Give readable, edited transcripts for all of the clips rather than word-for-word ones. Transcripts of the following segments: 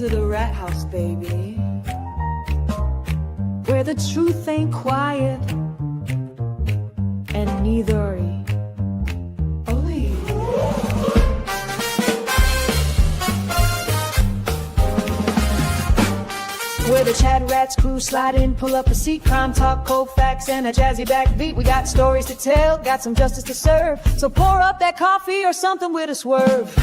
to the rat house, baby, where the truth ain't quiet, and neither are you. Where the chat rats crew slide in, pull up a seat, crime talk, cold facts, and a jazzy backbeat. We got stories to tell, got some justice to serve. So pour up that coffee or something with a swerve.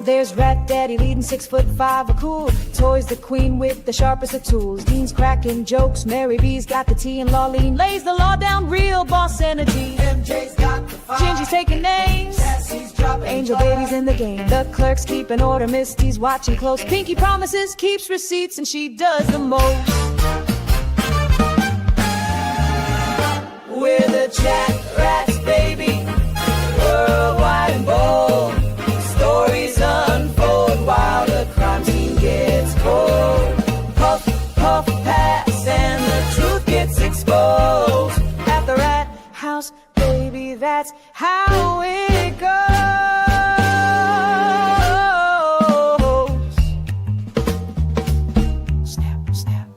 There's Rat Daddy leading 6'5", a cool Toys the queen with the sharpest of tools. Dean's cracking jokes, Mary B's got the tea, and Lawleen lays the law down, real boss energy. MJ's got the fire, Gingy's taking names, Cassie's dropping Angel Baby's in the game. The clerk's keeping order, Misty's watching close. Pinky promises, keeps receipts, and she does the most. We're the chat rats, baby, worldwide and bold. Stories unfold while the crime scene gets cold. Puff, puff, pass, and the truth gets exposed. At the rat house, baby, that's how it goes. Snap, snap.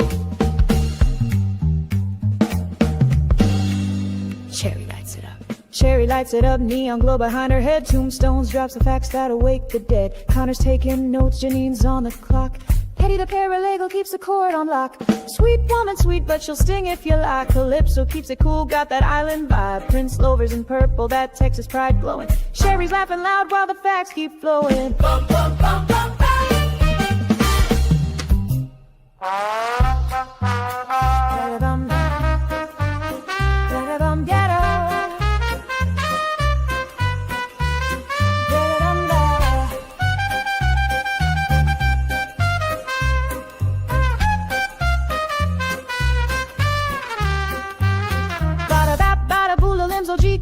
Cherry lights it up. Sherry lights it up, neon glow behind her head. Tombstones drops the facts that awake the dead. Connor's taking notes, Janine's on the clock. Hetty the paralegal keeps the court on lock. Sweet woman, sweet, but she'll sting if you like. Calypso keeps it cool, got that island vibe. Prince Lover's in purple, that Texas pride glowing. Sherry's laughing loud while the facts keep flowing. Bum, bum, bum, bum, bum. Da-da-bum, da-da-bum, da-da.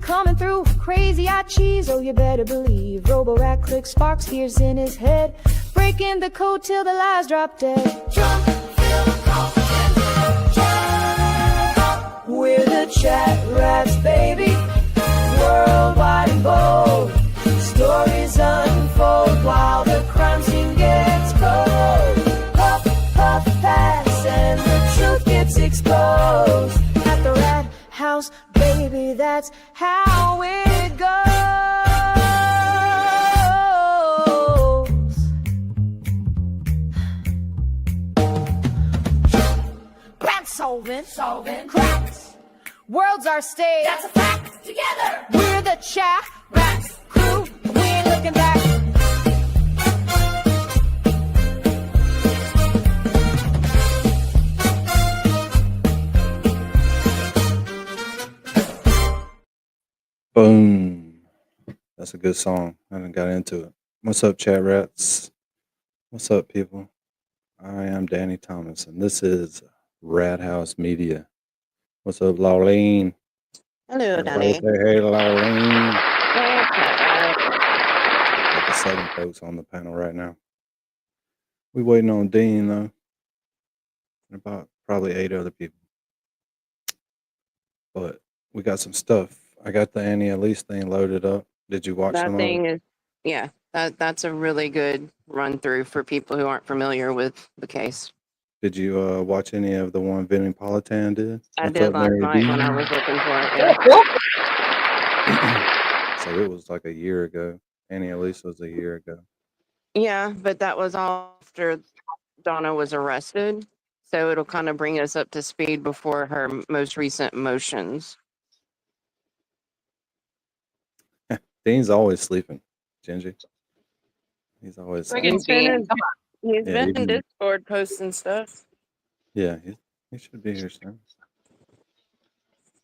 Coming through, crazy-eyed cheese, oh you better believe. Robo-rat clicks sparks, gears in his head, breaking the code till the lies drop dead. Jump, jump. We're the chat rats, baby, worldwide and bold. Stories unfold while the crime scene gets cold. Puff, puff, pass, and the truth gets exposed. At the rat house, baby, that's how it goes. Crime solving cracks. Worlds are stage. That's a fact. Together, we're the chat rats crew. We ain't looking back. Boom. That's a good song. I haven't got into it. What's up, chat rats? What's up, people? I am Danny Thomas, and this is Rat House Media. What's up, Lawleen? Hello, Everybody Danny. say hey, Lawleen. Hey, Got the 7 folks on the panel right now. We waiting on Dean, though. And about probably 8 other people. But we got some stuff. I got the Annie Elise thing loaded up. Did you watch that some thing is, yeah, that's a really good run through for people who aren't familiar with the case. Did you watch any of the one Vinnie Politan did? I What's did up, last Mary night B? when I was looking for it. Yeah. So it was like a year ago. Annie Elise was a year ago. Yeah, but that was all after Donna was arrested. So it'll kind of bring us up to speed before her most recent motions. Dean's always sleeping, Gingy. He's always Friggin' He's been Dean, come on. He's Yeah, been in even- Discord posting stuff. yeah, he should be here soon.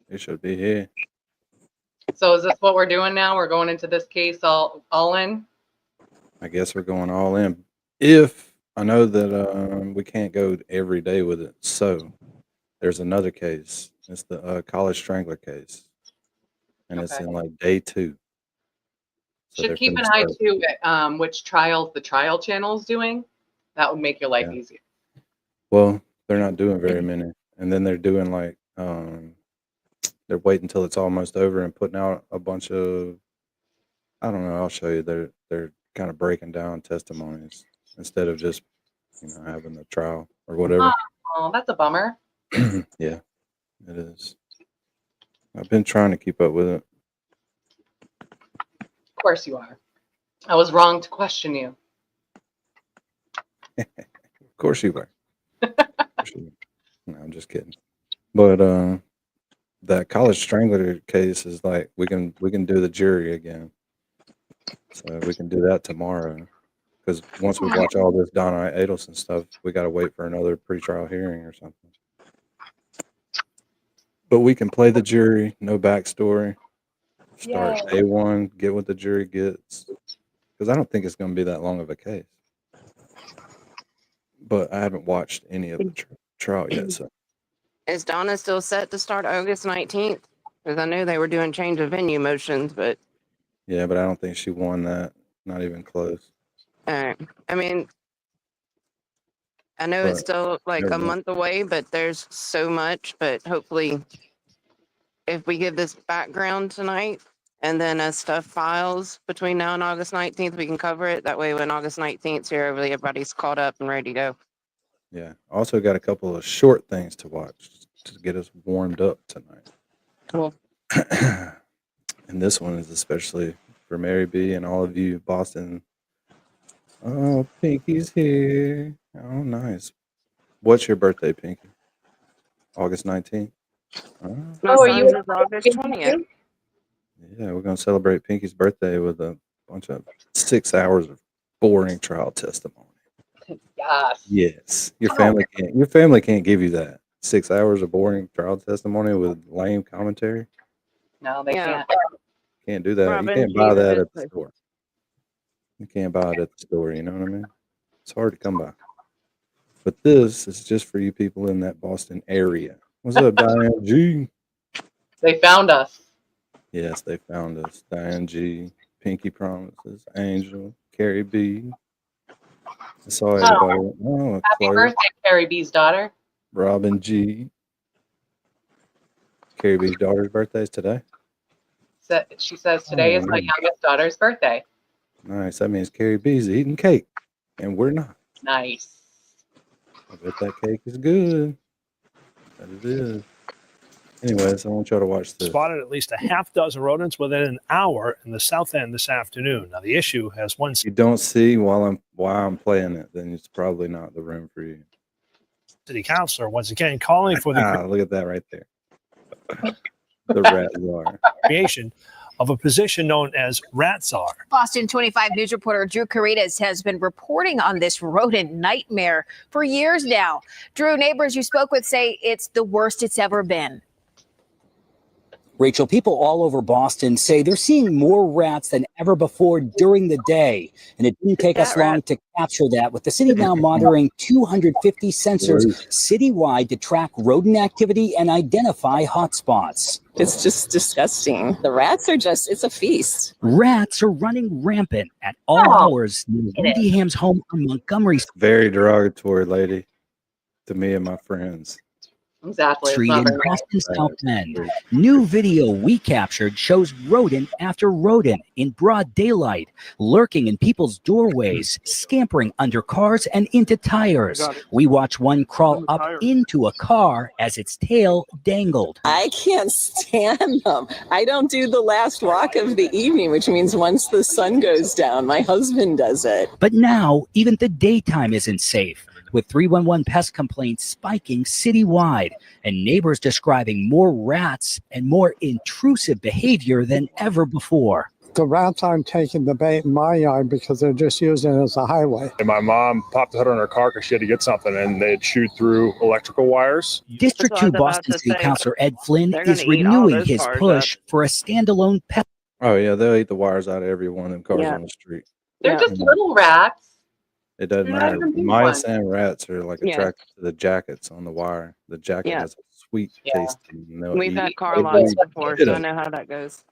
He should be here. So is this what we're doing now? We're going into this case all in? I guess we're going all in. If I know that we can't go every day with it, so there's another case. It's the college strangler case, and it's Okay. in like day 2. So they're Should keep finna an eye start- too at which trials the trial channel is doing. That would make your life Yeah. easier. Well, they're not doing very many, and then they're doing like they're waiting until it's almost over and putting out a bunch of I don't know. I'll show you. They're kind of breaking down testimonies instead of just having the trial or whatever. Oh, that's a bummer. Yeah, it is. I've been trying to keep up with it. Of course you are. I was wrong to question you. Of course you were. Of course you were. No, I'm just kidding. But that college strangler case is like we can do the jury again. So we can do that tomorrow. Because once we watch all this Donna Adelson stuff, we got to wait for another pretrial hearing or something. But we can play the jury, no backstory. Start Yay. A1, get what the jury gets. Because I don't think it's going to be that long of a case. But I haven't watched any of the trial yet. So Is Donna still set to start August 19th? Because I know they were doing change of venue motions, but yeah, but I don't think she won that. Not even close. I mean, I know it's But still like never a know. month away, but there's so much. But hopefully, if we give this background tonight and then as stuff files between now and August 19th, we can cover it. That way, when August 19th is here, everybody's caught up and ready to go. Yeah. Also got a couple of short things to watch to get us warmed up tonight. Cool. And this one is especially for Mary B and all of you Boston. Oh, Pinky's here. Oh, nice. What's your birthday, Pinky? August 19th? Oh, My Oh, are you son's is August 20th. yeah, we're going to celebrate Pinky's birthday with a bunch of 6 hours of boring trial testimony. Yes. Yes. Your family can't give you that. 6 hours of boring trial testimony with lame commentary. No, they Yeah. can't. Can't do that. You Robin, can't buy she's that a at the store. You can't buy it at the store, you know what I mean? It's hard to come by. But this is just for you people in that Boston area. What's up, Diane G? They found us. Yes, they found us. Diane G, Pinky Promises, Angel, Carrie B. I saw everybody. Oh, Happy Clark, birthday, Carrie B's daughter. Robin G. Carrie B's daughter's birthday is today. She says today is my youngest daughter's birthday. Nice. That means Carrie B's eating cake, and we're not. Nice. I bet that cake is good. That it is. Anyways, I want y'all to watch this. Spotted at least a half dozen rodents within an hour in the South End this afternoon. Now, the issue has one If you don't see while I'm playing it, then it's probably not the room for you. city councilor once again calling for the Look at that right there. The rat czar. creation of a position known as rat czar. Boston 25 News reporter Drew Caritas has been reporting on this rodent nightmare for years now. Drew, neighbors you spoke with say it's the worst it's ever been. Rachel, people all over Boston say they're seeing more rats than ever before during the day. And it didn't take us long to capture that, with the city now monitoring 250 sensors citywide to track rodent activity and identify hotspots. It's just disgusting. The rats are it's a feast. Rats are running rampant at all hours near Wendy Ham's home on Montgomery Very derogatory, lady, to me and my friends. Exactly. Street in Boston South End. New video we captured shows rodent after rodent in broad daylight, lurking in people's doorways, scampering under cars and into tires. We watch one crawl up into a car as its tail dangled. I can't stand them. I don't do the last walk of the evening, which means once the sun goes down, my husband does it. But now, even the daytime isn't safe, with 311 pest complaints spiking citywide and neighbors describing more rats and more intrusive behavior than ever before. The rats aren't taking the bait in my yard because they're just using it as a highway. And my mom popped the hood on her car because she had to get something, and they'd shoot through electrical wires. District 2 Boston City Councilor Ed Flynn is renewing his push for a standalone pest. Oh, yeah, they'll eat the wires out of every one of them cars on the street. They're just little rats. It doesn't matter. Mice and rats are like attracted to the jackets on the wire. The jacket has a sweet taste. We've had car lots before, so I know how that goes.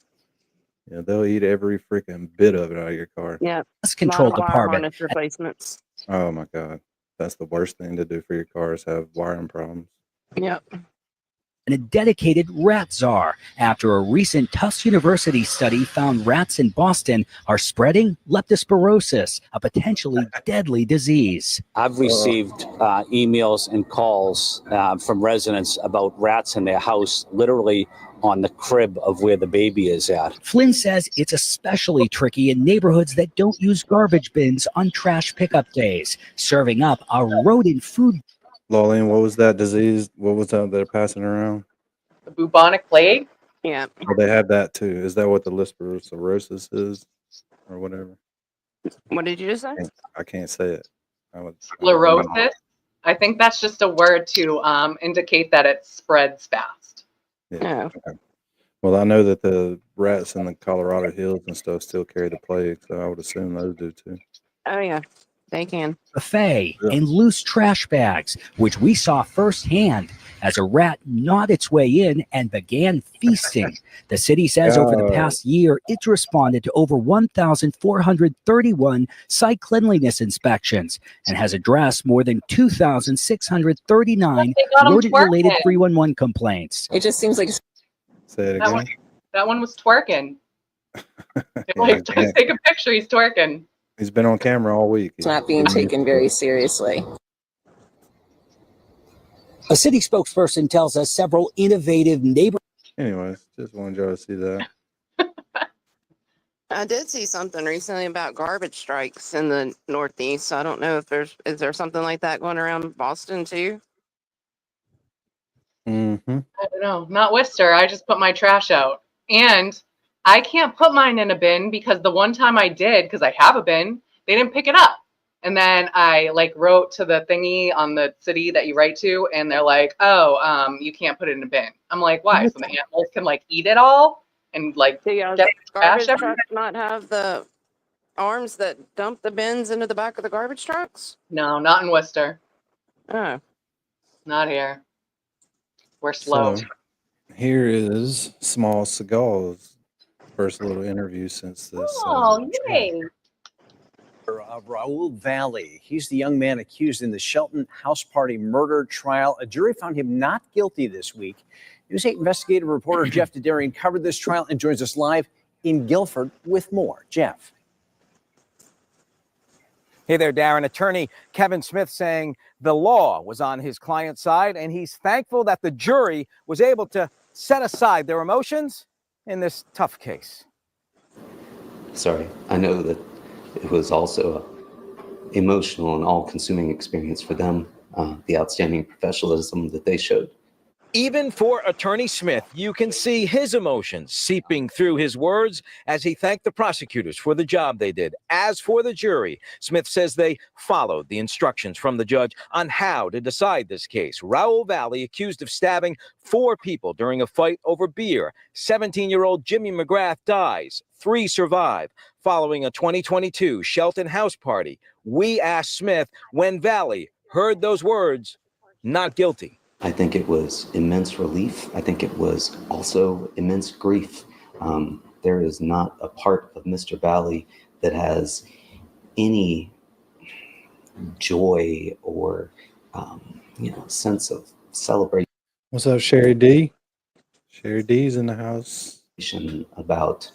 Yeah, they'll eat every freaking bit of it out of your car. Yeah. Pest control department. Replacements. Oh my God. That's the worst thing to do for your car is have wiring problems. Yep. and a dedicated rat czar after a recent Tufts University study found rats in Boston are spreading leptospirosis, a potentially deadly disease. I've received emails and calls from residents about rats in their house, literally on the crib of where the baby is at. Flynn says it's especially tricky in neighborhoods that don't use garbage bins on trash pickup days, serving up a rodent food. Lolene, what was that disease? What was that they're passing around? The bubonic plague. Yeah. Oh, they have that too. Is that what the leptospirosis is, or whatever? What did you just say? I can't say it. Sclerosis. I think that's just a word to indicate that it spreads fast. Yeah. Oh. Okay. Well, I know that the rats in the Colorado hills and stuff still carry the plague, so I would assume those do too. Oh, yeah. They can. Buffet and loose trash bags, which we saw firsthand as a rat gnawed its way in and began feasting. The city says over the past year, it's responded to over 1,431 site cleanliness inspections and has addressed more than 2,639 rodent-related 311 complaints. It just seems like Say it again. That one was twerking. Like, take a picture. He's twerking. He's been on camera all week. it's not being taken very seriously. A city spokesperson tells us several innovative neighborhoods. Anyways, just wanted y'all to see that. I did see something recently about garbage strikes in the Northeast. So I don't know if is there something like that going around Boston too? Mm-hmm. I don't know. Not Worcester. I just put my trash out. And I can't put mine in a bin because the one time I did, because I have a bin, they didn't pick it up. And then I wrote to the thingy on the city that you write to, and they're like, "Oh, you can't put it in a bin." I'm like, "Why? So the animals can eat it all and get The trash garbage everywhere?" trucks not have the arms that dump the bins into the back of the garbage trucks? No, not in Worcester. Oh. Not here. We're slow. So here is Small Seagal's first little interview since this. Yay! Raul Valley. He's the young man accused in the Shelton house party murder trial. A jury found him not guilty this week. News 8 investigative reporter Jeff Dedarian covered this trial and joins us live in Guilford with more. Jeff. Hey there, Darren. Attorney Kevin Smith saying the law was on his client's side, and he's thankful that the jury was able to set aside their emotions in this tough case. Sorry, I know that it was also an emotional and all-consuming experience for them, the outstanding professionalism that they showed. Even for Attorney Smith, you can see his emotions seeping through his words as he thanked the prosecutors for the job they did. As for the jury, Smith says they followed the instructions from the judge on how to decide this case. Raul Valley, accused of stabbing 4 people during a fight over beer. 17-year-old Jimmy McGrath dies. 3 survive. Following a 2022 Shelton house party, we asked Smith when Valley heard those words, not guilty. I think it was immense relief. I think it was also immense grief. There is not a part of Mr. Valley that has any joy or, sense of celebration. What's up, Sherry D? Sherry D's in the house. About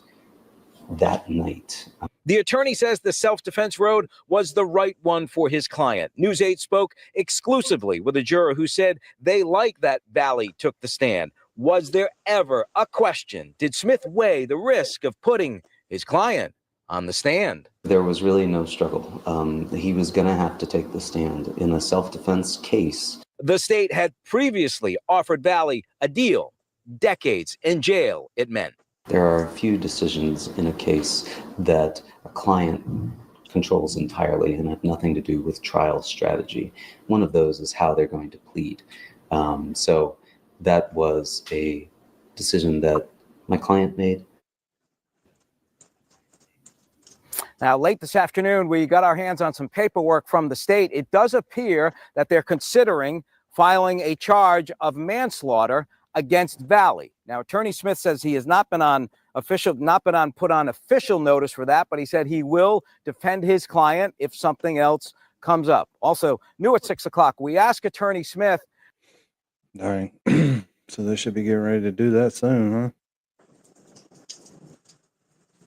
that night. The attorney says the self-defense road was the right one for his client. News 8 spoke exclusively with a juror who said they like that Valley took the stand. Was there ever a question? Did Smith weigh the risk of putting his client on the stand? There was really no struggle. He was going to have to take the stand in a self-defense case. The state had previously offered Valley a deal. Decades in jail, it meant. There are a few decisions in a case that a client controls entirely and have nothing to do with trial strategy. One of those is how they're going to plead. So that was a decision that my client made. Now, late this afternoon, we got our hands on some paperwork from the state. It does appear that they're considering filing a charge of manslaughter against Valley. Now, Attorney Smith says he has not been put on official notice for that, but he said he will defend his client if something else comes up. Also, new at 6 o'clock, we ask Attorney Smith. All right. So they should be getting ready to do that soon, huh?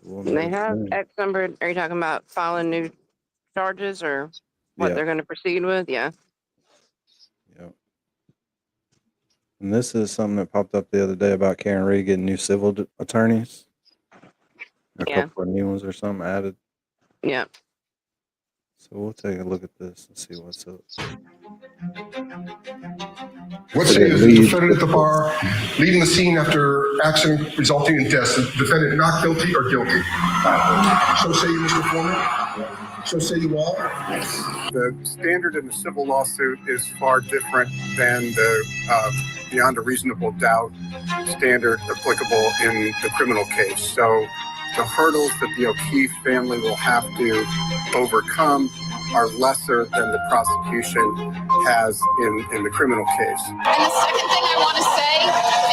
We'll know They have soon. X number. Are you talking about filing new charges or what Yeah. they're going to proceed with? Yeah. Yep. And this is something that popped up the other day about Karen Reed getting new civil attorneys. A couple of new ones or something added. Yeah. So we'll take a look at this and see what's up. What say is the defendant at the bar leaving the scene after accident resulting in death? The defendant not guilty or guilty? So say you, Mr. Foreman? So say you all? The standard in the civil lawsuit is far different than the beyond a reasonable doubt standard applicable in the criminal case. So the hurdles that the O'Keefe family will have to overcome are lesser than the prosecution has in the criminal case. And the second thing I want to say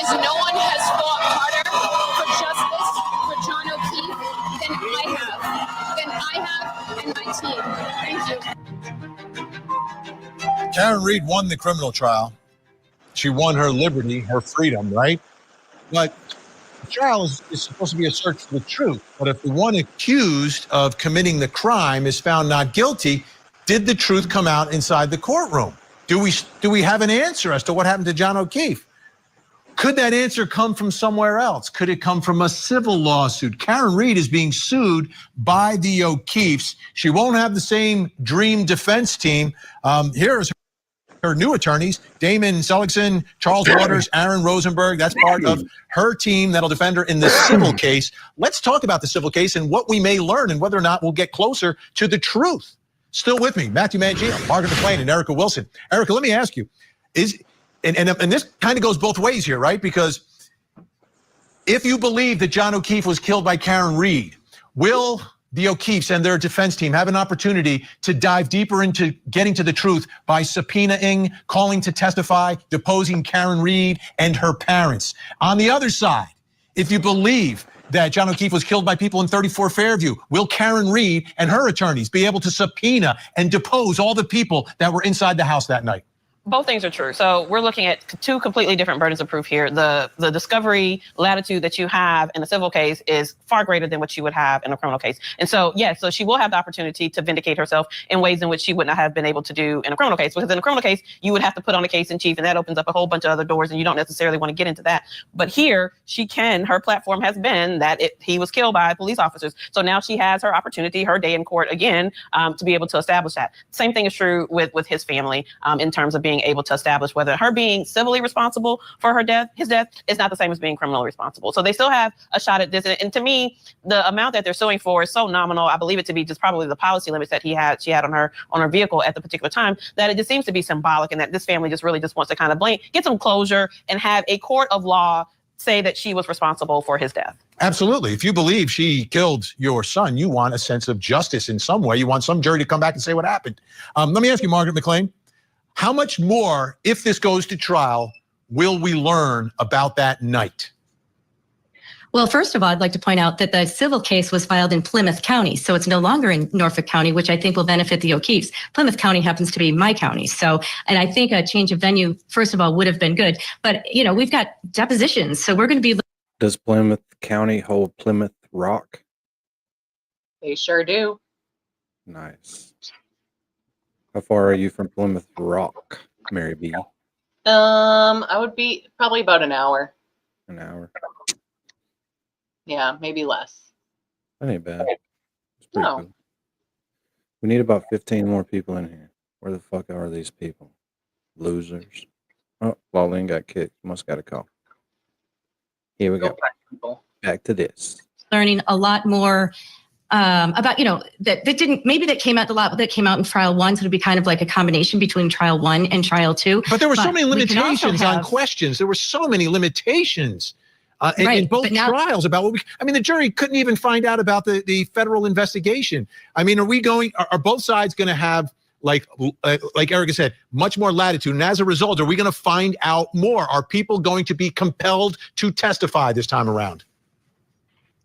is no one has fought harder for justice for John O'Keefe than I have and my team. Thank you. Karen Reed won the criminal trial. She won her liberty, her freedom, right? But the trial is supposed to be a search for the truth. But if the one accused of committing the crime is found not guilty, did the truth come out inside the courtroom? Do we have an answer as to what happened to John O'Keefe? Could that answer come from somewhere else? Could it come from a civil lawsuit? Karen Reed is being sued by the O'Keefes. She won't have the same dream defense team. Here's her new attorneys, Damon Seligson, Charles Waters, Aaron Rosenberg. That's part of her team that'll defend her in the civil case. Let's talk about the civil case and what we may learn and whether or not we'll get closer to the truth. Still with me, Matthew Mangino, Margaret McLean, and Erica Wilson. Erica, let me ask you, and this kind of goes both ways here, right? Because if you believe that John O'Keefe was killed by Karen Reed, will the O'Keefes and their defense team have an opportunity to dive deeper into getting to the truth by subpoenaing, calling to testify, deposing Karen Reed and her parents? On the other side, if you believe that John O'Keefe was killed by people in 34 Fairview, will Karen Reed and her attorneys be able to subpoena and depose all the people that were inside the house that night? Both things are true. So we're looking at two completely different burdens of proof here. The discovery latitude that you have in a civil case is far greater than what you would have in a criminal case. And so, yes, so she will have the opportunity to vindicate herself in ways in which she would not have been able to do in a criminal case. Because in a criminal case, you would have to put on a case in chief, and that opens up a whole bunch of other doors, and you don't necessarily want to get into that. But here, she can, her platform has been that he was killed by police officers. So now she has her opportunity, her day in court again, to be able to establish that. Same thing is true with his family in terms of being able to establish whether her being civilly responsible for his death is not the same as being criminally responsible. So they still have a shot at this. And to me, the amount that they're suing for is so nominal. I believe it to be just probably the policy limits that she had on her vehicle at the particular time, that it just seems to be symbolic, and that this family just really just wants to kind of get some closure and have a court of law say that she was responsible for his death. Absolutely. If you believe she killed your son, you want a sense of justice in some way. You want some jury to come back and say what happened. Let me ask you, Margaret McLean, how much more, if this goes to trial, will we learn about that night? Well, first of all, I'd like to point out that the civil case was filed in Plymouth County, so it's no longer in Norfolk County, which I think will benefit the O'Keefes. Plymouth County happens to be my county. So, and I think a change of venue, first of all, would have been good. But, we've got depositions, so we're going to be... Does Plymouth County hold Plymouth Rock? They sure do. Nice. How far are you from Plymouth Rock, Mary B? I would be probably about an hour. An hour. Yeah, maybe less. That ain't bad. It's pretty No. cool. We need about 15 more people in here. Where the fuck are these people? Losers. Oh, Lawlene got kicked. Must got a call. Here we go. Back to this. learning a lot more about, that came out in trial one. So it'd be kind of like a combination between trial one and trial two. But there were so many limitations on questions. There were so many limitations in both trials about the jury couldn't even find out about the federal investigation. I mean, are both sides going to have, like Erica said, much more latitude? And as a result, are we going to find out more? Are people going to be compelled to testify this time around?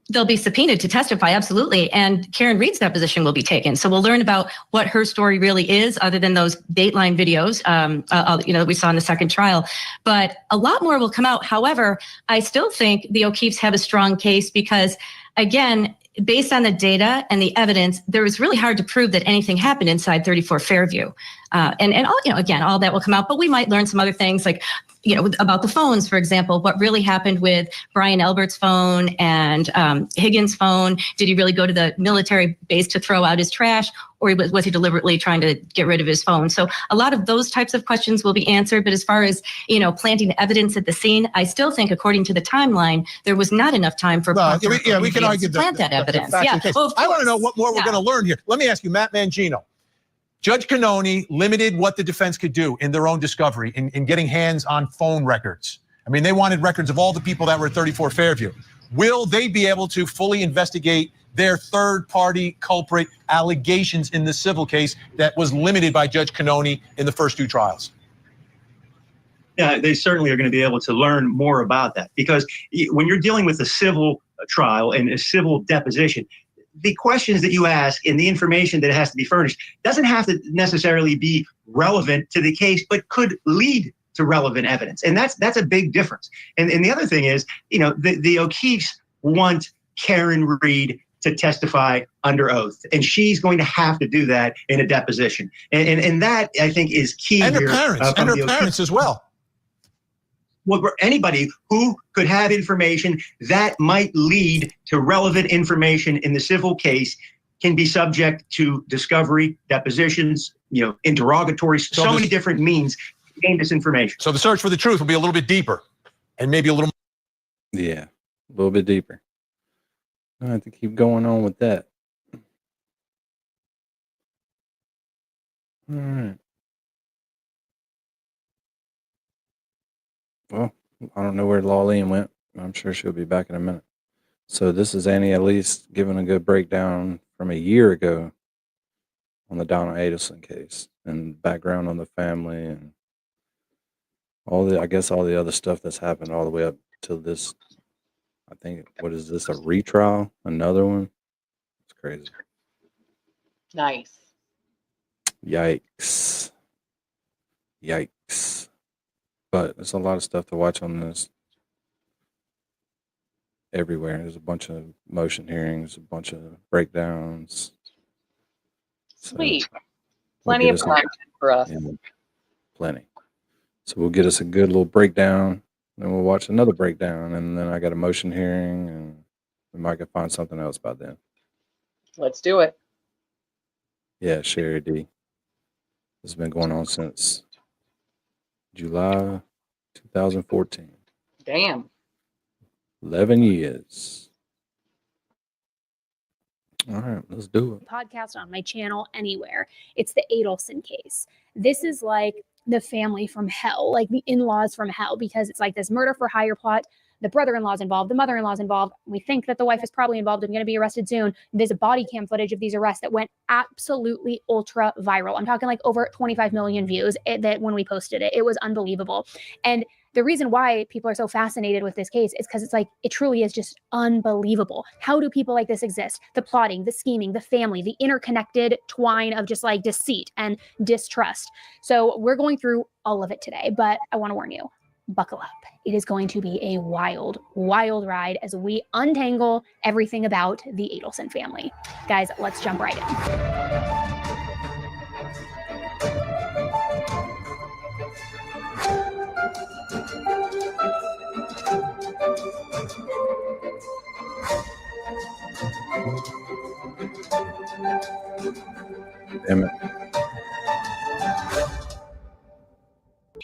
they'll be subpoenaed to testify, absolutely. And Karen Reed's deposition will be taken. So we'll learn about what her story really is, other than those Dateline videos, that we saw in the second trial. But a lot more will come out. However, I still think the O'Keeffes have a strong case because, again, based on the data and the evidence, there was really hard to prove that anything happened inside 34 Fairview. And all, again, all that will come out, but we might learn some other things like, about the phones, for example, what really happened with Brian Elbert's phone and Higgins' phone. Did he really go to the military base to throw out his trash, or was he deliberately trying to get rid of his phone? So a lot of those types of questions will be answered. But as far as, planting evidence at the scene, I still think, according to the timeline, there was not enough time for we can argue to plant that evidence. Well, I want to know what more we're going to learn here. Let me ask you, Matt Mangino. Judge Cannoni limited what the defense could do in their own discovery in getting hands on phone records. I mean, they wanted records of all the people that were at 34 Fairview. Will they be able to fully investigate their third-party culprit allegations in the civil case that was limited by Judge Cannoni in the first two trials? Yeah, they certainly are going to be able to learn more about that, because when you're dealing with a civil trial and a civil deposition, the questions that you ask and the information that has to be furnished doesn't have to necessarily be relevant to the case, but could lead to relevant evidence. And that's a big difference. And the other thing is, the O'Keeffes want Karen Reed to testify under oath, and she's going to have to do that in a deposition. And that, I think, is key. And her here, parents, and her parents as well. Well, anybody who could have information that might lead to relevant information in the civil case can be subject to discovery, depositions, interrogatories, so many different means to gain this information. So the search for the truth will be a little bit deeper and maybe a little more. Yeah, a little bit deeper. I have to keep going on with that. All right. Well, I don't know where Lawleen went. I'm sure she'll be back in a minute. So this is Annie Elise giving a good breakdown from a year ago on the Donna Adelson case and background on the family and all the other stuff that's happened all the way up to this. I think, what is this, a retrial? Another one? It's crazy. Nice. Yikes. But there's a lot of stuff to watch on this everywhere. There's a bunch of motion hearings, a bunch of breakdowns. Sweet. Plenty of content for us. Yeah, plenty. So we'll get us a good little breakdown, then we'll watch another breakdown, and then I got a motion hearing, and we might find something else by then. Let's do it. Yeah, Sherry D. This has been going on since July 2014. Damn. 11 years. All right, let's do it. Podcast on my channel anywhere. It's the Adelson case. This is like the family from hell, like the in-laws from hell, because it's like this murder for hire plot. The brother-in-law's involved, the mother-in-law's involved. We think that the wife is probably involved and going to be arrested soon. There's a body cam footage of these arrests that went absolutely ultra viral. I'm talking like over 25 million views that when we posted it. It was unbelievable. And the reason why people are so fascinated with this case is because it's like, it truly is just unbelievable. How do people like this exist? The plotting, the scheming, the family, the interconnected twine of just like deceit and distrust. So we're going through all of it today, but I want to warn you, buckle up. It is going to be a wild, wild ride as we untangle everything about the Adelson family. Guys, let's jump right in. Damn it.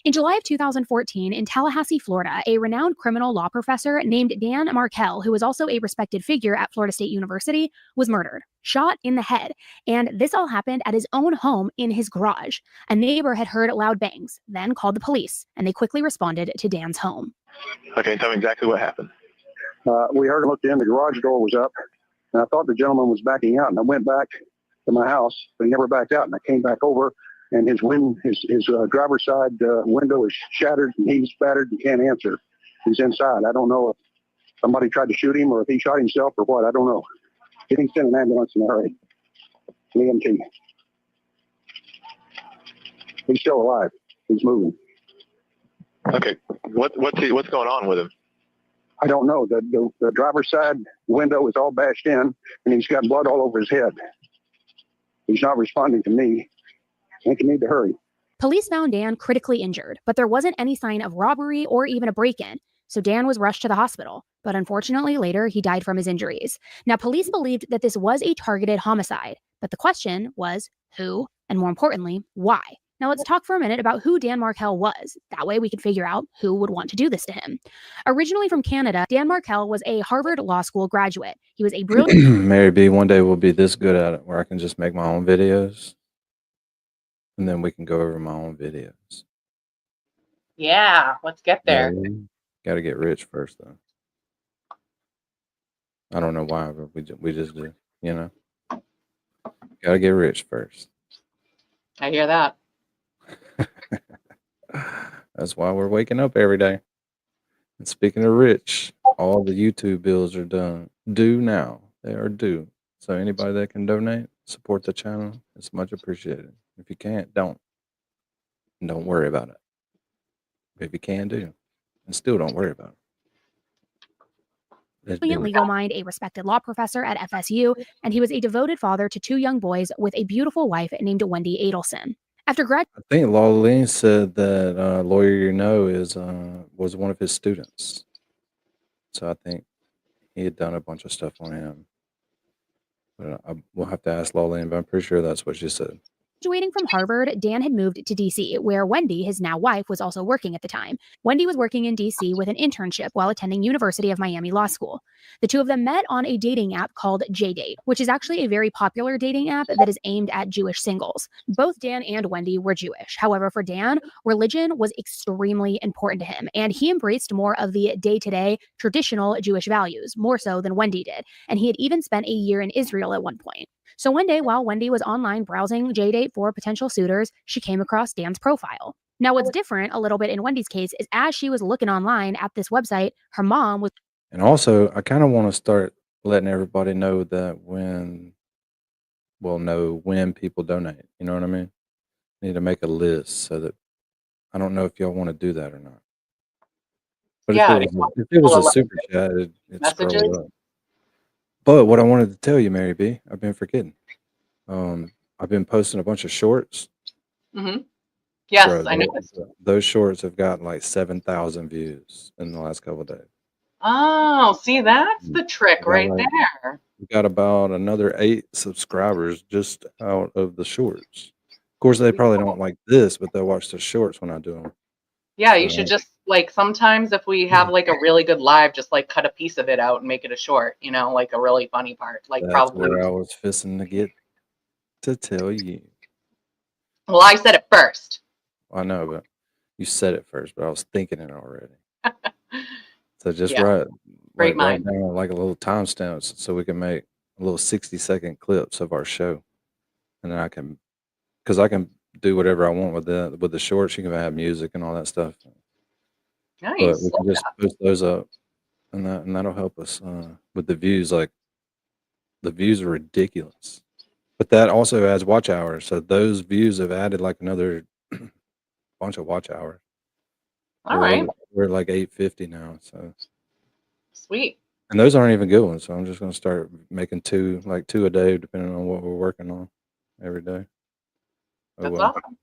In July of 2014, in Tallahassee, Florida, a renowned criminal law professor named Dan Markell, who was also a respected figure at Florida State University, was murdered, shot in the head. And this all happened at his own home in his garage. A neighbor had heard loud bangs, then called the police, and they quickly responded to Dan's home. Okay, tell me exactly what happened. We heard him look in, the garage door was up, and I thought the gentleman was backing out, and I went back to my house, but he never backed out, and I came back over, and his driver's side window is shattered, and he's battered and can't answer. He's inside. I don't know if somebody tried to shoot him or if he shot himself or what. I don't know. He didn't send an ambulance in a hurry. EMT. He's still alive. He's moving. Okay. What's going on with him? I don't know. The driver's side window is all bashed in, and he's got blood all over his head. He's not responding to me. I think you need to hurry. Police found Dan critically injured, but there wasn't any sign of robbery or even a break-in. So Dan was rushed to the hospital, but unfortunately later he died from his injuries. Now, police believed that this was a targeted homicide, but the question was who, and more importantly, why? Now let's talk for a minute about who Dan Markel was. That way we can figure out who would want to do this to him. Originally from Canada, Dan Markel was a Harvard Law School graduate. He was a brilliant... Mary B, one day we'll be this good at it where I can just make my own videos. And then we can go over my own videos. Yeah, let's get there. Got to get rich first, though. I don't know why, but we just do, you know. Got to get rich first. I hear that. That's why we're waking up every day. And speaking of rich, all the YouTube bills are due now. They are due. So anybody that can donate, support the channel. It's much appreciated. If you can't, don't. And don't worry about it. If you can, do. And still don't worry about it. Brilliant legal mind, a respected law professor at FSU, and he was a devoted father to 2 young boys with a beautiful wife named Wendy Adelson. After grad, I think Lawlene said that Lawyer You Know was one of his students. So I think he had done a bunch of stuff on him. But we'll have to ask Lawlene, but I'm pretty sure that's what she said. Graduating from Harvard, Dan had moved to DC, where Wendy, his now wife, was also working at the time. Wendy was working in DC with an internship while attending University of Miami Law School. The two of them met on a dating app called JDate, which is actually a very popular dating app that is aimed at Jewish singles. Both Dan and Wendy were Jewish. However, for Dan, religion was extremely important to him, and he embraced more of the day-to-day traditional Jewish values, more so than Wendy did. And he had even spent a year in Israel at one point. So one day, while Wendy was online browsing JDate for potential suitors, she came across Dan's profile. Now, what's different a little bit in Wendy's case is as she was looking online at this website, her mom was... And also, I kind of want to start letting everybody know that when people donate. You know what I mean? I need to make a list so that I don't know if y'all want to do that or not. But Yeah, if it was a super chat, it'd scroll up. But what I wanted to tell you, Mary B, I've been forgetting. I've been posting a bunch of shorts. Mm-hmm. Yes, Bro, I know. those shorts have gotten like 7,000 views in the last couple of days. Oh, see, that's the trick right there. We got about another 8 subscribers just out of the shorts. Of course, they probably don't like this, but they'll watch the shorts when I do them. Yeah, you should just like sometimes if we have like a really good live, just like cut a piece of it out and make it a short, you know, like a really funny part. Like That's probably. where I was fixing to get to tell you. Well, I said it first. I know, but you said it first, but I was thinking it already. So just Great write mind. down like a little timestamp so we can make a little 60-second clips of our show. And then I can do whatever I want with the shorts. You can have music and all that stuff. Nice. But we can just post those up, and that'll help us with the views. Like the views are ridiculous, but that also adds watch hours. So those views have added like another bunch of watch hours. All right. We're like 850 now. So Sweet. and those aren't even good ones. So I'm just gonna start making 2 a day, depending on what we're working on every day. That's awesome.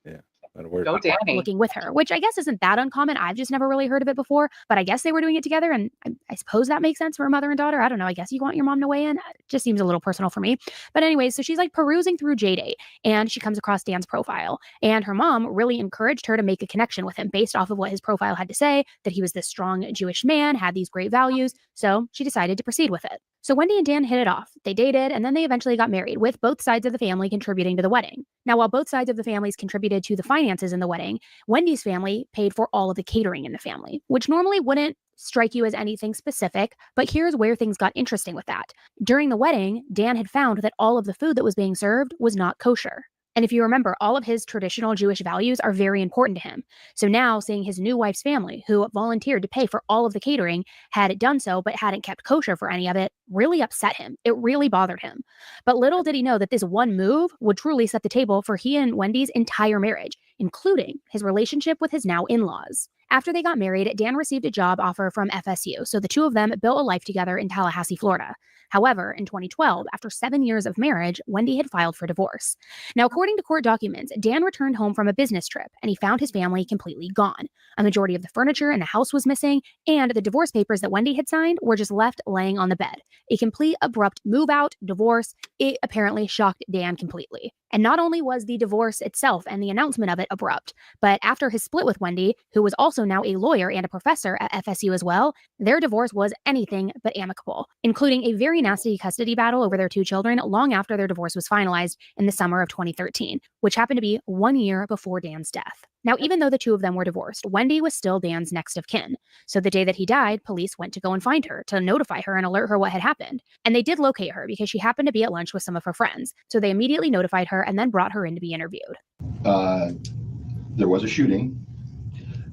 Yeah, that'll work. Go Danny. looking with her, which I guess isn't that uncommon. I've just never really heard of it before, but I guess they were doing it together, and I suppose that makes sense for a mother and daughter. I don't know. I guess you want your mom to weigh in. It just seems a little personal for me. But anyways, so she's like perusing through JDate, and she comes across Dan's profile, and her mom really encouraged her to make a connection with him based off of what his profile had to say, that he was this strong Jewish man, had these great values. So she decided to proceed with it. So Wendy and Dan hit it off. They dated, and then they eventually got married, with both sides of the family contributing to the wedding. Now, while both sides of the families contributed to the finances in the wedding, Wendy's family paid for all of the catering in the family, which normally wouldn't strike you as anything specific, but here's where things got interesting with that. During the wedding, Dan had found that all of the food that was being served was not kosher. And if you remember, all of his traditional Jewish values are very important to him. So now seeing his new wife's family, who volunteered to pay for all of the catering, had done so but hadn't kept kosher for any of it, really upset him. It really bothered him. But little did he know that this one move would truly set the table for he and Wendy's entire marriage, including his relationship with his now in-laws. After they got married, Dan received a job offer from FSU, so the two of them built a life together in Tallahassee, Florida. However, in 2012, after 7 years of marriage, Wendy had filed for divorce. Now, according to court documents, Dan returned home from a business trip, and he found his family completely gone. A majority of the furniture in the house was missing, and the divorce papers that Wendy had signed were just left laying on the bed. A complete, abrupt move-out, divorce. It apparently shocked Dan completely. And not only was the divorce itself and the announcement of it abrupt, but after his split with Wendy, who was also now a lawyer and a professor at FSU as well, their divorce was anything but amicable, including a very nasty custody battle over their two children long after their divorce was finalized in the summer of 2013, which happened to be 1 year before Dan's death. Now, even though the two of them were divorced, Wendy was still Dan's next of kin. So the day that he died, police went to go and find her, to notify her and alert her what had happened. And they did locate her because she happened to be at lunch with some of her friends. So they immediately notified her and then brought her in to be interviewed. There was a shooting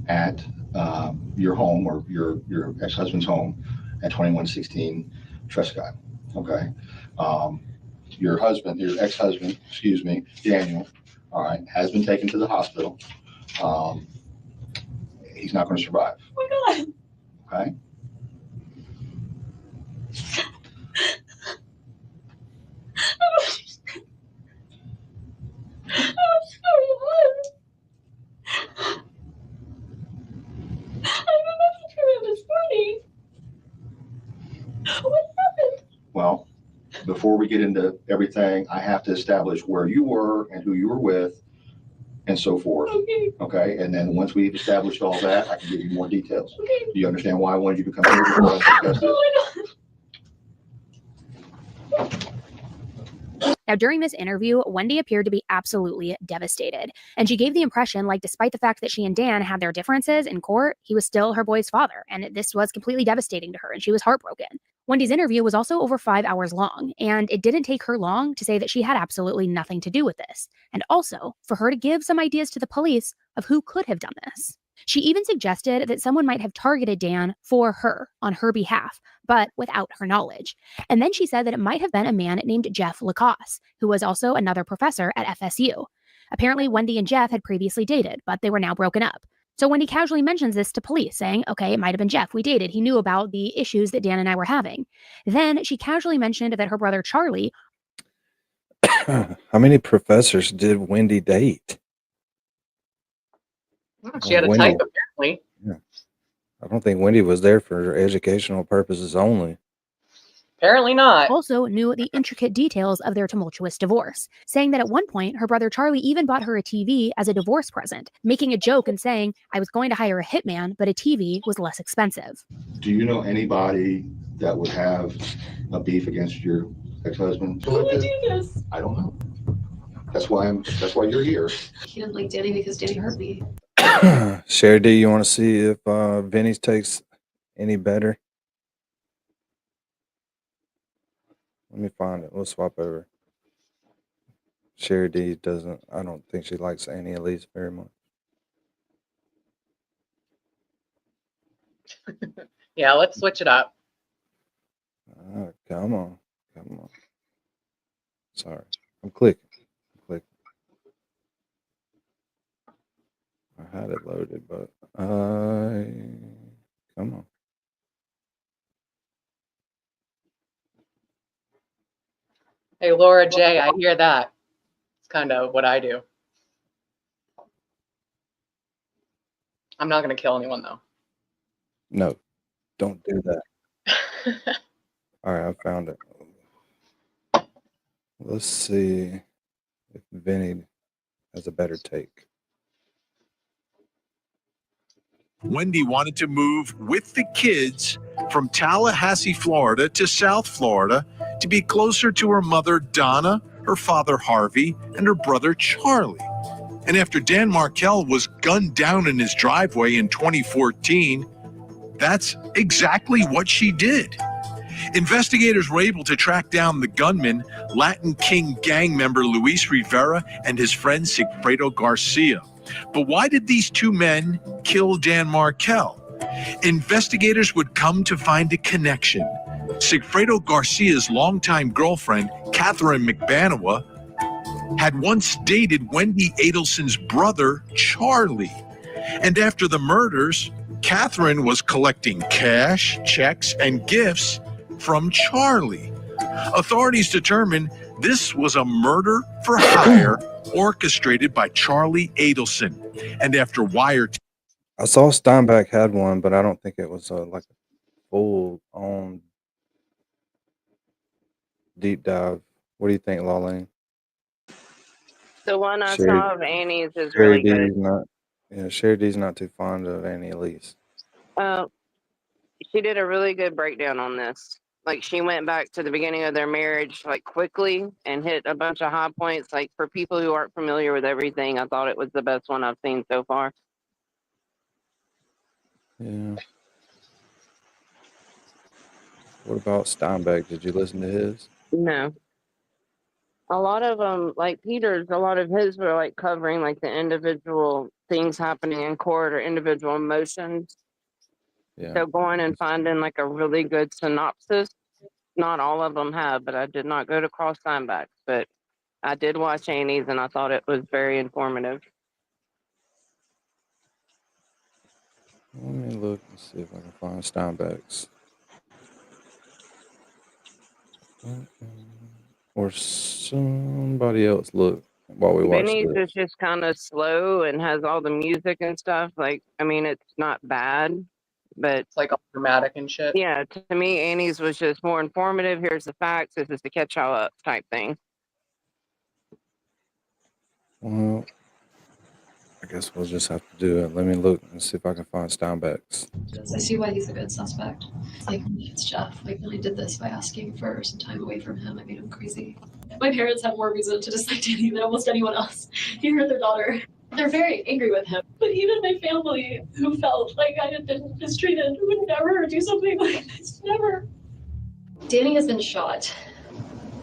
at your home, or your ex-husband's home, at 2116 Trescott. Okay. Your ex-husband, Daniel, all right, has been taken to the hospital. He's not going to survive. Oh my God. Okay. I'm sorry, hon. I have a message from him this morning. What happened? Well, before we get into everything, I have to establish where you were and who you were with and so forth. Okay. Okay. And then once we've established all that, I can give you more details. Okay. Do you understand why I wanted you to come here before I discuss this? Oh my God. Now, during this interview, Wendy appeared to be absolutely devastated. And she gave the impression, like, despite the fact that she and Dan had their differences in court, he was still her boy's father. And this was completely devastating to her, and she was heartbroken. Wendy's interview was also over 5 hours long, and it didn't take her long to say that she had absolutely nothing to do with this. And also, for her to give some ideas to the police of who could have done this. She even suggested that someone might have targeted Dan for her, on her behalf, but without her knowledge. And then she said that it might have been a man named Jeff Lacoste, who was also another professor at FSU. Apparently, Wendy and Jeff had previously dated, but they were now broken up. So Wendy casually mentions this to police, saying, okay, it might have been Jeff. We dated. He knew about the issues that Dan and I were having. Then she casually mentioned that her brother Charlie... How many professors did Wendy date? She had a type, apparently. Yeah. I don't think Wendy was there for educational purposes only. Apparently not. Also knew the intricate details of their tumultuous divorce, saying that at one point, her brother Charlie even bought her a TV as a divorce present, making a joke and saying, I was going to hire a hitman, but a TV was less expensive. Do you know anybody that would have a beef against your ex-husband? Who would do this? I don't know. That's why you're here. He didn't like Danny because Danny hurt me. Sherry D, you want to see if Vinny's takes any better? Let me find it. We'll swap over. Sherry D I don't think she likes Annie Elise very much. Yeah, let's switch it up. Come on. Sorry. I'm clicking. I had it loaded, but come on. Hey, Laura J, I hear that. It's kind of what I do. I'm not going to kill anyone, though. No, don't do that. All right, I found it. Let's see if Vinny has a better take. Wendy wanted to move with the kids from Tallahassee, Florida to South Florida to be closer to her mother, Donna, her father, Harvey, and her brother, Charlie. And after Dan Markell was gunned down in his driveway in 2014, that's exactly what she did. Investigators were able to track down the gunman, Latin King gang member Luis Rivera, and his friend Sigfredo Garcia. But why did these two men kill Dan Markel? Investigators would come to find a connection. Sigfredo Garcia's longtime girlfriend, Catherine McBanawa, had once dated Wendy Adelson's brother, Charlie. And after the murders, Catherine was collecting cash, checks, and gifts from Charlie. Authorities determined this was a murder for hire orchestrated by Charlie Adelson. And after I saw Steinbeck had one, but I don't think it was like a full-on deep dive. What do you think, Lawlene? The one I Sherry, saw of Annie's is Sherry really good. D's not. Yeah, Sherry D's not too fond of Annie Elise. She did a really good breakdown on this. Like, she went back to the beginning of their marriage, like, quickly and hit a bunch of high points. Like, for people who aren't familiar with everything, I thought it was the best one I've seen so far. Yeah. What about Steinbeck? Did you listen to his? No. A lot of them, like Peter's, a lot of his were like covering like the individual things happening in court or individual emotions. Yeah. So going and finding like a really good synopsis, not all of them have, but I did not go to Cross Steinbeck, but I did watch Annie's and I thought it was very informative. Let me look and see if I can find Steinbeck's. Or somebody else look while we watch Benny's this. is just kind of slow and has all the music and stuff. Like, I mean, it's not bad, but It's like all dramatic and shit. yeah, to me, Annie's was just more informative. Here's the facts. This is to catch y'all up type thing. Well, I guess we'll just have to do it. Let me look and see if I can find Steinbeck's. I see why he's a good suspect. It's like, it's Jeff. Like, when I did this by asking for some time away from him, I made him crazy. My parents had more reason to dislike Danny than almost anyone else. He hurt their daughter. They're very angry with him. But even my family, who felt like I had been mistreated, would never do something like this. Never. Danny has been shot.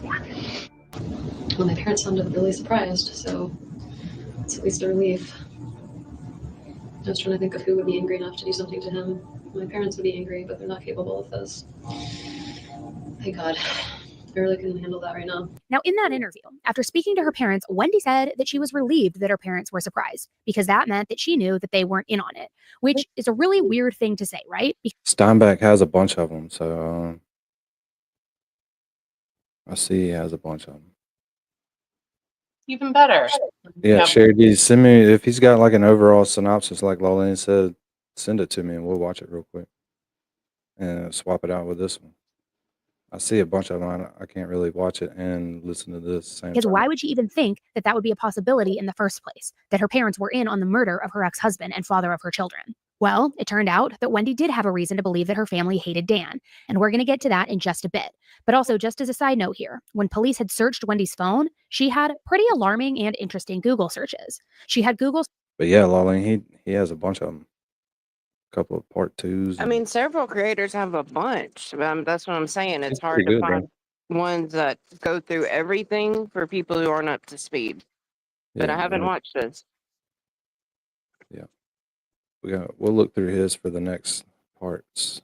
Well, my parents sounded really surprised, so it's at least a relief. I was trying to think of who would be angry enough to do something to him. My parents would be angry, but they're not capable of this. Thank God. I really couldn't handle that right now. Now, in that interview, after speaking to her parents, Wendy said that she was relieved that her parents were surprised because that meant that she knew that they weren't in on it, which is a really weird thing to say, right? Steinbeck has a bunch of them, so I see he has a bunch of them. Even better. Yeah, Sherry D, send me, if he's got like an overall synopsis, like Lawlene said, send it to me and we'll watch it real quick and swap it out with this one. I see a bunch of them. I can't really watch it and listen to this same Because time. why would she even think that that would be a possibility in the first place, that her parents were in on the murder of her ex-husband and father of her children? Well, it turned out that Wendy did have a reason to believe that her family hated Dan, and we're going to get to that in just a bit. But also, just as a side note here, when police had searched Wendy's phone, she had pretty alarming and interesting Google searches. She had Google. But yeah, Lawlene, he has a bunch of them. A couple of part twos. I mean, several creators have a bunch. That's what I'm saying. It's hard pretty to good, find ones that go through everything for people who aren't up to speed. But Yeah, I haven't watched this. Yeah. We'll look through his for the next parts.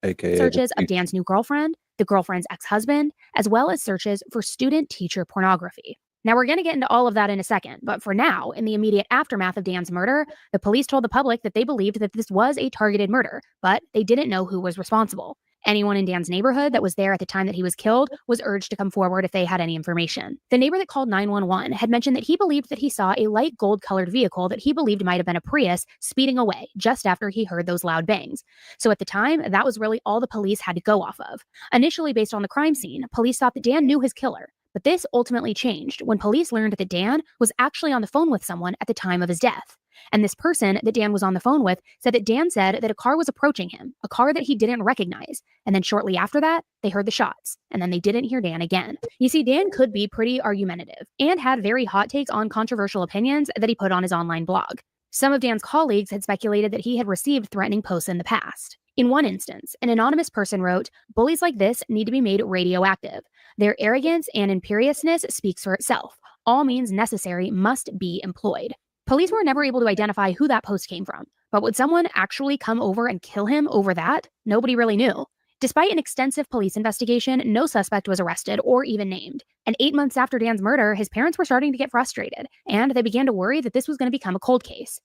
AKA Searches of Dan's new girlfriend, the girlfriend's ex-husband, as well as searches for student-teacher pornography. Now, we're going to get into all of that in a second, but for now, in the immediate aftermath of Dan's murder, the police told the public that they believed that this was a targeted murder, but they didn't know who was responsible. Anyone in Dan's neighborhood that was there at the time that he was killed was urged to come forward if they had any information. The neighbor that called 911 had mentioned that he believed that he saw a light gold-colored vehicle that he believed might have been a Prius speeding away just after he heard those loud bangs. So at the time, that was really all the police had to go off of. Initially, based on the crime scene, police thought that Dan knew his killer. But this ultimately changed when police learned that Dan was actually on the phone with someone at the time of his death. And this person that Dan was on the phone with said that Dan said that a car was approaching him, a car that he didn't recognize. And then shortly after that, they heard the shots. And then they didn't hear Dan again. You see, Dan could be pretty argumentative and had very hot takes on controversial opinions that he put on his online blog. Some of Dan's colleagues had speculated that he had received threatening posts in the past. In one instance, an anonymous person wrote, "Bullies like this need to be made radioactive. Their arrogance and imperiousness speaks for itself. All means necessary must be employed." Police were never able to identify who that post came from, but would someone actually come over and kill him over that? Nobody really knew. Despite an extensive police investigation, no suspect was arrested or even named. And 8 months after Dan's murder, his parents were starting to get frustrated, and they began to worry that this was going to become a cold case.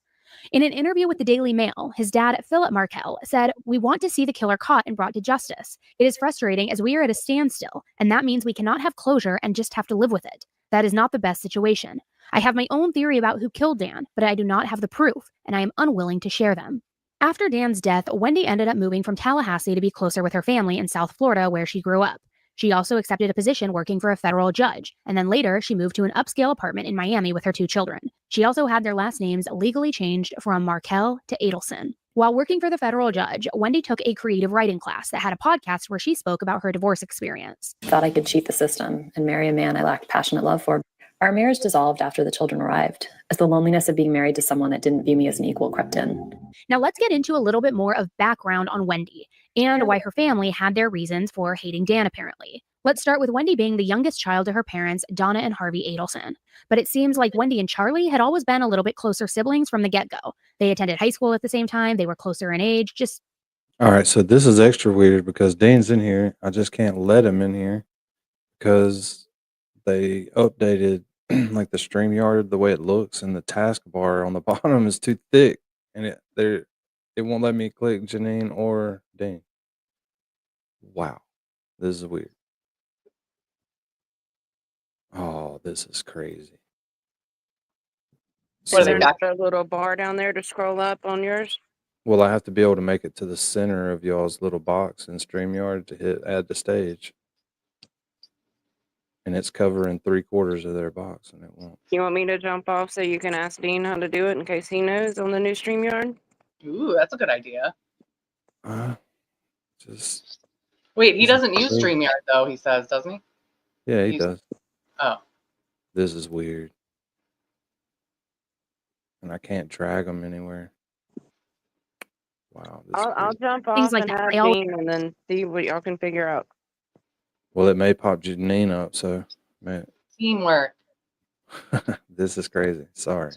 In an interview with the Daily Mail, his dad, Philip Markel, said, "We want to see the killer caught and brought to justice. It is frustrating as we are at a standstill, and that means we cannot have closure and just have to live with it. That is not the best situation. I have my own theory about who killed Dan, but I do not have the proof, and I am unwilling to share them." After Dan's death, Wendy ended up moving from Tallahassee to be closer with her family in South Florida, where she grew up. She also accepted a position working for a federal judge, and then later she moved to an upscale apartment in Miami with her 2 children. She also had their last names legally changed from Markel to Adelson. While working for the federal judge, Wendy took a creative writing class that had a podcast where she spoke about her divorce experience. Thought I could cheat the system and marry a man I lacked passionate love for. Our marriage dissolved after the children arrived, as the loneliness of being married to someone that didn't view me as an equal crept in. Now let's get into a little bit more of background on Wendy and why her family had their reasons for hating Dan, apparently. Let's start with Wendy being the youngest child to her parents, Donna and Harvey Adelson. But it seems like Wendy and Charlie had always been a little bit closer siblings from the get-go. They attended high school at the same time. They were closer in age. All right, so this is extra weird because Dane's in here. I just can't let him in here because they updated like the StreamYard, the way it looks, and the taskbar on the bottom is too thick, and it won't let me click Janine or Dane. Wow, this is weird. Oh, this is crazy. Is there not a little bar down there to scroll up on yours? Well, I have to be able to make it to the center of y'all's little box in StreamYard to hit add to stage. And it's covering 3/4 of their box, and it won't. You want me to jump off so you can ask Dean how to do it in case he knows on the new StreamYard? Ooh, that's a good idea. Just Wait, he doesn't use StreamYard though, he says, doesn't he? Yeah, he does. Oh. This is weird. And I can't drag them anywhere. Wow. I'll jump off Things like and that. add They all- Dean and then see what y'all can figure out. Well, it may pop Janine up, so man, Teamwork. this is crazy. Sorry.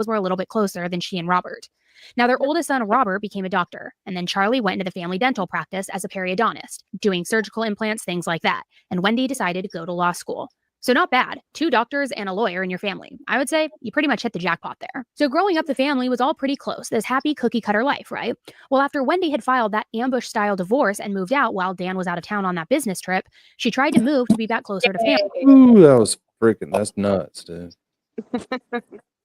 were a little bit closer than she and Robert. Now, their oldest son, Robert, became a doctor, and then Charlie went into the family dental practice as a periodontist, doing surgical implants, things like that. And Wendy decided to go to law school. So not bad. 2 doctors and a lawyer in your family. I would say you pretty much hit the jackpot there. So growing up, the family was all pretty close. This happy cookie cutter life, right? Well, after Wendy had filed that ambush style divorce and moved out while Dan was out of town on that business trip, she tried to move to be back closer to family. Ooh, that's nuts, dude.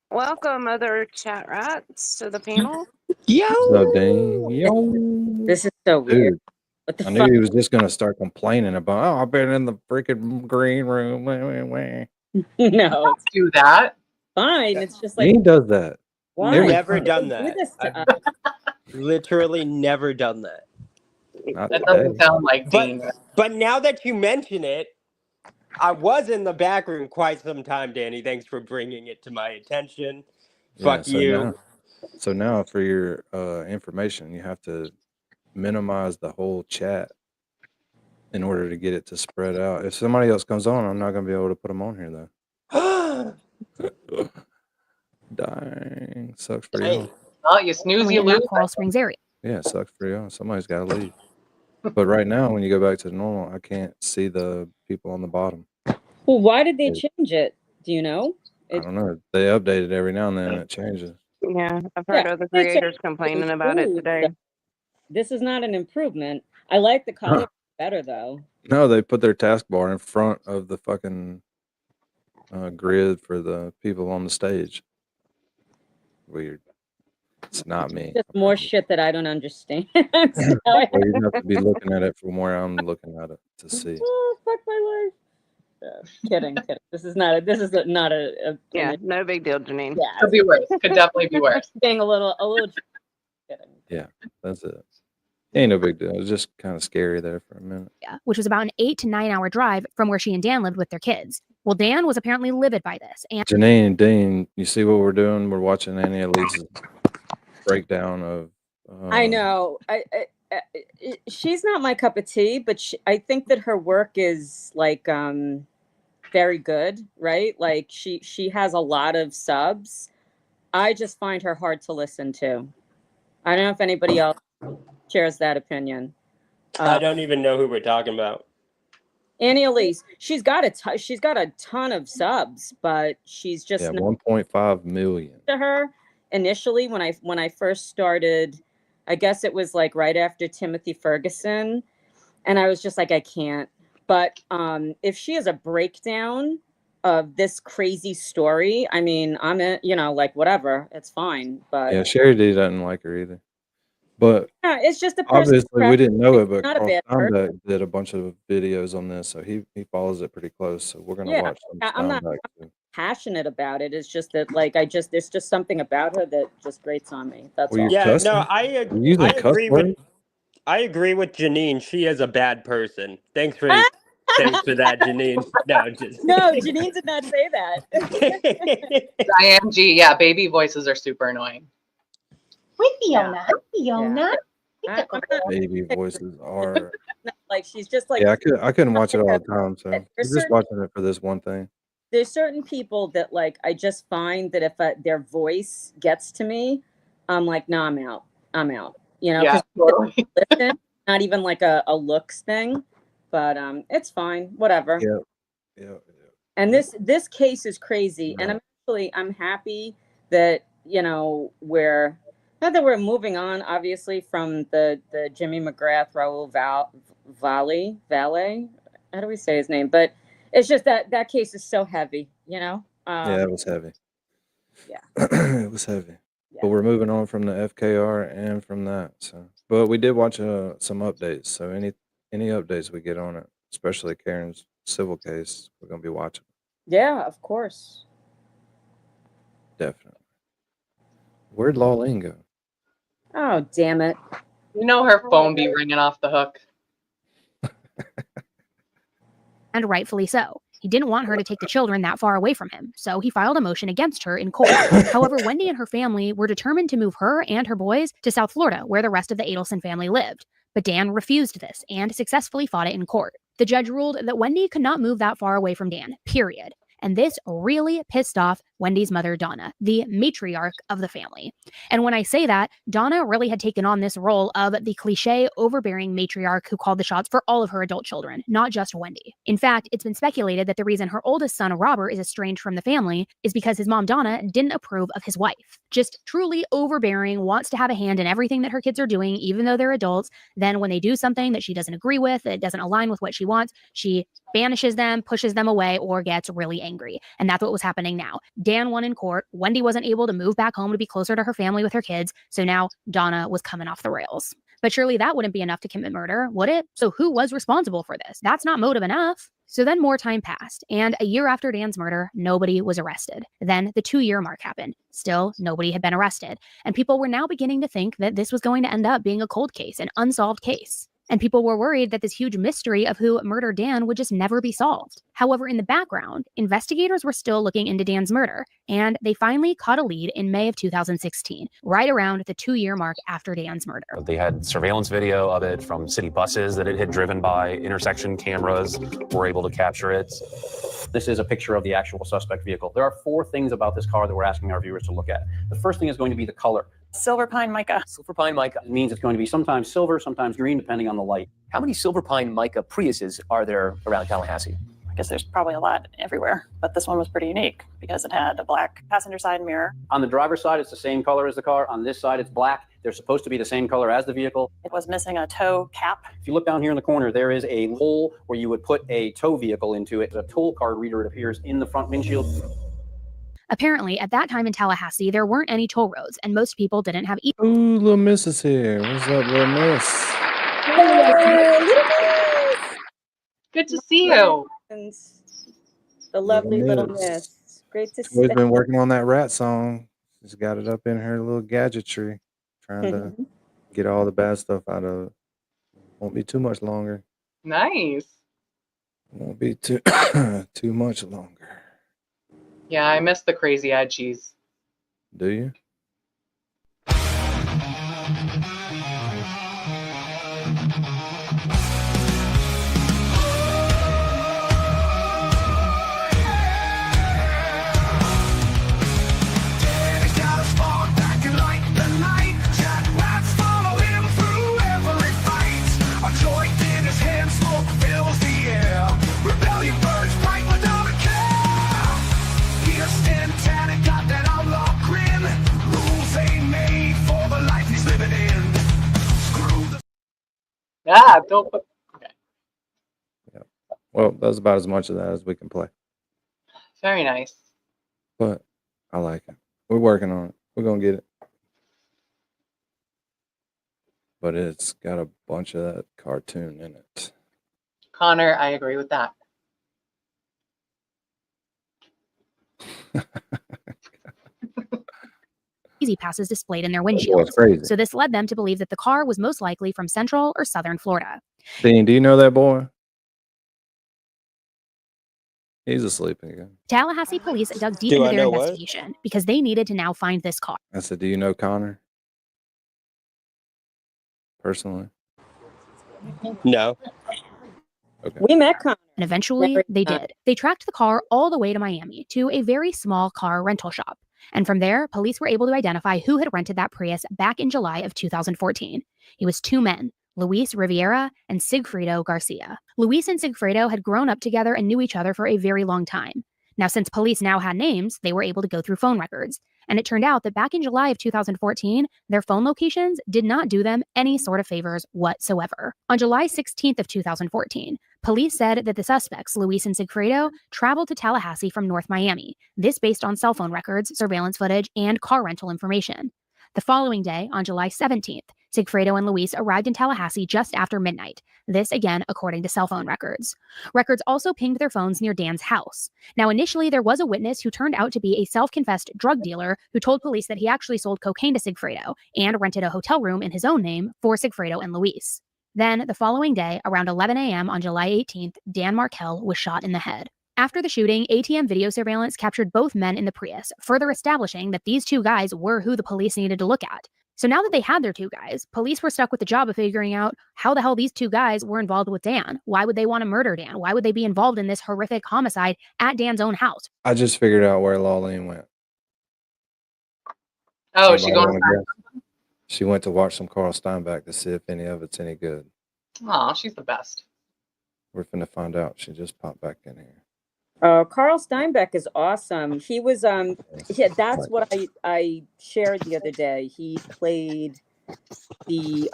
Welcome, other chat rats, to the panel. What's up, Dane? Yo. This is so weird. Dude, What the I fuck? knew he was just gonna start complaining about, oh, I've been in the freaking green room. No, Let's do that. Fine. It's just like, He does that. why? Never Why done do that. this to I've us? literally never done that. Not That today. doesn't sound like Dean. But now that you mention it, I was in the back room quite some time, Danny. Thanks for bringing it to my attention. Fuck so you. Now for your information, you have to minimize the whole chat in order to get it to spread out. If somebody else comes on, I'm not gonna be able to put them on here though. Dang, sucks for y'all. Oh, you snooze, you in that lose. Coral Springs area. Yeah, it sucks for y'all. Somebody's got to leave. But right now, when you go back to normal, I can't see the people on the bottom. Well, why did they change it? Do you know? I don't know. They update it every now and then, and it changes. Yeah, I've heard other creators complaining about it today. This is not an improvement. I like the color better though. No, they put their taskbar in front of the fucking grid for the people on the stage. Weird. It's not me. Just more shit that I don't understand. Well, you have to be looking at it from where I'm looking at it to see. Oh, fuck my life. Kidding. This is not a Yeah, no big deal, Janine. Yeah, Could be worse. Could definitely be worse. Being a little kidding. Yeah, that's it. Ain't no big deal. It was just kind of scary there for a minute. Yeah, which was about an 8 to 9 hour drive from where she and Dan lived with their kids. Well, Dan was apparently livid by this. And Janine and Dean, you see what we're doing? We're watching Annie Elise's breakdown of. I know. she's not my cup of tea, but I think that her work is like very good, right? Like she has a lot of subs. I just find her hard to listen to. I don't know if anybody else shares that opinion. I don't even know who we're talking about. Annie Elise, she's got a ton of subs, but she's just Yeah, not 1.5 million. to her initially when I first started. I guess it was like right after Timothy Ferguson, and I was just like, I can't. But if she has a breakdown of this crazy story, I mean, I'm like whatever, it's fine. But Yeah, Sherry D doesn't like her either. But yeah, it's just a personal obviously we didn't know it, preference. but Not a Carl bad person. Steinbeck did a bunch of videos on this, so he follows it pretty close. So we're gonna Yeah, watch some I'm not Steinbeck too. passionate about it. It's just that like there's just something about her that just grates on me. That's Were you all. Yeah, cussing? no, Were you using cuss agree words? I agree with Janine. She is a bad person. Thanks for that, Janine. No, just No, Janine did not say that. Diane G, yeah, baby voices are super annoying. Wait, Fiona. Fiona. Baby voices are. Like she's just like Yeah, I couldn't watch it all the time, so There's we're just certain- watching it for this one thing. there's certain people that like I just find that if their voice gets to me, I'm like, no, I'm out. You know, Yeah, 'cause totally. listen, not even like a looks thing, but it's fine, whatever. Yeah. And this case is crazy, and I'm happy that we're not that we're moving on, obviously, from the Jimmy McGrath Raul Valle. How do we say his name? But it's just that case is so heavy, Yeah, it was heavy. Yeah. It was heavy. But we're moving on from the FKR and from that. So, but we did watch some updates. So any updates we get on it, especially Karen's civil case, we're gonna be watching. Yeah, of course. Definitely. Where'd Lawlene go? Oh, damn it. You know her phone be ringing off the hook. And rightfully so. He didn't want her to take the children that far away from him, so he filed a motion against her in court. However, Wendy and her family were determined to move her and her boys to South Florida, where the rest of the Adelson family lived. But Dan refused this and successfully fought it in court. The judge ruled that Wendy could not move that far away from Dan, period. And this really pissed off Wendy's mother, Donna, the matriarch of the family. And when I say that, Donna really had taken on this role of the cliche, overbearing matriarch who called the shots for all of her adult children, not just Wendy. In fact, it's been speculated that the reason her oldest son, Robert, is estranged from the family is because his mom, Donna, didn't approve of his wife. Just truly overbearing, wants to have a hand in everything that her kids are doing, even though they're adults. Then when they do something that she doesn't agree with, that doesn't align with what she wants, she banishes them, pushes them away, or gets really angry. And that's what was happening now. Dan won in court. Wendy wasn't able to move back home to be closer to her family with her kids. So now Donna was coming off the rails. But surely that wouldn't be enough to commit murder, would it? So who was responsible for this? That's not motive enough. So then more time passed, and a year after Dan's murder, nobody was arrested. Then the 2-year mark happened. Still, nobody had been arrested. And people were now beginning to think that this was going to end up being a cold case, an unsolved case. And people were worried that this huge mystery of who murdered Dan would just never be solved. However, in the background, investigators were still looking into Dan's murder, and they finally caught a lead in May of 2016, right around the 2-year mark after Dan's murder. They had surveillance video of it from city buses that it had driven by. Intersection cameras were able to capture it. This is a picture of the actual suspect vehicle. There are 4 things about this car that we're asking our viewers to look at. The first thing is going to be the color. Silver pine mica. Silver pine mica means it's going to be sometimes silver, sometimes green, depending on the light. How many silver pine mica Priuses are there around Tallahassee? I guess there's probably a lot everywhere, but this one was pretty unique because it had a black passenger side mirror. On the driver's side, it's the same color as the car. On this side, it's black. They're supposed to be the same color as the vehicle. It was missing a tow cap. If you look down here in the corner, there is a hole where you would put a tow vehicle into it. A toll card reader, it appears, in the front windshield. Apparently, at that time in Tallahassee, there weren't any toll roads, and most people didn't have Ooh, little Miss is here. What's up, little Miss? Hey, little miss. Good to see you. The lovely little Miss. miss. Great to see We've you. been working on that rat song. She's got it up in her little gadgetry, trying to get all the bad stuff out of it. Won't be too much longer. Nice. Won't be too too much longer. Yeah, I miss the crazy edgies. Do you? Ah, don't put. Well, that's about as much of that as we can play. Very nice. But I like it. We're working on it. We're gonna get it. But it's got a bunch of that cartoon in it. Connor, I agree with that. Easy passes displayed in their That boy's windshields. crazy. So this led them to believe that the car was most likely from Central or Southern Florida. Dean, do you know that boy? He's asleep again. Tallahassee police dug deep Do into I their know what? investigation because they needed to now find this car. I said, do you know Connor? Personally? No. Okay. We met Connor. And eventually, they did. They tracked the car all the way to Miami to a very small car rental shop. And from there, police were able to identify who had rented that Prius back in July of 2014. It was two men, Luis Riviera and Sigfredo Garcia. Luis and Sigfredo had grown up together and knew each other for a very long time. Now, since police now had names, they were able to go through phone records. And it turned out that back in July of 2014, their phone locations did not do them any sort of favors whatsoever. On July 16th of 2014, police said that the suspects, Luis and Sigfredo, traveled to Tallahassee from North Miami. This based on cell phone records, surveillance footage, and car rental information. The following day, on July 17th, Sigfredo and Luis arrived in Tallahassee just after midnight. This, again, according to cell phone records. Records also pinged their phones near Dan's house. Now, initially, there was a witness who turned out to be a self-confessed drug dealer who told police that he actually sold cocaine to Sigfredo and rented a hotel room in his own name for Sigfredo and Luis. Then, the following day, around 11 a.m. on July 18th, Dan Markel was shot in the head. After the shooting, ATM video surveillance captured both men in the Prius, further establishing that these two guys were who the police needed to look at. So now that they had their two guys, police were stuck with the job of figuring out how the hell these two guys were involved with Dan. Why would they want to murder Dan? Why would they be involved in this horrific homicide at Dan's own house? I just figured out where Lawlene went. Oh, she Anybody going? wanna guess? She went to watch some Carl Steinbeck to see if any of it's any good. Oh, she's the best. We're finna find out. She just popped back in here. Carl Steinbeck is awesome. He was that's what I shared the other day. He played the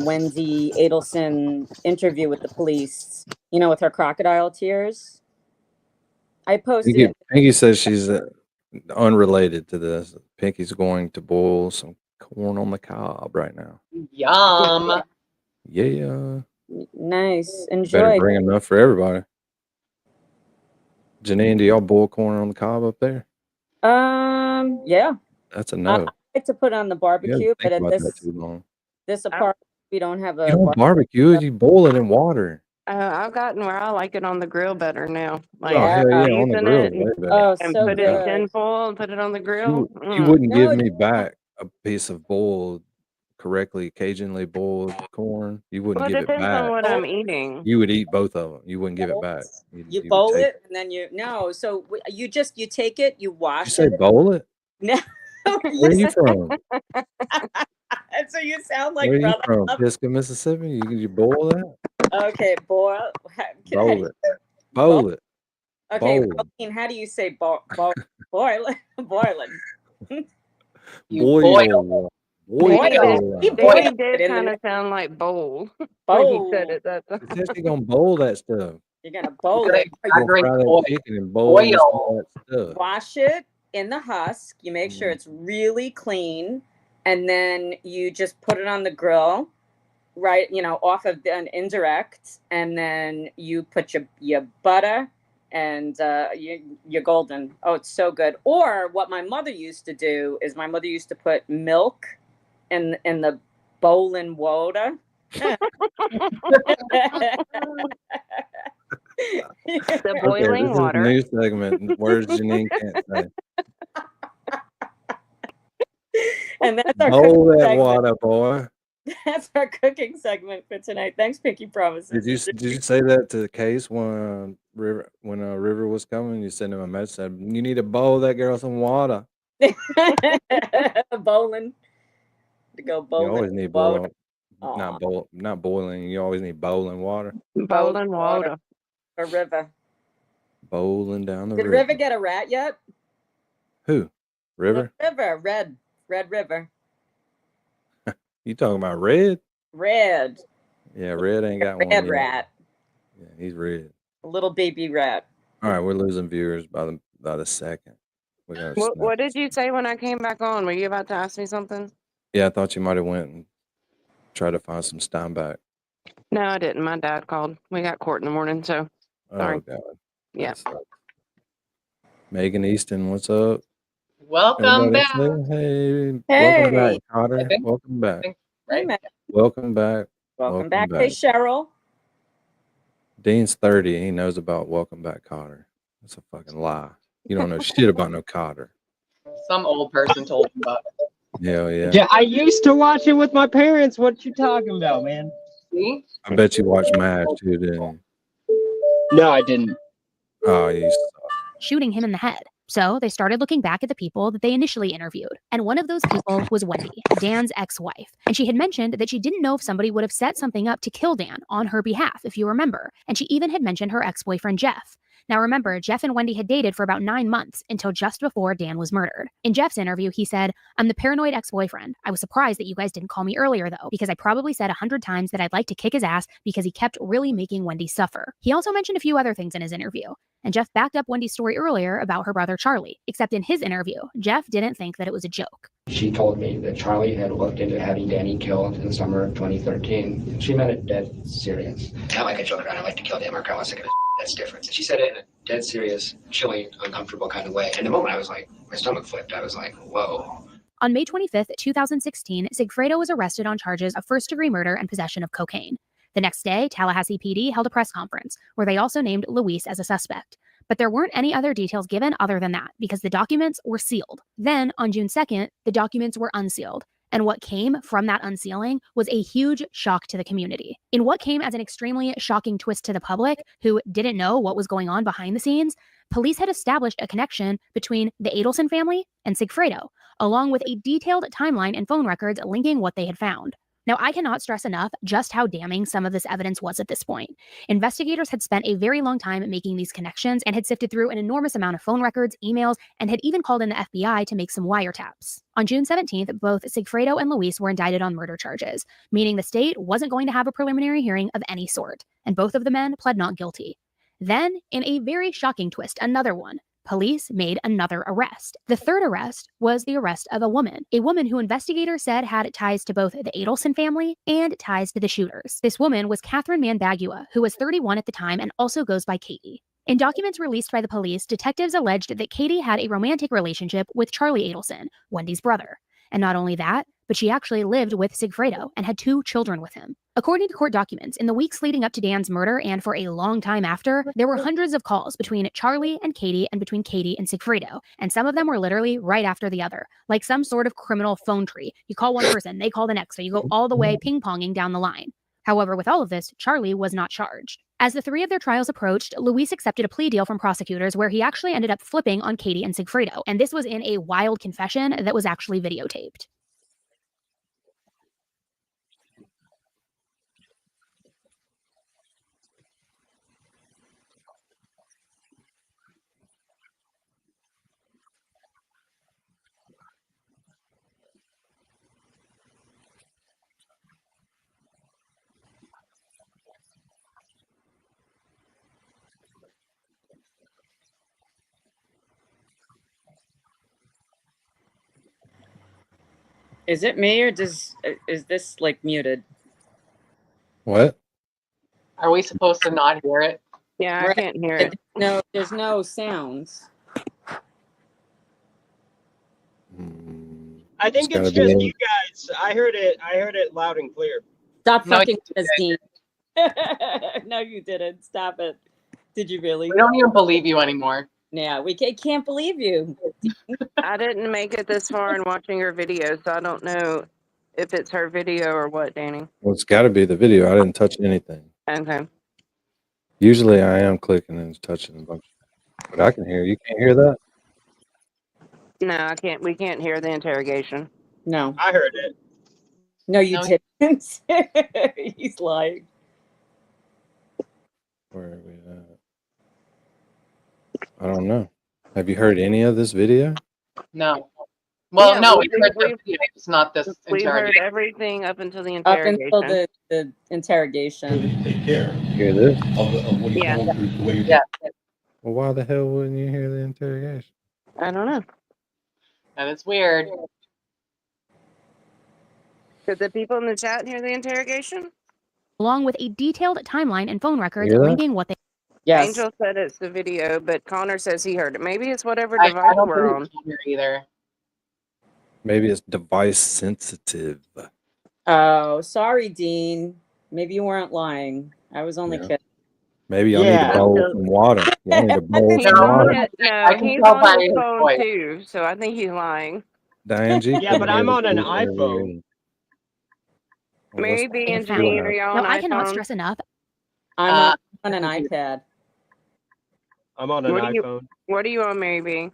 Wendy Adelson interview with the police, you know, with her crocodile tears. I posted it. Pinky says she's unrelated to this. Pinky's going to boil some corn on the cob right now. Yum. Yeah. Nice. Better Enjoy. bring enough for everybody. Janine, do y'all boil corn on the cob up there? Yeah. That's a I no. like to put on the You barbecue, gotta but think at about that too long. this apartment we don't have a You don't barbecue it, you boil it in water. I've gotten where I like it on the grill better now. Like Oh, hell yeah, on the season grill it is way better. Oh, and so put it in good. tin foil and put it on the grill. You wouldn't No, give me back a piece of boiled, correctly, occasionally boiled corn. You wouldn't Well, it give it depends on back. what I'm eating. You would eat both of them. You wouldn't give it back. You would bowl take it and then so you take it, you Did you wash say it. bowl it? No. Where are you from? So you sound like Where are you brother. from? Pisgah, Mississippi? You boil that? Okay, boil. Bowl it. Bowl it. Okay, Bowl. Routine, how do you say boil it? Boiling. Boil. He did kind of sound like bowl when he said it. That's She said she gonna bowl that stuff. You're gonna bowl it. You're gonna fry that chicken and boil all that stuff. Wash it in the husk. You make sure it's really clean, and then you just put it on the grill, right? Off of an indirect, and then you put your butter and you're golden. Oh, it's so good. Or what my mother used to do is my mother used to put milk in the boiling water. the This boiling is a water. new segment. Words Janine can't say. And that's our Bowl cooking that segment. water, boy. That's our cooking segment for tonight. Thanks, Pinky Promises. Did you say that to the case when River was coming? You sent him a message said you need to bowl that girl some water. Bowling. To go bowling. You always need boiling, not boiling. You always need bowling water. Bowling water. A river. Bowling down the Did river. River get a rat yet? Who? River? The river. Red River. You talking about Red? Red. Yeah, Red ain't got one Red yet. rat. Yeah, he's red. A little baby rat. All right, we're losing viewers by the second. We gotta snap. What did you say when I came back on? Were you about to ask me something? Yeah, I thought you might have went and tried to find some Steinbach. No, I didn't. My dad called. We got court in the morning, so sorry. Oh God. Yeah. Megan Easton, what's up? Welcome Everybody back. say, hey, welcome back, Hey. Cotter. Welcome back. Hey, Matt. Welcome back. Welcome back. Hey, Cheryl. Dean's 30. He knows about Welcome Back, Cotter. That's a fucking lie. You don't know shit about no Cotter. Some old person told me about it. Hell yeah. Yeah, I used to watch it with my parents. What you talking about, man? See? I bet you watched MASH too, didn't you? No, I didn't. Oh, you shooting him in the head. So they started looking back at the people that they initially interviewed. And one of those people was Wendy, Dan's ex-wife. And she had mentioned that she didn't know if somebody would have set something up to kill Dan on her behalf, if you remember. And she even had mentioned her ex-boyfriend, Jeff. Now remember, Jeff and Wendy had dated for about 9 months until just before Dan was murdered. In Jeff's interview, he said, "I'm the paranoid ex-boyfriend. I was surprised that you guys didn't call me earlier though, because I probably said 100 times that I'd like to kick his ass because he kept really making Wendy suffer." He also mentioned a few other things in his interview. And Jeff backed up Wendy's story earlier about her brother Charlie, except in his interview, Jeff didn't think that it was a joke. She told me that Charlie had looked into having Danny killed in the summer of 2013. She meant it dead serious. Not like a joke around, I like to kill Dan Markel. I was thinking, that's different. She said it in a dead serious, chilling, uncomfortable kind of way. And the moment I was like, my stomach flipped. I was like, whoa. On May 25th, 2016, Sigfredo was arrested on charges of first-degree murder and possession of cocaine. The next day, Tallahassee PD held a press conference where they also named Luis as a suspect. But there weren't any other details given other than that because the documents were sealed. Then, on June 2nd, the documents were unsealed. And what came from that unsealing was a huge shock to the community. In what came as an extremely shocking twist to the public, who didn't know what was going on behind the scenes, police had established a connection between the Adelson family and Sigfredo, along with a detailed timeline and phone records linking what they had found. Now, I cannot stress enough just how damning some of this evidence was at this point. Investigators had spent a very long time making these connections and had sifted through an enormous amount of phone records, emails, and had even called in the FBI to make some wiretaps. On June 17th, both Sigfredo and Luis were indicted on murder charges, meaning the state wasn't going to have a preliminary hearing of any sort, and both of the men pled not guilty. Then, in a very shocking twist, another one. Police made another arrest. The third arrest was the arrest of a woman who investigators said had ties to both the Adelson family and ties to the shooters. This woman was Catherine Manbagua, who was 31 at the time and also goes by Katie. In documents released by the police, detectives alleged that Katie had a romantic relationship with Charlie Adelson, Wendy's brother. And not only that, but she actually lived with Sigfredo and had 2 children with him. According to court documents, in the weeks leading up to Dan's murder and for a long time after, there were hundreds of calls between Charlie and Katie and between Katie and Sigfredo, and some of them were literally right after the other, like some sort of criminal phone tree. You call one person, they call the next, so you go all the way ping-ponging down the line. However, with all of this, Charlie was not charged. As the 3 of their trials approached, Luis accepted a plea deal from prosecutors where he actually ended up flipping on Katie and Sigfredo, and this was in a wild confession that was actually videotaped. Is it me or is this like muted? What? Are we supposed to not hear it? Yeah, I can't hear it. No, there's no sounds. I think It's it's gotta just be- you guys. I heard it loud and clear. Stop No, fucking you with us, Dean. No, you didn't. Stop it. Did you really? We don't even believe you anymore. Yeah, we can't believe you. I didn't make it this far in watching her video, so I don't know if it's her video or what, Danny. Well, it's got to be the video. I didn't touch anything. Okay. Usually I am clicking and touching a bunch. But I can hear. You can't hear that? No, I can't. We can't hear the interrogation. No. I heard it. No, you didn't. He's lying. Where are we at? I don't know. Have you heard any of this video? No. Well, Yeah, no, we- we heard we- the video. It's not this We've heard interrogation. everything up until the Up interrogation. until the interrogation. Take care Hear this? of what he's Yeah. going through, the way you're Yeah. Well, why the hell wouldn't you hear the interrogation? I don't know. And it's weird. Did the people in the chat hear the interrogation? along with a detailed timeline and phone records Hear that? linking what they. Yes. Angel said it's the video, but Connor says he heard it. Maybe it's whatever I device don't we're believe on. Connor either. Maybe it's device sensitive. Oh, sorry, Dean. Maybe you weren't lying. I was only Yeah. kidding. Maybe y'all need Yeah. to bowl some water. Y'all need to bowl He's some on water. his, no, I can he's tell on by his his phone voice. too, so I think he's lying. Diane G. Yeah, but I'm on an iPhone. Well, what's- Maybe they and found. Janine, are y'all Now, on I cannot iPhone? stress enough. I'm on an iPad. I'm on an What do you- iPhone. What are you on, maybe?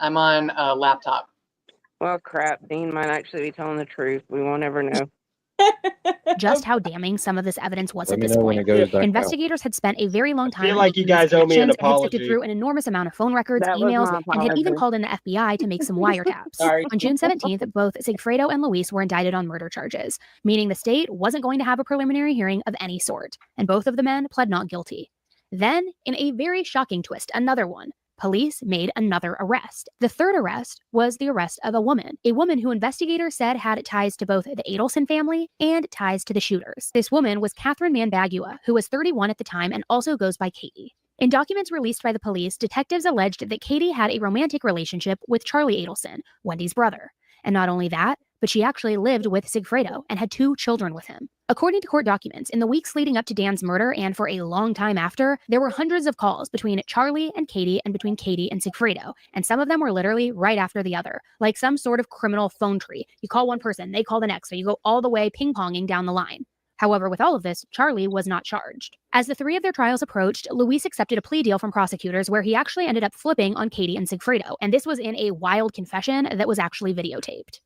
I'm on a laptop. Well, crap. Dean might actually be telling the truth. We won't ever know. Just how damning some of this evidence was Let at me this know when point. it goes back out. Investigators had spent a very long time feel like you making these guys owe me an connections and had sifted apology. through an enormous amount of phone records, That was emails, my and had even apology. called in the FBI to make some wiretaps. Sorry. On June 17th, both Sigfredo and Luis were indicted on murder charges, meaning the state wasn't going to have a preliminary hearing of any sort, and both of the men pled not guilty. Then, in a very shocking twist, another one. Police made another arrest. The third arrest was the arrest of a woman who investigators said had ties to both the Adelson family and ties to the shooters. This woman was Catherine Manbagua, who was 31 at the time and also goes by Katie. In documents released by the police, detectives alleged that Katie had a romantic relationship with Charlie Adelson, Wendy's brother. And not only that, but she actually lived with Sigfredo and had 2 children with him. According to court documents, in the weeks leading up to Dan's murder and for a long time after, there were hundreds of calls between Charlie and Katie and between Katie and Sigfredo, and some of them were literally right after the other, like some sort of criminal phone tree. You call one person, they call the next, so you go all the way ping-ponging down the line. However, with all of this, Charlie was not charged. As the 3 of their trials approached, Luis accepted a plea deal from prosecutors where he actually ended up flipping on Katie and Sigfredo, and this was in a wild confession that was actually videotaped.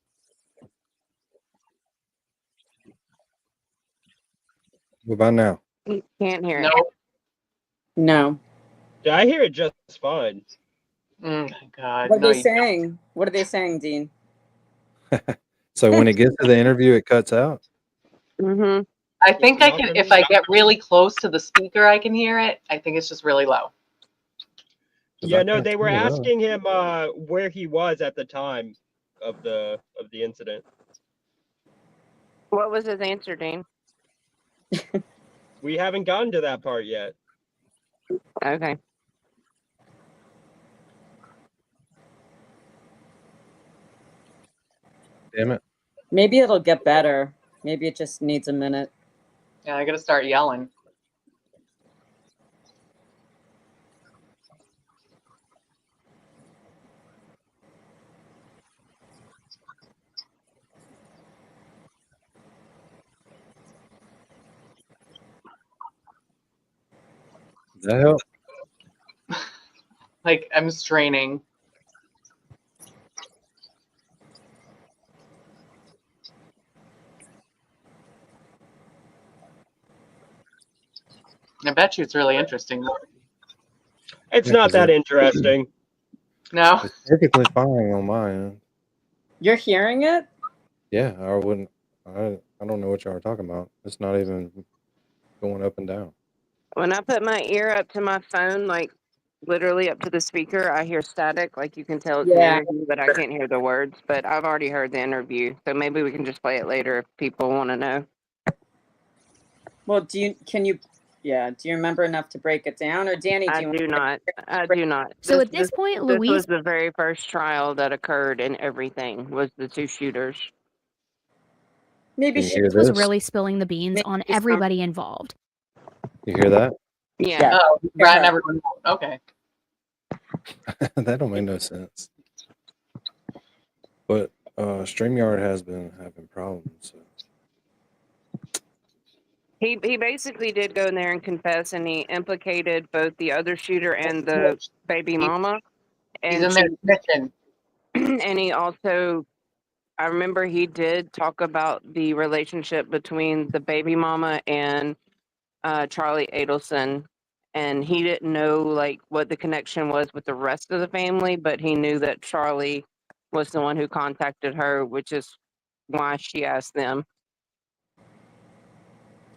What about now? Can't hear it. No. No. Yeah, I hear it just fine. God. What are no, they saying? What are they saying, Dean? So when it gets to the interview, it cuts out? Mm-hmm. I think I Not can, for if me. I get really close to the speaker, I can hear it. I think it's just really low. Yeah, no, can't they were hear that. asking him where he was at the time of the incident. What was his answer, Dean? We haven't gotten to that part yet. Okay. Damn it. Maybe it'll get better. Maybe it just needs a minute. Yeah, I gotta start yelling. Does that help? Like, I'm straining. I bet you it's really interesting. It's Yeah, not 'cause that it- interesting. No? It's perfectly fine on my end. You're hearing it? Yeah, I wouldn't. I don't know what y'all are talking about. It's not even going up and down. When I put my ear up to my phone, like literally up to the speaker, I hear static. Like you can tell it's Yeah. an interview, but I can't hear the words. But I've already heard the interview, so maybe we can just play it later if people want to know. Well, do you remember enough to break it down? Or Danny, I do not. I do not. So at this point, This Luis was the very first trial that occurred, and everything was the 2 shooters. Maybe Can you she hear was this? really spilling the beans on everybody involved. You hear that? Yeah. Oh, Brad never. Okay. That don't make no sense. But StreamYard has been having problems. So. He basically did go in there and confess, and he implicated both the other shooter and the baby mama. He's And in there snitching. and he also, I remember he did talk about the relationship between the baby mama and Charlie Adelson, and he didn't know like what the connection was with the rest of the family, but he knew that Charlie was the one who contacted her, which is why she asked them.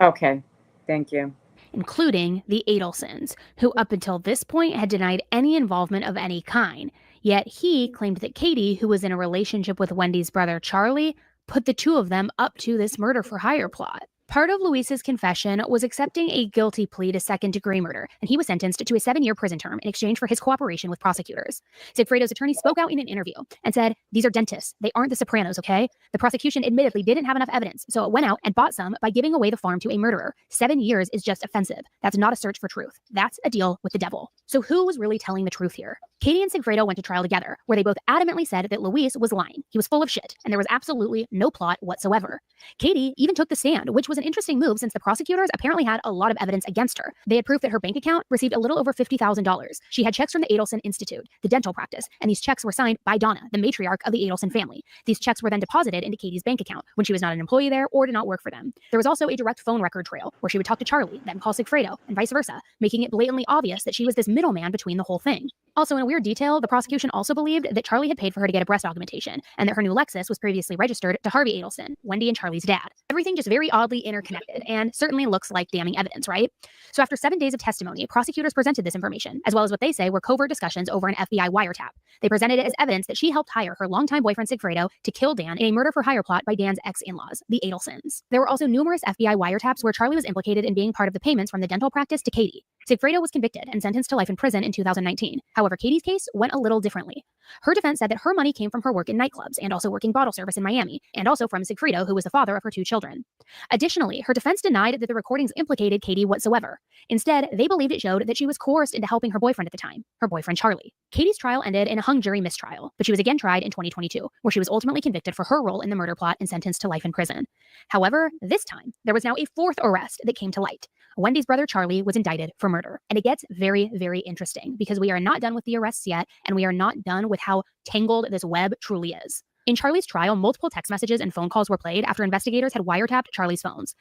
Okay, thank you. Including the Adelsons, who up until this point had denied any involvement of any kind. Yet he claimed that Katie, who was in a relationship with Wendy's brother Charlie, put the two of them up to this murder for hire plot. Part of Luis's confession was accepting a guilty plea to second-degree murder, and he was sentenced to a 7-year prison term in exchange for his cooperation with prosecutors. Sigfredo's attorney spoke out in an interview and said, "These are dentists. They aren't the Sopranos, okay? The prosecution admittedly didn't have enough evidence, so it went out and bought some by giving away the farm to a murderer. 7 years is just offensive. That's not a search for truth. That's a deal with the devil." So who was really telling the truth here? Katie and Sigfredo went to trial together, where they both adamantly said that Luis was lying. He was full of shit, and there was absolutely no plot whatsoever. Katie even took the stand, which was an interesting move since the prosecutors apparently had a lot of evidence against her. They had proof that her bank account received a little over $50,000. She had checks from the Adelson Institute, the dental practice, and these checks were signed by Donna, the matriarch of the Adelson family. These checks were then deposited into Katie's bank account when she was not an employee there or did not work for them. There was also a direct phone record trail where she would talk to Charlie, then call Sigfredo, and vice versa, making it blatantly obvious that she was this middleman between the whole thing. Also, in a weird detail, the prosecution also believed that Charlie had paid for her to get a breast augmentation, and that her new Lexus was previously registered to Harvey Adelson, Wendy and Charlie's dad. Everything just very oddly interconnected, and certainly looks like damning evidence, right? So after 7 days of testimony, prosecutors presented this information, as well as what they say were covert discussions over an FBI wiretap. They presented it as evidence that she helped hire her longtime boyfriend Sigfredo to kill Dan in a murder for hire plot by Dan's ex-in-laws, the Adelsons. There were also numerous FBI wiretaps where Charlie was implicated in being part of the payments from the dental practice to Katie. Sigfredo was convicted and sentenced to life in prison in 2019. However, Katie's case went a little differently. Her defense said that her money came from her work in nightclubs and also working bottle service in Miami, and also from Sigfredo, who was the father of her 2 children. Additionally, her defense denied that the recordings implicated Katie whatsoever. Instead, they believed it showed that she was coerced into helping her boyfriend at the time, her boyfriend Charlie. Katie's trial ended in a hung jury mistrial, but she was again tried in 2022, where she was ultimately convicted for her role in the murder plot and sentenced to life in prison. However, this time, there was now a 4th arrest that came to light. Wendy's brother Charlie was indicted for murder. And it gets very, very interesting because we are not done with the arrests yet, and we are not done with how tangled this web truly is. In Charlie's trial, multiple text messages and phone calls were played after investigators had wiretapped Charlie's phones.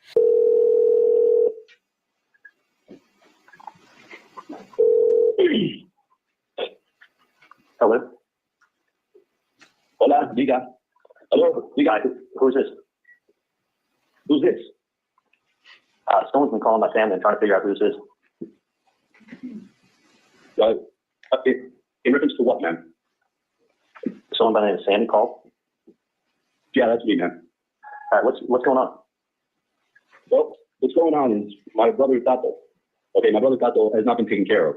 Hello? Hola, diga. Hello, diga. Who's this? Who's this? Someone's been calling my family and trying to figure out who this is. In reference to what, man? Someone by the name of Sandy called? Yeah, that's me, man. All right, what's going on? Well, what's going on is my brother Tato. Okay, my brother Tato has not been taken care of.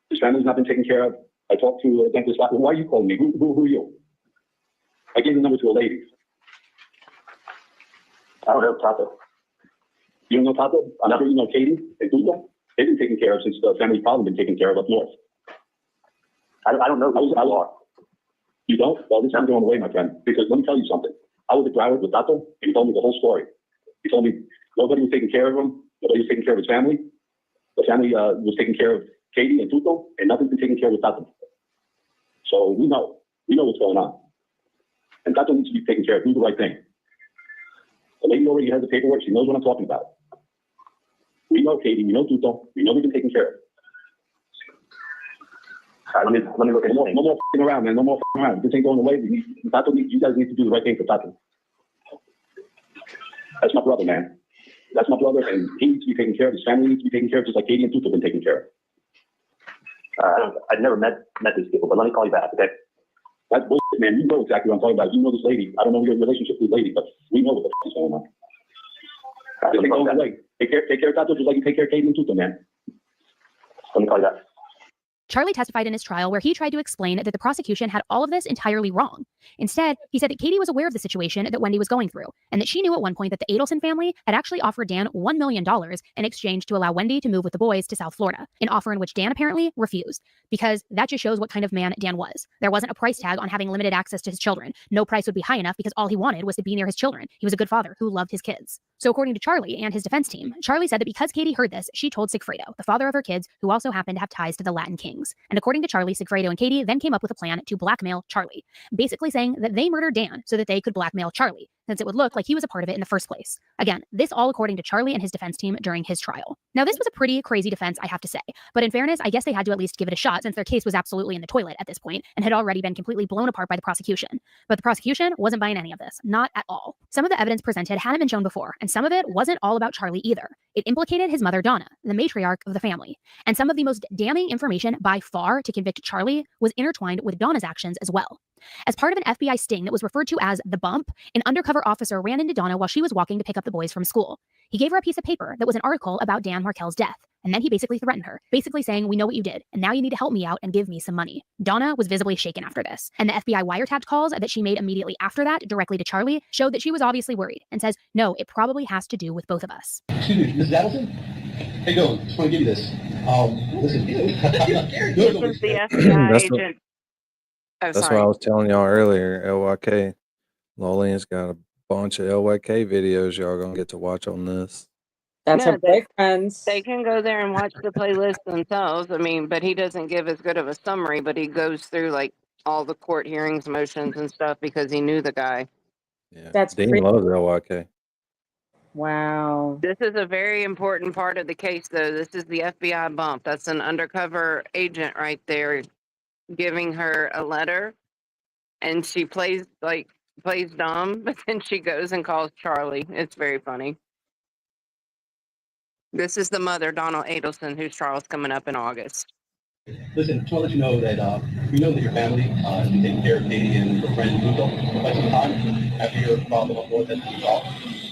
His family's not been taken care of. I talked to a dentist. Why are you calling me? Who are you? I gave the number to a lady. I don't know Tato. You don't know Tato? I'm sure you know Katie and Duda. They've been taken care of since the family's probably been taken care of up north. I don't know who you are. You don't? Well, this is going away, my friend. Because let me tell you something. I was at Broward with Tato, and he told me the whole story. He told me nobody was taking care of him. Nobody was taking care of his family. The family was taking care of Katie and Tuto, and nothing's been taken care of with Tato. So we know what's going on. And Tato needs to be taken care of. Do the right thing. The lady already has the paperwork. She knows what I'm talking about. We know Katie. We know Tuto. We know they've been taken care of. All right, let me look at it. No more f***ing around, man. No more f***ing around. This ain't going away. You guys need to do the right thing for Tato. That's my brother, man. That's my brother, and he needs to be taken care of. His family needs to be taken care of, just like Katie and Tuto have been taken care of. I've never met these people, but let me call you back, okay? That's bullshit, man. You know exactly what I'm talking about. You know this lady. I don't know your relationship with this lady, but we know what the f*** is going on. This ain't going away. Take care of Tato just like you take care of Katie and Tuto, man. Let me call you back. Charlie testified in his trial where he tried to explain that the prosecution had all of this entirely wrong. Instead, he said that Katie was aware of the situation that Wendy was going through, and that she knew at one point that the Adelson family had actually offered Dan $1 million in exchange to allow Wendy to move with the boys to South Florida, an offer in which Dan apparently refused, because that just shows what kind of man Dan was. There wasn't a price tag on having limited access to his children. No price would be high enough because all he wanted was to be near his children. He was a good father who loved his kids. So according to Charlie and his defense team, Charlie said that because Katie heard this, she told Sigfredo, the father of her kids, who also happened to have ties to the Latin Kings. And according to Charlie, Sigfredo and Katie then came up with a plan to blackmail Charlie, basically saying that they murdered Dan so that they could blackmail Charlie. since it would look like he was a part of it in the first place. Again, this all according to Charlie and his defense team during his trial. Now, this was a pretty crazy defense, I have to say, but in fairness, I guess they had to at least give it a shot since their case was absolutely in the toilet at this point and had already been completely blown apart by the prosecution. But the prosecution wasn't buying any of this, not at all. Some of the evidence presented hadn't been shown before, and some of it wasn't all about Charlie either. It implicated his mother, Donna, the matriarch of the family. And some of the most damning information by far to convict Charlie was intertwined with Donna's actions as well. As part of an FBI sting that was referred to as the bump, an undercover officer ran into Donna while she was walking to pick up the boys from school. He gave her a piece of paper that was an article about Dan Markel's death, and then he basically threatened her, basically saying, "We know what you did, and now you need to help me out and give me some money." Donna was visibly shaken after this, and the FBI wiretapped calls that she made immediately after that directly to Charlie showed that she was obviously worried and says, "No, it probably has to do with both of us." Excuse me, Mrs. Adelson? Hey, go. Just want to give you this. Listen. This is the FBI agent. Oh, That's sorry. what I was telling y'all earlier. LYK. Lolian's got a bunch of LYK videos y'all gonna get to watch on this. That's No, her boyfriend's. They can go there and watch the playlist themselves. I mean, but he doesn't give as good of a summary, but he goes through like all the court hearings, motions, and stuff because he knew the guy. Yeah. That's Dean crazy. loves LYK. Wow. This is a very important part of the case, though. This is the FBI bump. That's an undercover agent right there giving her a letter, and she plays dumb, but then she goes and calls Charlie. It's very funny. This is the mother, Donna Adelson, whose trial's coming up in August. Listen, just want to let you know that we know that your family has been taking care of Katie and her friend Lugo for quite some time after your problem up north has been resolved.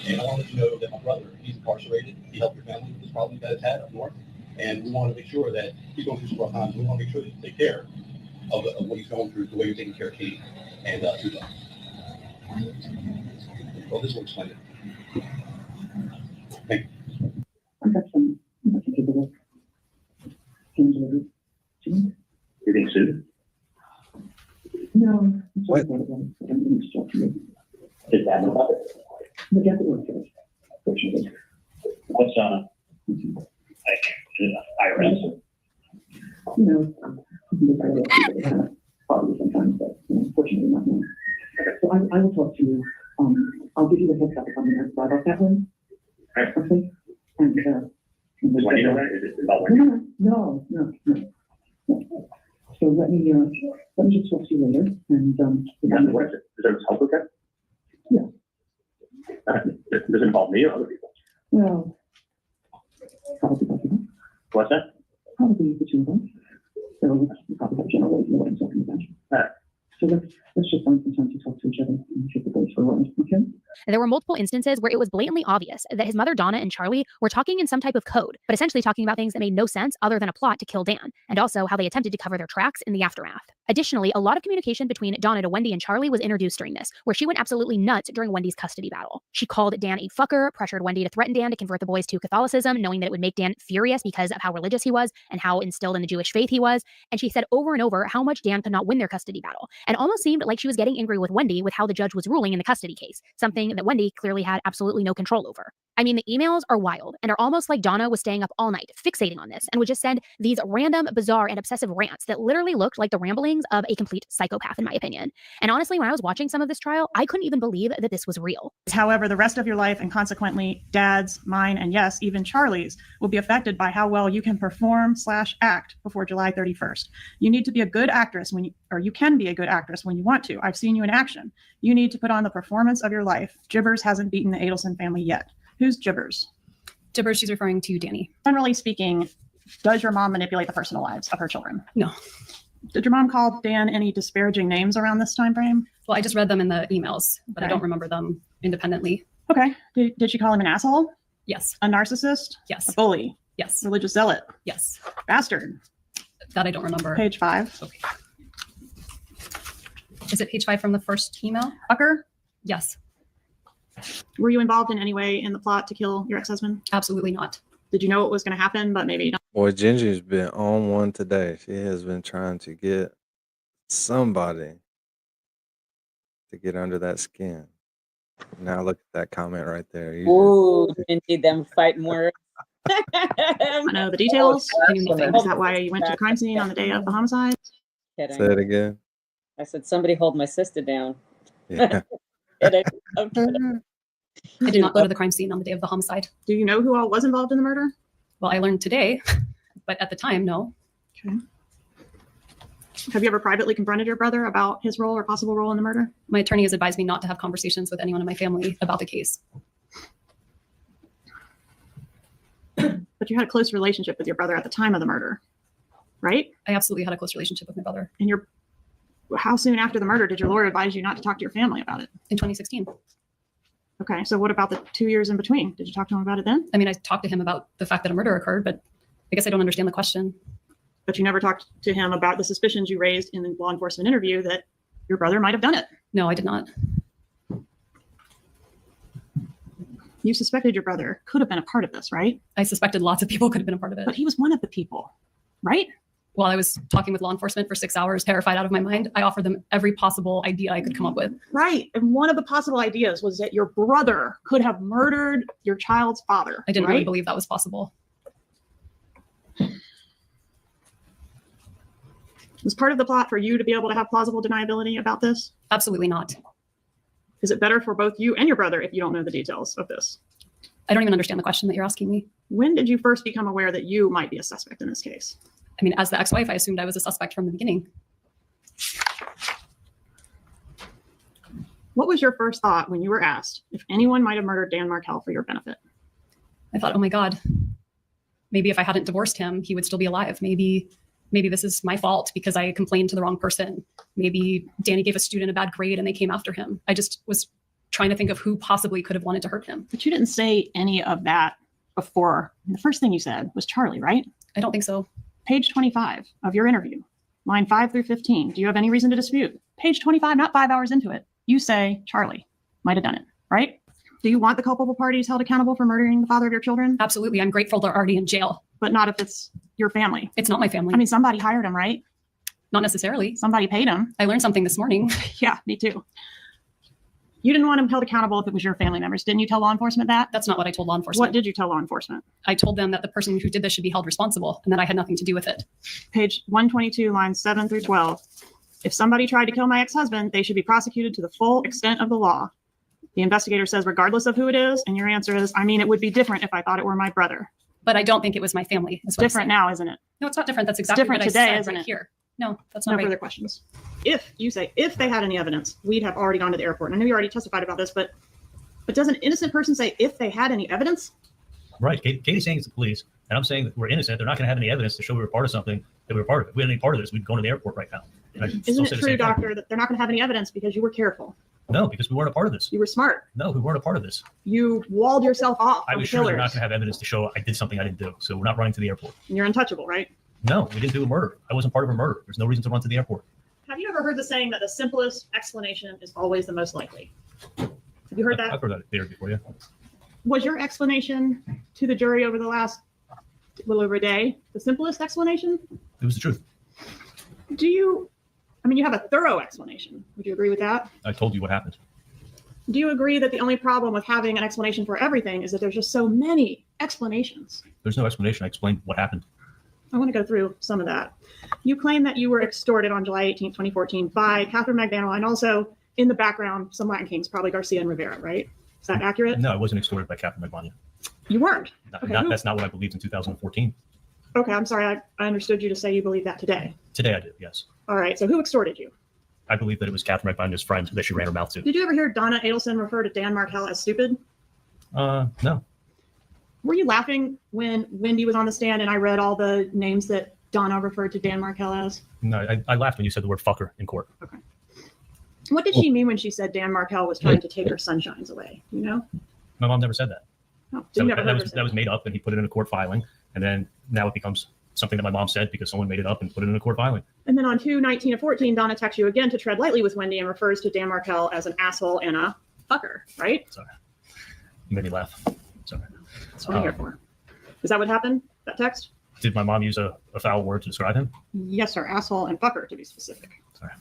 And I want to let you know that my brother, he's incarcerated. He helped your family with this problem you guys had up north. And we want to make sure that he's going through some rough times. We want to make sure that you take care of what he's going through, the way you're taking care of Katie and Lugo. Well, this will explain it. Thank you. I got some paperwork. You're being sued? No. What? Did that know about it? The death work first. Fortunately. What's IRS? You know, probably sometimes, but unfortunately not now. So I will talk to you. I'll give you the heads up if I'm going to start off that one. Okay. And when you know that, is it about when? No. So let me just talk to you later. And what is it? Is there help with that? Yeah. Does it involve me or other people? Well, probably both of them. What's that? Probably the two of them. So we probably have general ways of what I'm talking about. All right. So let's just find some time to talk to each other and take the place for a while, okay? There were multiple instances where it was blatantly obvious that his mother Donna and Charlie were talking in some type of code, but essentially talking about things that made no sense other than a plot to kill Dan, and also how they attempted to cover their tracks in the aftermath. Additionally, a lot of communication between Donna to Wendy and Charlie was introduced during this, where she went absolutely nuts during Wendy's custody battle. She called Dan a fucker, pressured Wendy to threaten Dan to convert the boys to Catholicism, knowing that it would make Dan furious because of how religious he was and how instilled in the Jewish faith he was, and she said over and over how much Dan could not win their custody battle, and almost seemed like she was getting angry with Wendy with how the judge was ruling in the custody case, something that Wendy clearly had absolutely no control over. I mean, the emails are wild and are almost like Donna was staying up all night fixating on this and would just send these random, bizarre, and obsessive rants that literally looked like the ramblings of a complete psychopath, in my opinion. And honestly, when I was watching some of this trial, I couldn't even believe that this was real. However, the rest of your life, and consequently Dad's, mine, and yes, even Charlie's, will be affected by how well you can perform/act before July 31st. You need to be a good actress you can be a good actress when you want to. I've seen you in action. You need to put on the performance of your life. Jibbers hasn't beaten the Adelson family yet. Who's Jibbers? Jibbers, she's referring to Danny. Generally speaking, does your mom manipulate the personal lives of her children? No. Did your mom call Dan any disparaging names around this time frame? Well, I just read them in the emails, but I don't remember them independently. Okay. Did she call him an asshole? Yes. A narcissist? Yes. A bully? Yes. Religious zealot? Yes. Bastard? That I don't remember. Page 5. Okay. Is it page 5 from the first email? Fucker? Yes. Were you involved in any way in the plot to kill your ex-husband? Absolutely not. Did you know what was going to happen, but maybe not? Boy, Ginger's been on one today. She has been trying to get somebody to get under that skin. Now look at that comment right there. Ooh, Gingy, them fight more. I know the details. Is that why you went to the crime scene on the day of the homicide? Kidding. Say it again. I said, somebody hold my sister down. Yeah. kidding. I'm kidding. I did not go to the crime scene on the day of the homicide. Do you know who all was involved in the murder? Well, I learned today, but at the time, no. Okay. Have you ever privately confronted your brother about his role or possible role in the murder? My attorney has advised me not to have conversations with anyone in my family about the case. But you had a close relationship with your brother at the time of the murder, right? I absolutely had a close relationship with my brother. And how soon after the murder did your lawyer advise you not to talk to your family about it? In 2016. Okay, so what about the 2 years in between? Did you talk to him about it then? I mean, I talked to him about the fact that a murder occurred, but I guess I don't understand the question. But you never talked to him about the suspicions you raised in the law enforcement interview that your brother might have done it. No, I did not. You suspected your brother could have been a part of this, right? I suspected lots of people could have been a part of it. But he was one of the people, right? While I was talking with law enforcement for 6 hours, terrified out of my mind, I offered them every possible idea I could come up with. Right. And one of the possible ideas was that your brother could have murdered your child's father. I didn't right? really believe that was possible. Was part of the plot for you to be able to have plausible deniability about this? Absolutely not. Is it better for both you and your brother if you don't know the details of this? I don't even understand the question that you're asking me. When did you first become aware that you might be a suspect in this case? I mean, as the ex-wife, I assumed I was a suspect from the beginning. What was your first thought when you were asked if anyone might have murdered Dan Markel for your benefit? I thought, oh my God, maybe if I hadn't divorced him, he would still be alive. Maybe this is my fault because I complained to the wrong person. Maybe Danny gave a student a bad grade and they came after him. I just was trying to think of who possibly could have wanted to hurt him. But you didn't say any of that before. The first thing you said was Charlie, right? I don't think so. Page 25 of your interview, line 5 through 15. Do you have any reason to dispute? Page 25, not 5 hours into it. You say Charlie might have done it, right? Do you want the culpable parties held accountable for murdering the father of your children? Absolutely. I'm grateful they're already in jail. But not if it's your family. It's not my family. I mean, somebody hired him, right? Not necessarily. Somebody paid him. I learned something this morning. Yeah, me too. You didn't want him held accountable if it was your family members. Didn't you tell law enforcement that? That's not what I told law enforcement. What did you tell law enforcement? I told them that the person who did this should be held responsible and that I had nothing to do with it. Page 122, lines 7 through 12. If somebody tried to kill my ex-husband, they should be prosecuted to the full extent of the law. The investigator says, regardless of who it is, and your answer is, I mean, it would be different if I thought it were my brother. But I don't think it was my family. It's different now, isn't it? No, it's not different. That's exactly different what today, I said isn't right it? here. No, that's not No right. further questions. If you say, if they had any evidence, we'd have already gone to the airport. And I know you already testified about this, but does an innocent person say if they had any evidence? Right. Katie's saying it's the police, and I'm saying that we're innocent. They're not going to have any evidence to show we were part of something that we were part of. If we had any part of this, we'd go to the airport right now. Isn't it true, doctor, that they're not going to have any evidence because you were careful? No, because we weren't a part of this. You were smart. No, we weren't a part of this. You walled yourself off I from was sure they're not killers. going to have evidence to show I did something I didn't do. So we're not running to the airport. And you're untouchable, right? No, we didn't do a murder. I wasn't part of a murder. There's no reason to run to the airport. Have you ever heard the saying that the simplest explanation is always the most likely? Have you heard that? I've heard that theory before, yeah. Was your explanation to the jury over the last little over a day the simplest explanation? It was the truth. You have a thorough explanation. Would you agree with that? I told you what happened. Do you agree that the only problem with having an explanation for everything is that there's just so many explanations? There's no explanation. I explained what happened. I want to go through some of that. You claim that you were extorted on July 18, 2014 by Catherine McDaniel and also in the background, some Latin Kings, probably Garcia and Rivera, right? Is that accurate? No, I wasn't extorted by Catherine McDaniel. You weren't? That's not what I believed in 2014. Okay, I'm sorry. I understood you to say you believe that today. Today I did, yes. All right, so who extorted you? I believe that it was Catherine McDaniel's friend that she ran her mouth to. Did you ever hear Donna Adelson refer to Dan Markel as stupid? No. Were you laughing when Wendy was on the stand and I read all the names that Donna referred to Dan Markel as? No, I laughed when you said the word fucker in court. Okay. What did she mean when she said Dan Markel was trying to take her sunshines away? You know? My mom never said that. No, so you never heard her say that was made up, and he put it in a court filing, and then now it becomes something that my mom said because someone made it up and put it in a court filing. And then on 2/19 of 14, Donna texts you again to tread lightly with Wendy and refers to Dan Markel as an asshole and a fucker, right? Sorry. You made me laugh. Sorry. That's what I'm here for. Is that what happened? That text? Did my mom use a foul word to describe him? Yes, sir. Asshole and fucker, to be specific. Sorry.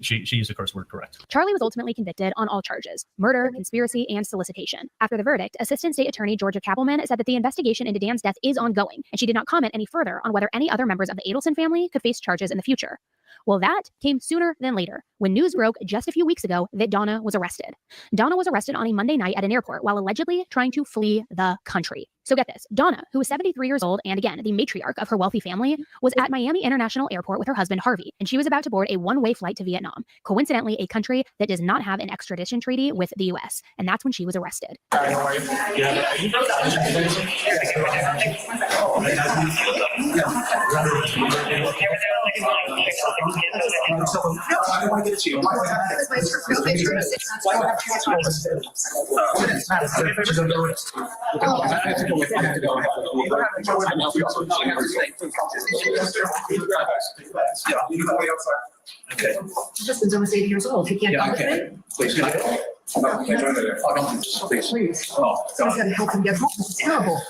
She used the curse word correct. Charlie was ultimately convicted on all charges: murder, conspiracy, and solicitation. After the verdict, Assistant State Attorney Georgia Kappelman said that the investigation into Dan's death is ongoing, and she did not comment any further on whether any other members of the Adelson family could face charges in the future. Well, that came sooner than later, when news broke just a few weeks ago that Donna was arrested. Donna was arrested on a Monday night at an airport while allegedly trying to flee the country. So get this, Donna, who is 73 years old and again, the matriarch of her wealthy family, was at Miami International Airport with her husband Harvey, and she was about to board a one-way flight to Vietnam, coincidentally a country that does not have an extradition treaty with the US, and that's when she was arrested. Okay. Husband's almost 80 years old. He can't compensate. Please, can I go? Please. Someone's got to help him get home. It's terrible.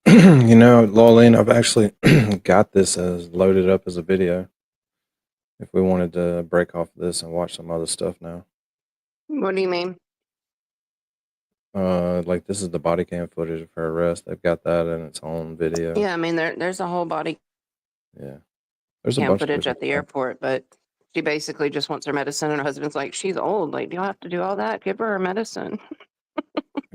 You know, Lawleen, I've actually got this as loaded up as a video. If we wanted to break off this and watch some other stuff now. What do you mean? Like this is the body cam footage of her arrest. They've got that in its own video. Yeah, I mean, there's a whole body Yeah. There's a cam bunch footage of at the airport, but she basically just wants her medicine, and her husband's like, she's old. Like, do you have to do all that? Give her medicine.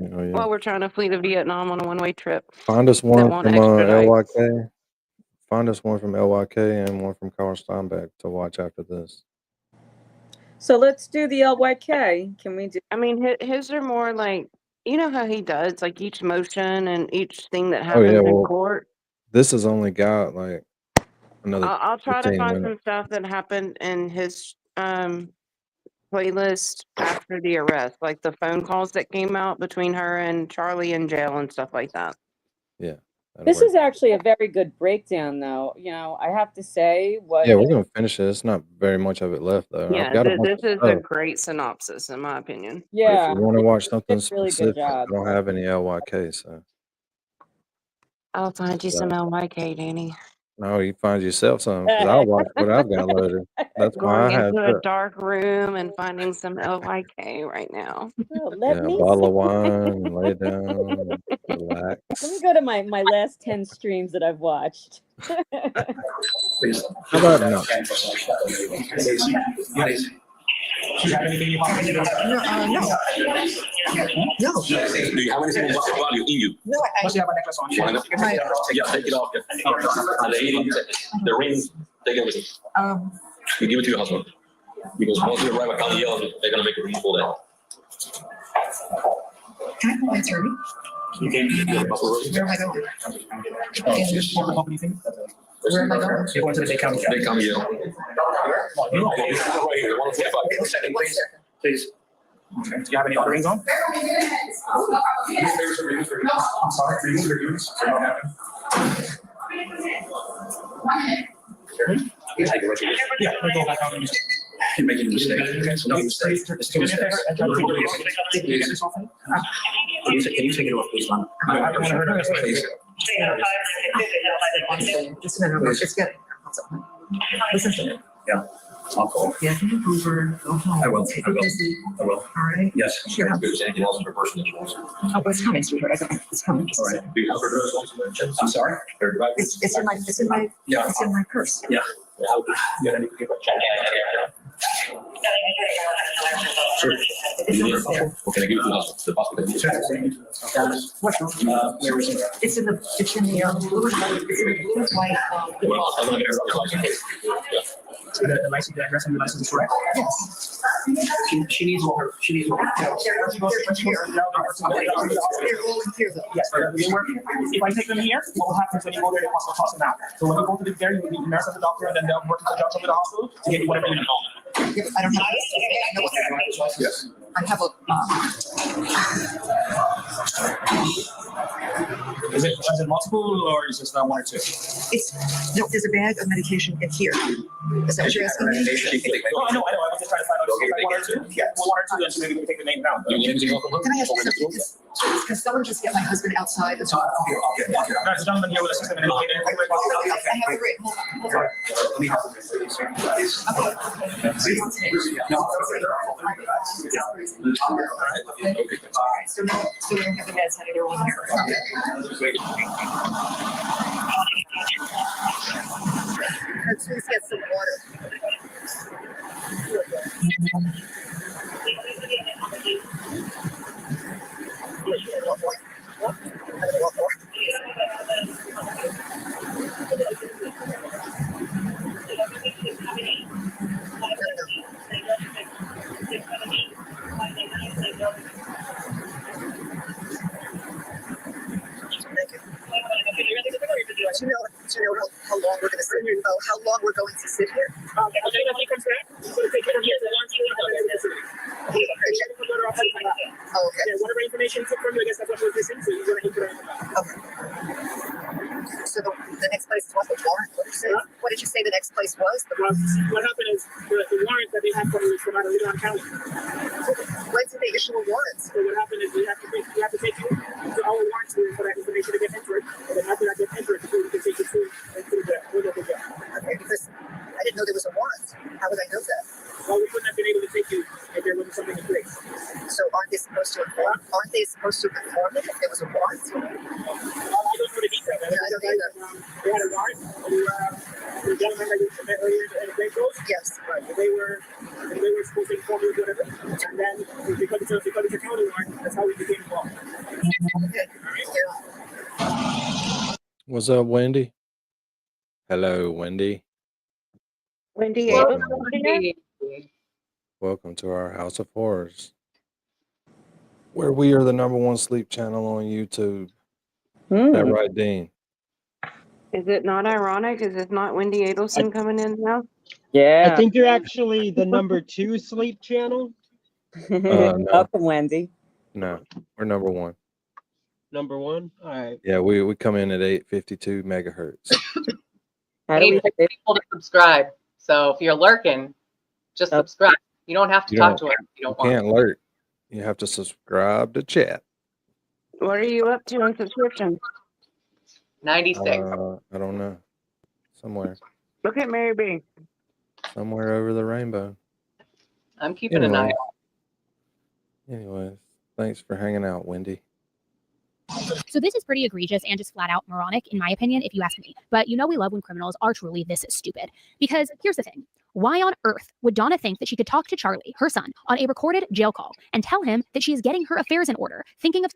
Oh, yeah. While we're trying to flee to Vietnam on a one-way trip. Find us that one won't from extradite. LYK. Find us one from LYK and one from Carl Steinbeck to watch after this. So let's do the LYK. Can we do? I mean, his are more like, you know how he does, like each motion and each thing that Oh happens yeah, in well, court. this has only got like another I'll try to 15 find minutes. some stuff that happened in his playlist after the arrest, like the phone calls that came out between her and Charlie in jail and stuff like that. Yeah. This is actually a very good breakdown, though. You know, I have to say, what Yeah, we're gonna finish it. It's not very much of it left though. Yeah, I've got a bunch this of is a stuff. great synopsis, in my opinion. But if Yeah, you want to watch something did a really good specific, job. I don't have any LYK, so I'll find you some LYK, Danny. no, you find yourself some because I'll watch what I've got loaded. That's why I Going have into a that. dark room and finding some LYK right now. Yeah, a bottle of wine and lay down and relax. Let me go to my last 10 streams that I've watched. Please. How about no? Do you have anything you want to do? No. No. Do you have anything of value in you? No, Must you have a necklace on? Yeah, take it off. And the earrings, the rings, take everything. You give it to your husband. Because once you arrive at County Yellow, they're gonna make a room for that. Can I call my attorney? You came to the buffer room. Where am I going? Is this for the company thing? Where am I going? You're going to the Dade County. They come here. No. Right here, 145. Please. Okay. Do you have any other rings on? I'm sorry. Remove your earrings. Yeah, we'll go back out and You're making a mistake. No mistake. It's two mistakes. Can you take it off, please, man? I don't want to hurt her. Please. Just a minute. Just get it. Listen to it. Yeah. I'll call. Yeah, can you move her? Go home. I will. Take I it will. easy. I will. All right. Yes. Sure. If there's anything else in her personal insurance. Oh, it's coming, sweetheart. It's coming. All right. Do you have her dress also? I'm sorry? It's in my Yeah. it's in my purse. Yeah. Yeah, I need to give a check. Sure. Can I give it to the hospital? Where is it? It's in the blue. It's in the blue and white. Well, I'm gonna get her a license. Yeah. The license, the address and the license is correct? Yes. She needs more. She needs more. Yes, if I take them here, what will happen is when you go there, it will cost them out. So when you go to there, you will meet the nurse and the doctor, and then they'll work with the doctor at the hospital to get you whatever you need. I don't have. I know what I want. Yes. I have a. Is it multiple or is it just one or two? No, there's a bag of medication in here. Is that what you're asking me? Oh, I know. I was just trying to find out. one or two? Yes. One or two, then maybe we can take the name down. Can I ask you something? Can someone just get my husband outside? That's all. There's a gentleman here with a system and indicator. I have to wait. Sorry. Let me help you. So we don't have the med senator on here. Let's just get some water. Do you know how long we're going to sit here? Oh, how long we're going to sit here? I'll tell you when he comes back. He's going to take care of you. Oh, okay. Yeah, whatever information he took from you, I guess that's what we're missing. So you're going to input it. Okay. So the next place was the warrant. What did you say? What did you say the next place was? What happened is the warrant that they had from you is from out of Leon County. When did they issue a warrant? So what happened is we have to take you to our warrant for that information to get entered. And then after that gets entered, we can take you to the okay, because I didn't know there was a warrant. How would I know that? Well, we wouldn't have been able to take you if there wasn't something in place. So aren't they supposed to inform? Aren't they supposed to inform it if there was a warrant? I don't know the details. I don't either. They had a warrant. The gentleman that you met earlier in the Ghost? Yes. Right. They were supposed to inform you of whatever. And then because it's a county warrant, that's how we became involved. Okay. All right. What's up, Wendy? Hello, Wendy. Wendy Welcome. Adelson. Welcome to our House of Horrors, where we are the #1 sleep channel on YouTube. Is that right, Dean? Is it not ironic? Is it not Wendy Adelson coming in now? I think you're actually the #2 sleep channel. No. Welcome, Wendy. No, we're #1. #1? All right. Yeah, we come in at 852 megahertz. How do we people to subscribe? So if you're lurking, just subscribe. You don't have to talk to us if you don't want. You can't lurk. You have to subscribe to chat. What are you up to on subscription? 96. I don't know. Somewhere. Look at Mary B. Somewhere over the rainbow. I'm keeping an eye out. Anyways, thanks for hanging out, Wendy. So this is pretty egregious and just flat out moronic, in my opinion, if you ask me. But you know we love when criminals are truly this stupid. Because here's the thing. Why on earth would Donna think that she could talk to Charlie, her son, on a recorded jail call and tell him that she is getting her affairs in order, thinking of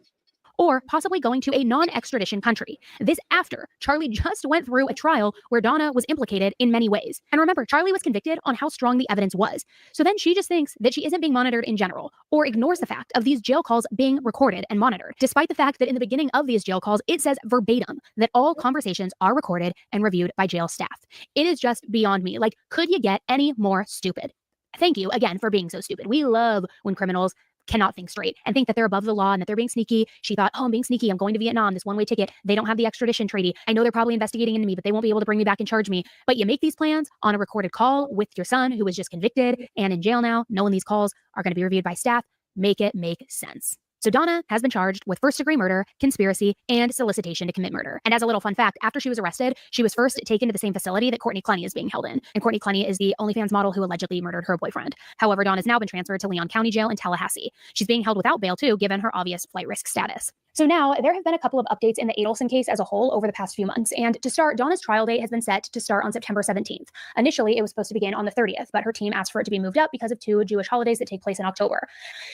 or possibly going to a non-extradition country? This after Charlie just went through a trial where Donna was implicated in many ways. And remember, Charlie was convicted on how strong the evidence was. So then she just thinks that she isn't being monitored in general, or ignores the fact of these jail calls being recorded and monitored, despite the fact that in the beginning of these jail calls, it says verbatim that all conversations are recorded and reviewed by jail staff. It is just beyond me. Like, could you get any more stupid? Thank you again for being so stupid. We love when criminals cannot think straight and think that they're above the law and that they're being sneaky. She thought, oh, I'm being sneaky. I'm going to Vietnam, this one-way ticket. They don't have the extradition treaty. I know they're probably investigating into me, but they won't be able to bring me back and charge me. But you make these plans on a recorded call with your son who was just convicted and in jail now, knowing these calls are going to be reviewed by staff. Make it make sense. So Donna has been charged with first-degree murder, conspiracy, and solicitation to commit murder. And as a little fun fact, after she was arrested, she was first taken to the same facility that Courtney Clenny is being held in. And Courtney Clenny is the OnlyFans model who allegedly murdered her boyfriend. However, Donna has now been transferred to Leon County Jail in Tallahassee. She's being held without bail too, given her obvious flight risk status. So now there have been a couple of updates in the Adelson case as a whole over the past few months. And to start, Donna's trial date has been set to start on September 17th. Initially, it was supposed to begin on the 30th, but her team asked for it to be moved up because of 2 Jewish holidays that take place in October.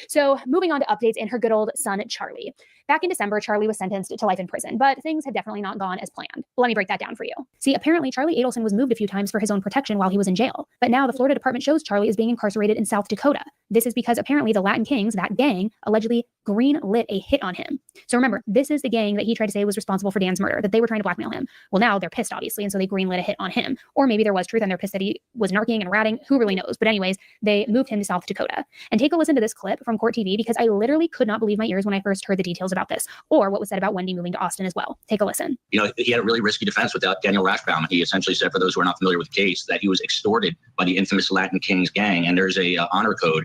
So moving on to updates in her good old son, Charlie. Back in December, Charlie was sentenced to life in prison, but things have definitely not gone as planned. Let me break that down for you. See, apparently Charlie Adelson was moved a few times for his own protection while he was in jail. But now the Florida Department shows Charlie is being incarcerated in South Dakota. This is because apparently the Latin Kings, that gang, allegedly green lit a hit on him. So remember, this is the gang that he tried to say was responsible for Dan's murder, that they were trying to blackmail him. Well, now they're pissed, obviously, and so they green lit a hit on him. Or maybe there was truth and they're pissed that he was narking and ratting. Who really knows? But anyways, they moved him to South Dakota. And take a listen to this clip from Court TV because I literally could not believe my ears when I first heard the details about this, or what was said about Wendy moving to Austin as well. Take a listen. You know, he had a really risky defense without Daniel Rashbaum. He essentially said, for those who are not familiar with the case, that he was extorted by the infamous Latin Kings gang, and there's a honor code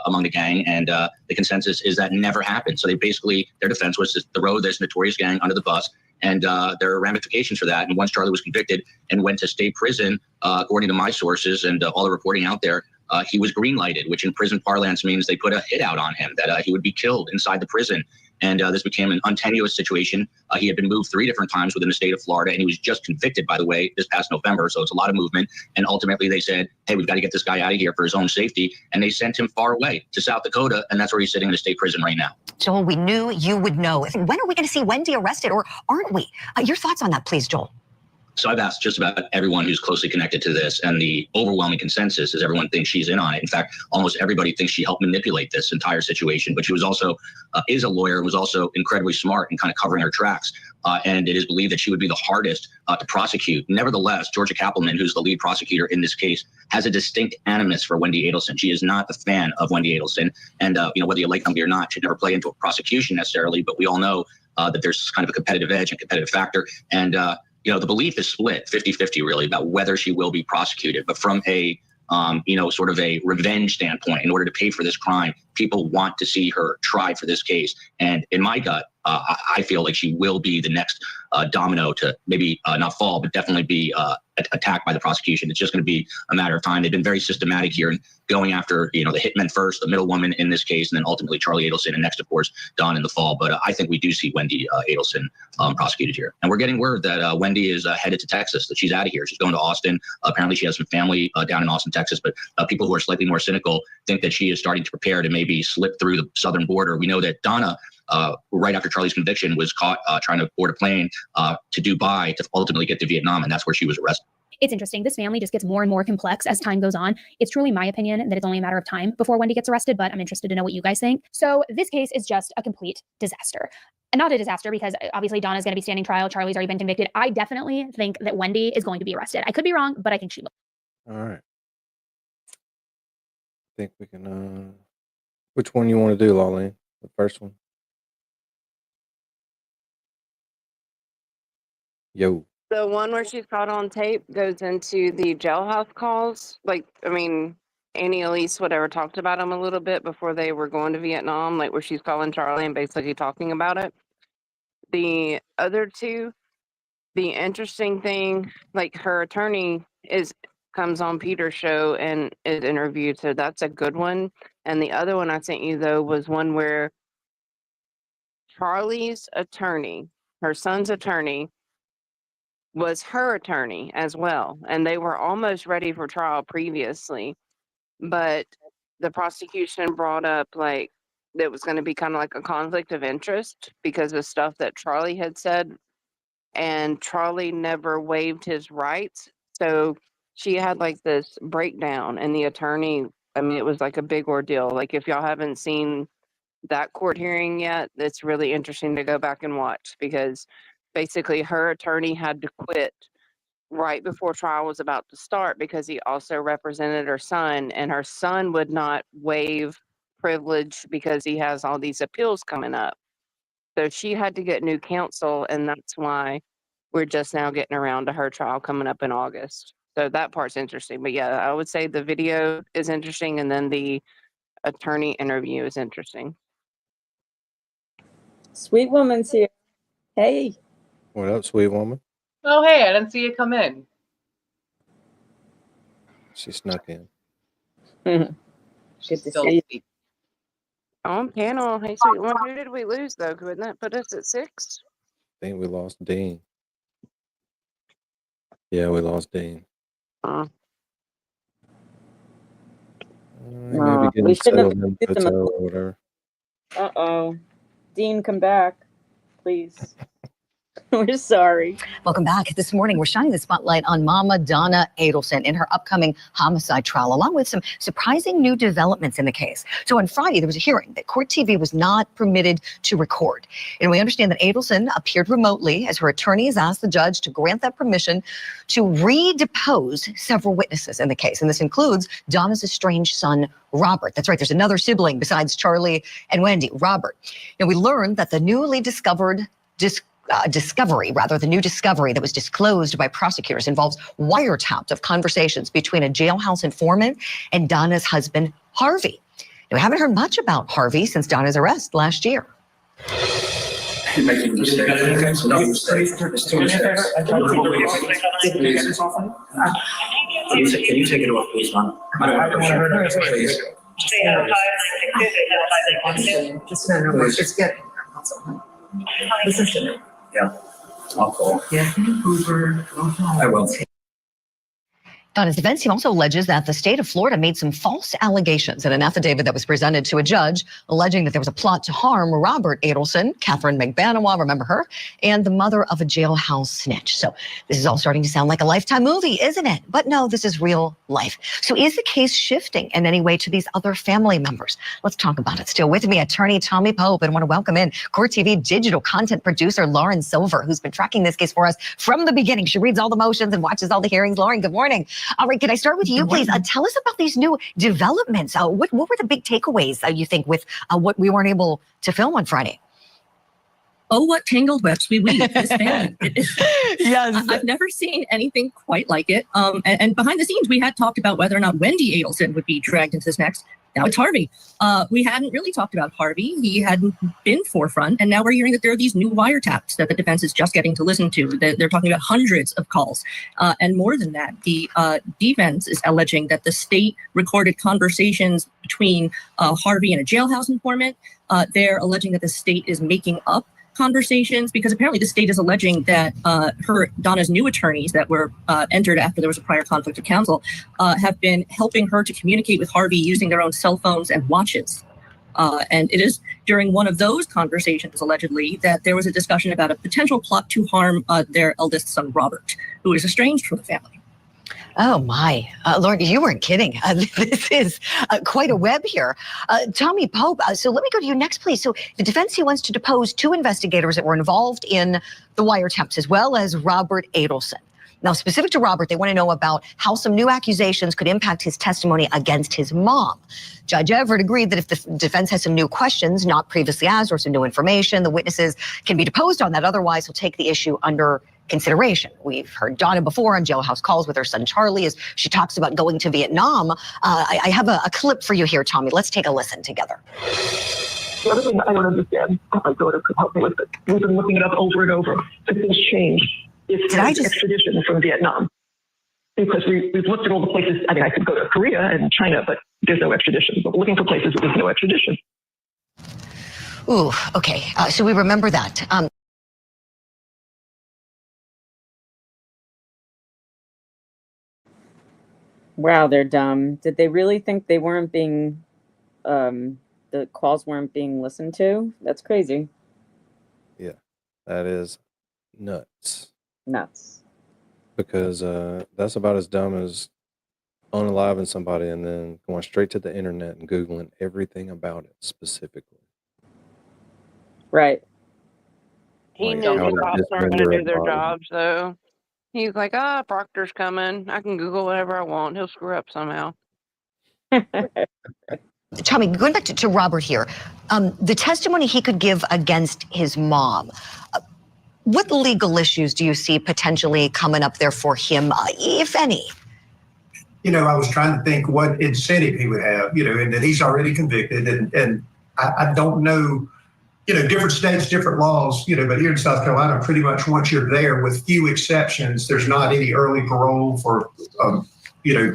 among the gang, and the consensus is that never happened. So they basically, their defense was to throw this notorious gang under the bus, and there are ramifications for that. And once Charlie was convicted and went to state prison, according to my sources and all the reporting out there, he was green-lighted, which in prison parlance means they put a hit out on him, that he would be killed inside the prison. And this became an untenuous situation. He had been moved 3 different times within the state of Florida, and he was just convicted, by the way, this past November. So it's a lot of movement. And ultimately they said, hey, we've got to get this guy out of here for his own safety. And they sent him far away to South Dakota, and that's where he's sitting in a state prison right now. Joel, we knew you would know. When are we going to see Wendy arrested, or aren't we? Your thoughts on that, please, Joel. So I've asked just about everyone who's closely connected to this, and the overwhelming consensus is everyone thinks she's in on it. In fact, almost everybody thinks she helped manipulate this entire situation, but she was also, is a lawyer, was also incredibly smart in kind of covering her tracks. And it is believed that she would be the hardest to prosecute. Nevertheless, Georgia Kappelman, who's the lead prosecutor in this case, has a distinct animus for Wendy Adelson. She is not a fan of Wendy Adelson. And, you know, whether you like them or not, should never play into a prosecution necessarily, but we all know that there's kind of a competitive edge and competitive factor. And, you know, the belief is split 50-50 really about whether she will be prosecuted. But from a, you know, sort of a revenge standpoint, in order to pay for this crime, people want to see her tried for this case. And in my gut, I feel like she will be the next domino to maybe not fall, but definitely be attacked by the prosecution. It's just going to be a matter of time. They've been very systematic here in going after, you know, the hitmen first, the middle woman in this case, and then ultimately Charlie Adelson, and next, of course, Don in the fall. But I think we do see Wendy Adelson prosecuted here. And we're getting word that Wendy is headed to Texas, that she's out of here. She's going to Austin. Apparently she has some family down in Austin, Texas, but people who are slightly more cynical think that she is starting to prepare to maybe slip through the southern border. We know that Donna, right after Charlie's conviction, was caught trying to board a plane to Dubai to ultimately get to Vietnam, and that's where she was arrested. It's interesting. This family just gets more and more complex as time goes on. It's truly my opinion that it's only a matter of time before Wendy gets arrested, but I'm interested to know what you guys think. So this case is just a complete disaster. And not a disaster because obviously Donna's going to be standing trial. Charlie's already been convicted. I definitely think that Wendy is going to be arrested. I could be wrong, but I think she will. All right. I think we can, which one you want to do, Lolene? The first one? Yo. The one where she's caught on tape goes into the jailhouse calls. Like, I mean, Annie Elise, whatever, talked about them a little bit before they were going to Vietnam, like where she's calling Charlie and basically talking about it. The other two, the interesting thing, like her attorney comes on Peter's show and is interviewed, so that's a good one. And the other one I sent you though was one where Charlie's attorney, her son's attorney, was her attorney as well, and they were almost ready for trial previously, but the prosecution brought up like that was going to be kind of like a conflict of interest because of stuff that Charlie had said, and Charlie never waived his rights. So she had like this breakdown, and the attorney, I mean, it was like a big ordeal. Like if y'all haven't seen that court hearing yet, it's really interesting to go back and watch because basically her attorney had to quit right before trial was about to start because he also represented her son, and her son would not waive privilege because he has all these appeals coming up. So she had to get new counsel, and that's why we're just now getting around to her trial coming up in August. So that part's interesting. But yeah, I would say the video is interesting, and then the attorney interview is interesting. Sweet woman's here. Hey. What up, sweet woman? Oh, hey, I didn't see you come in. She snuck in. Good to see you. On panel, hey, sweet one. Who did we lose though? Wouldn't that put us at 6? I think we lost Dean. Yeah, we lost Dean. Maybe We getting shouldn't have settled in the confused him. hotel or whatever. Uh-oh. Dean, come back, please. We're sorry. Welcome back. This morning, we're shining the spotlight on Mama Donna Adelson in her upcoming homicide trial, along with some surprising new developments in the case. So on Friday, there was a hearing that Court TV was not permitted to record. And we understand that Adelson appeared remotely as her attorney has asked the judge to grant that permission to re-depose several witnesses in the case. And this includes Donna's estranged son, Robert. That's right. There's another sibling besides Charlie and Wendy, Robert. Now, we learned that the newly discovered the new discovery that was disclosed by prosecutors involves wiretaps of conversations between a jailhouse informant and Donna's husband, Harvey. Now, we haven't heard much about Harvey since Donna's arrest last year. Can you take it off, please, Mom? Just get listen to me. Yeah, I'll call. Yeah, Hoover. I will. Donna's defense team also alleges that the state of Florida made some false allegations in an affidavit that was presented to a judge, alleging that there was a plot to harm Robert Adelson, Catherine McBanawa, remember her, and the mother of a jailhouse snitch. So this is all starting to sound like a Lifetime movie, isn't it? But no, this is real life. So is the case shifting in any way to these other family members? Let's talk about it. Still with me, attorney Tommy Pope, and I want to welcome in Court TV digital content producer Lauren Silver, who's been tracking this case for us from the beginning. She reads all the motions and watches all the hearings. Lauren, good morning. All right, can I start with you, please? Tell us about these new developments. What were the big takeaways, you think, with what we weren't able to film on Friday? Oh, what tangled webs we weave, this family. Yes. I've never seen anything quite like it. And behind the scenes, we had talked about whether or not Wendy Adelson would be dragged into this next. Now it's Harvey. We hadn't really talked about Harvey. He hadn't been forefront. And now we're hearing that there are these new wiretaps that the defense is just getting to listen to. They're talking about hundreds of calls. And more than that, the defense is alleging that the state recorded conversations between Harvey and a jailhouse informant. They're alleging that the state is making up conversations because apparently the state is alleging that Donna's new attorneys that were entered after there was a prior conflict of counsel have been helping her to communicate with Harvey using their own cell phones and watches. And it is during one of those conversations, allegedly, that there was a discussion about a potential plot to harm their eldest son, Robert, who is estranged from the family. Oh, my. Lauren, you weren't kidding. This is quite a web here. Tommy Pope, so let me go to you next, please. So the defense here wants to depose two investigators that were involved in the wiretaps, as well as Robert Adelson. Now, specific to Robert, they want to know about how some new accusations could impact his testimony against his mom. Judge Everett agreed that if the defense has some new questions not previously asked or some new information, the witnesses can be deposed on that. Otherwise, he'll take the issue under consideration. We've heard Donna before on jailhouse calls with her son Charlie as she talks about going to Vietnam. I have a clip for you here, Tommy. Let's take a listen together. The other thing I don't understand, my daughter could help me with it. We've been looking it up over and over. If things change, it's extradition from Vietnam. Because we've looked at all the places. I mean, I could go to Korea and China, but there's no extradition. But we're looking for places where there's no extradition. Ooh, okay. So we remember that. Wow, they're dumb. Did they really think they weren't being, the calls weren't being listened to? That's crazy. Yeah, that is nuts. Nuts. Because that's about as dumb as unaliving somebody and then going straight to the internet and Googling everything about it specifically. Right. He Like, knew how the to cops aren't going to dismember do a their body. jobs, though. He's like, Proctor's coming. I can Google whatever I want. He'll screw up somehow. Tommy, going back to Robert here, the testimony he could give against his mom, what legal issues do you see potentially coming up there for him, if any? You know, I was trying to think what incentive he would have, you know, and that he's already convicted. And I don't know, you know, different states, different laws, you know, but here in South Carolina, pretty much once you're there, with few exceptions, there's not any early parole for, you know,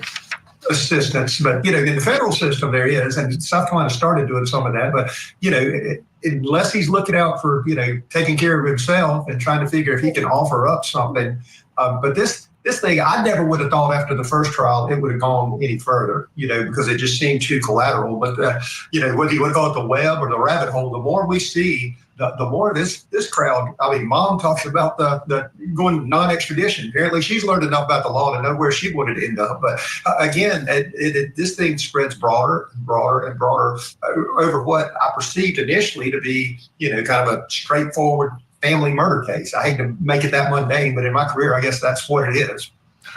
assistance. But, you know, in the federal system there is, and South Carolina started doing some of that. But, you know, unless he's looking out for, you know, taking care of himself and trying to figure if he can offer up something. But this this thing, I never would have thought after the first trial it would have gone any further, because it just seemed too collateral. But, whether you want to call it the web or the rabbit hole, the more we see, the more this crowd, I mean, Mom talks about the going non-extradition. Apparently she's learned enough about the law to know where she wanted to end up. But again, this thing spreads broader and broader and broader over what I perceived initially to be, kind of a straightforward family murder case. I hate to make it that mundane, but in my career, I guess that's what it is.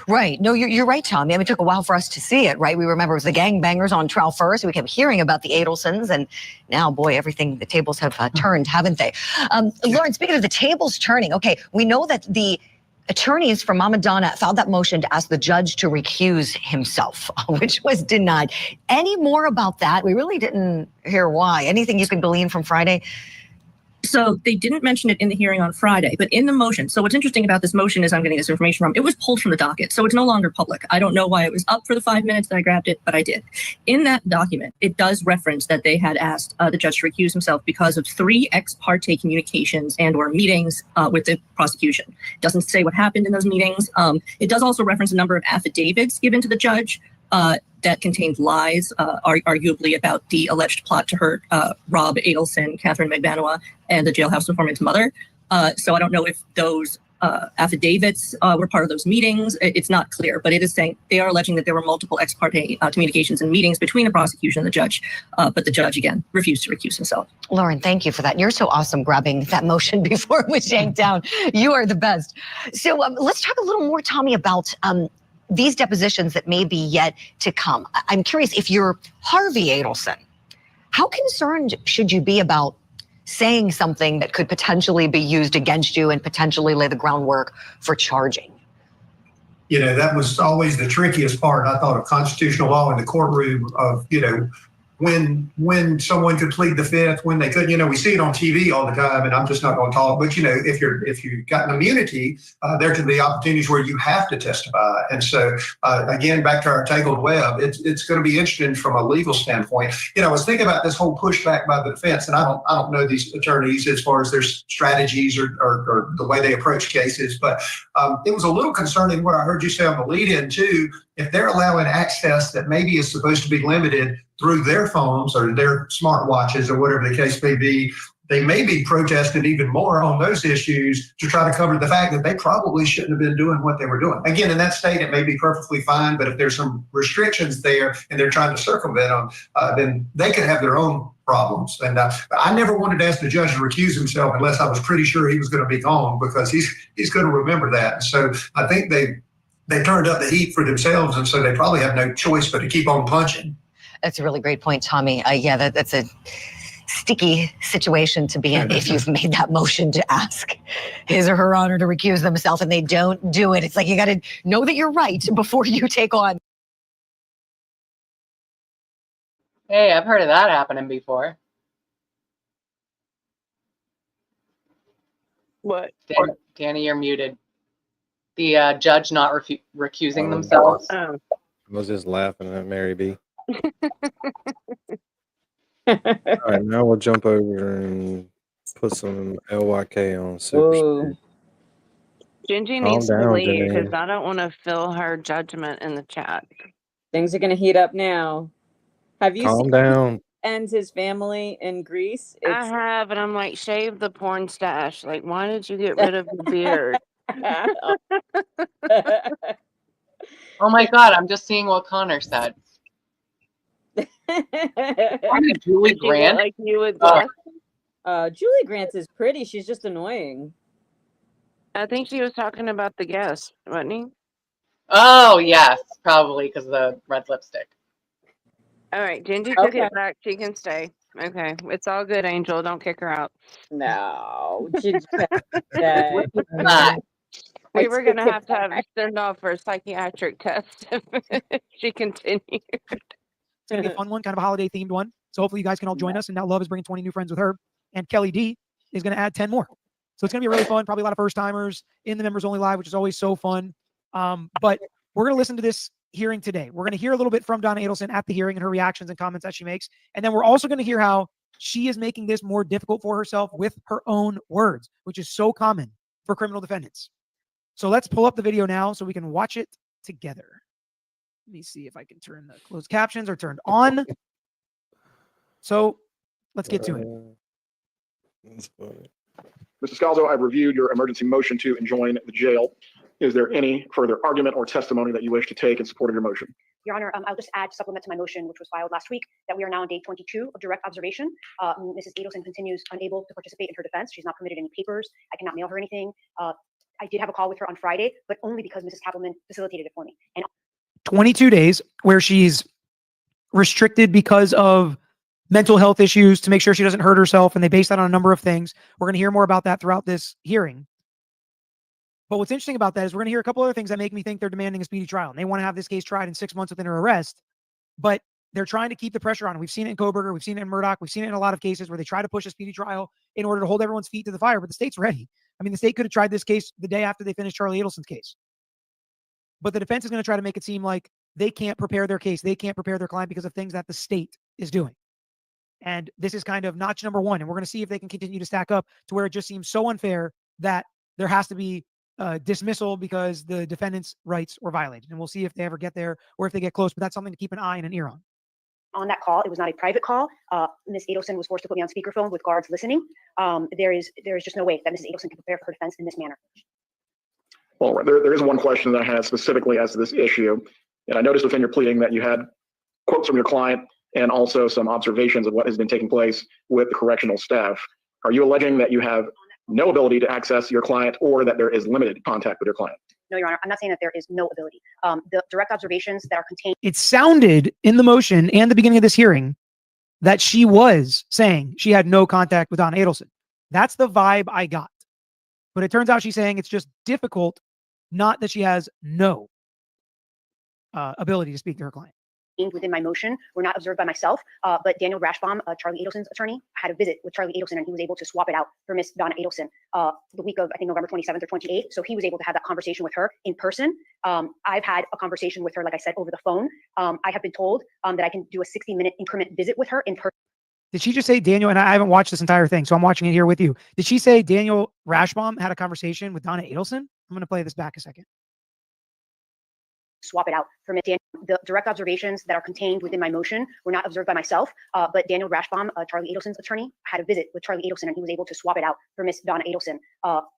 Right. No, you're right, Tommy. I mean, it took a while for us to see it, right? We remember it was the gangbangers on trial first. We kept hearing about the Adelsons, and now, boy, the tables have turned, haven't they? Lauren, speaking of the tables turning, okay, we know that the attorneys for Mama Donna filed that motion to ask the judge to recuse himself, which was denied. Any more about that? We really didn't hear why. Anything you can glean from Friday? So they didn't mention it in the hearing on Friday, but in the motion. So what's interesting about this motion is I'm getting this information from, it was pulled from the docket. So it's no longer public. I don't know why it was up for the 5 minutes that I grabbed it, but I did. In that document, it does reference that they had asked the judge to recuse himself because of 3 ex parte communications and or meetings with the prosecution. It doesn't say what happened in those meetings. It does also reference a number of affidavits given to the judge that contained lies, arguably about the alleged plot to hurt Rob Adelson, Catherine Magbanua, and the jailhouse informant's mother. So I don't know if those affidavits were part of those meetings. It's not clear, but it is saying they are alleging that there were multiple ex parte communications and meetings between the prosecution and the judge, but the judge, again, refused to recuse himself. Lauren, thank you for that. You're so awesome grabbing that motion before it was yanked down. You are the best. So let's talk a little more, Tommy, about these depositions that may be yet to come. I'm curious, if you're Harvey Adelson, how concerned should you be about saying something that could potentially be used against you and potentially lay the groundwork for charging? That was always the trickiest part, I thought, of constitutional law in the courtroom of, when someone could plead the fifth, when they could. We see it on TV all the time, and I'm just not going to talk. But if you've got an immunity, there can be opportunities where you have to testify. And so, again, back to our tangled web, it's going to be interesting from a legal standpoint. I was thinking about this whole pushback by the defense, and I don't know these attorneys as far as their strategies or the way they approach cases, but it was a little concerning what I heard you say on the lead-in too. If they're allowing access that maybe is supposed to be limited through their phones or their smartwatches or whatever the case may be, they may be protesting even more on those issues to try to cover the fact that they probably shouldn't have been doing what they were doing. Again, in that state, it may be perfectly fine, but if there's some restrictions there and they're trying to circumvent them, then they could have their own problems. And I never wanted to ask the judge to recuse himself unless I was pretty sure he was going to be gone, because he's going to remember that. So I think they turned up the heat for themselves, and so they probably have no choice but to keep on punching. That's a really great point, Tommy. Yeah, that's a sticky situation to be in if you've made that motion to ask his or her honor to recuse themselves and they don't do it. It's like you got to know that you're right before you take on. Hey, I've heard of that happening before. What? Danny, you're muted. The judge not recusing themselves. I was just laughing at Mary B. All right, now we'll jump over and put some LYK on Super Speed. Gingy Calm needs to down, leave Janine. because I don't want to feel her judgment in the chat. Things are going to heat up now. Have you Calm seen down. and his family in Greece? I have, and I'm like, shave the porn stash. Like, why did you get rid of the beard? Oh my God, I'm just seeing what Connor said. Julie Grant? Like you would guess? Julie Grant is pretty. She's just annoying. I think she was talking about the guest, wasn't he? Oh, yes, probably because of the red lipstick. All right, Gingy took it back. She can stay. Okay, it's all good, Angel. Don't kick her out. No, Gingy can't stay. We were going to have send off for a psychiatric test if she continued. It's going to be a fun one, kind of a holiday-themed one. So hopefully you guys can all join us. And now Love is bringing 20 new friends with her. And Kelly D is going to add 10 more. So it's going to be really fun. Probably a lot of first-timers in the Members Only Live, which is always so fun. But we're going to listen to this hearing today. We're going to hear a little bit from Donna Adelson at the hearing and her reactions and comments that she makes. And then we're also going to hear how she is making this more difficult for herself with her own words, which is so common for criminal defendants. So let's pull up the video now so we can watch it together. Let me see if I can turn the closed captions are turned on. So let's get to it. That's funny. Mr. Scalzo, I've reviewed your emergency motion to enjoin the jail. Is there any further argument or testimony that you wish to take in support of your motion? Your Honor, I'll just add supplement to my motion, which was filed last week, that we are now on day 22 of direct observation. Mrs. Adelson continues unable to participate in her defense. She's not permitted any papers. I cannot mail her anything. I did have a call with her on Friday, but only because Mrs. Kappelman facilitated it for me. And 22 days where she's restricted because of mental health issues to make sure she doesn't hurt herself. And they base that on a number of things. We're going to hear more about that throughout this hearing. But what's interesting about that is we're going to hear a couple other things that make me think they're demanding a speedy trial. And they want to have this case tried in 6 months within her arrest. But they're trying to keep the pressure on. We've seen it in Koberger. We've seen it in Murdoch. We've seen it in a lot of cases where they try to push a speedy trial in order to hold everyone's feet to the fire. But the state's ready. I mean, the state could have tried this case the day after they finished Charlie Adelson's case. But the defense is going to try to make it seem like they can't prepare their case. They can't prepare their client because of things that the state is doing. And this is kind of notch number one. And we're going to see if they can continue to stack up to where it just seems so unfair that there has to be dismissal because the defendant's rights were violated. And we'll see if they ever get there or if they get close. But that's something to keep an eye and an ear on. on that call, it was not a private call. Ms. Adelson was forced to put me on speakerphone with guards listening. There is just no way that Mrs. Adelson can prepare for her defense in this manner. Well, there is one question that I had specifically as to this issue. And I noticed within your pleading that you had quotes from your client and also some observations of what has been taking place with the correctional staff. Are you alleging that you have no ability to access your client or that there is limited contact with your client? No, Your Honor, I'm not saying that there is no ability. The direct observations that are contained. It sounded in the motion and the beginning of this hearing that she was saying she had no contact with Donna Adelson. That's the vibe I got. But it turns out she's saying it's just difficult, not that she has no ability to speak to her client. Within my motion were not observed by myself, but Daniel Rashbaum, Charlie Adelson's attorney, had a visit with Charlie Adelson, and he was able to swap it out for Miss Donna Adelson the week of, I think, November 27th or 28th. So he was able to have that conversation with her in person. I've had a conversation with her, like I said, over the phone. I have been told that I can do a 60-minute increment visit with her in person. Did she just say Daniel, and I haven't watched this entire thing, so I'm watching it here with you. Did she say Daniel Rashbaum had a conversation with Donna Adelson? I'm going to play this back a second. Swap it out for Miss Daniel. The direct observations that are contained within my motion were not observed by myself, but Daniel Rashbaum, Charlie Adelson's attorney, had a visit with Charlie Adelson, and he was able to swap it out for Miss Donna Adelson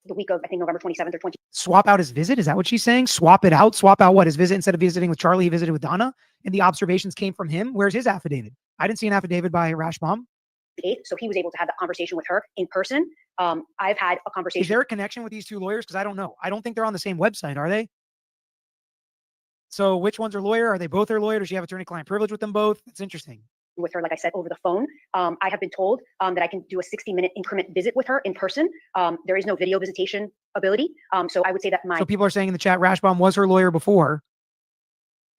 the week of, I think, November 27th or 28th. Swap out his visit? Is that what she's saying? Swap it out? Swap out what? His visit, instead of visiting with Charlie, he visited with Donna, and the observations came from him? Where's his affidavit? I didn't see an affidavit by Rashbaum. So he was able to have that conversation with her in person. I've had a conversation. Is there a connection with these two lawyers? Because I don't know. I don't think they're on the same website, are they? So which one's her lawyer? Are they both her lawyer? Does she have attorney-client privilege with them both? It's interesting. With her, like I said, over the phone. I have been told that I can do a 60-minute increment visit with her in person. There is no video visitation ability. So I would say that So people are saying in the chat, Rashbaum was her lawyer before,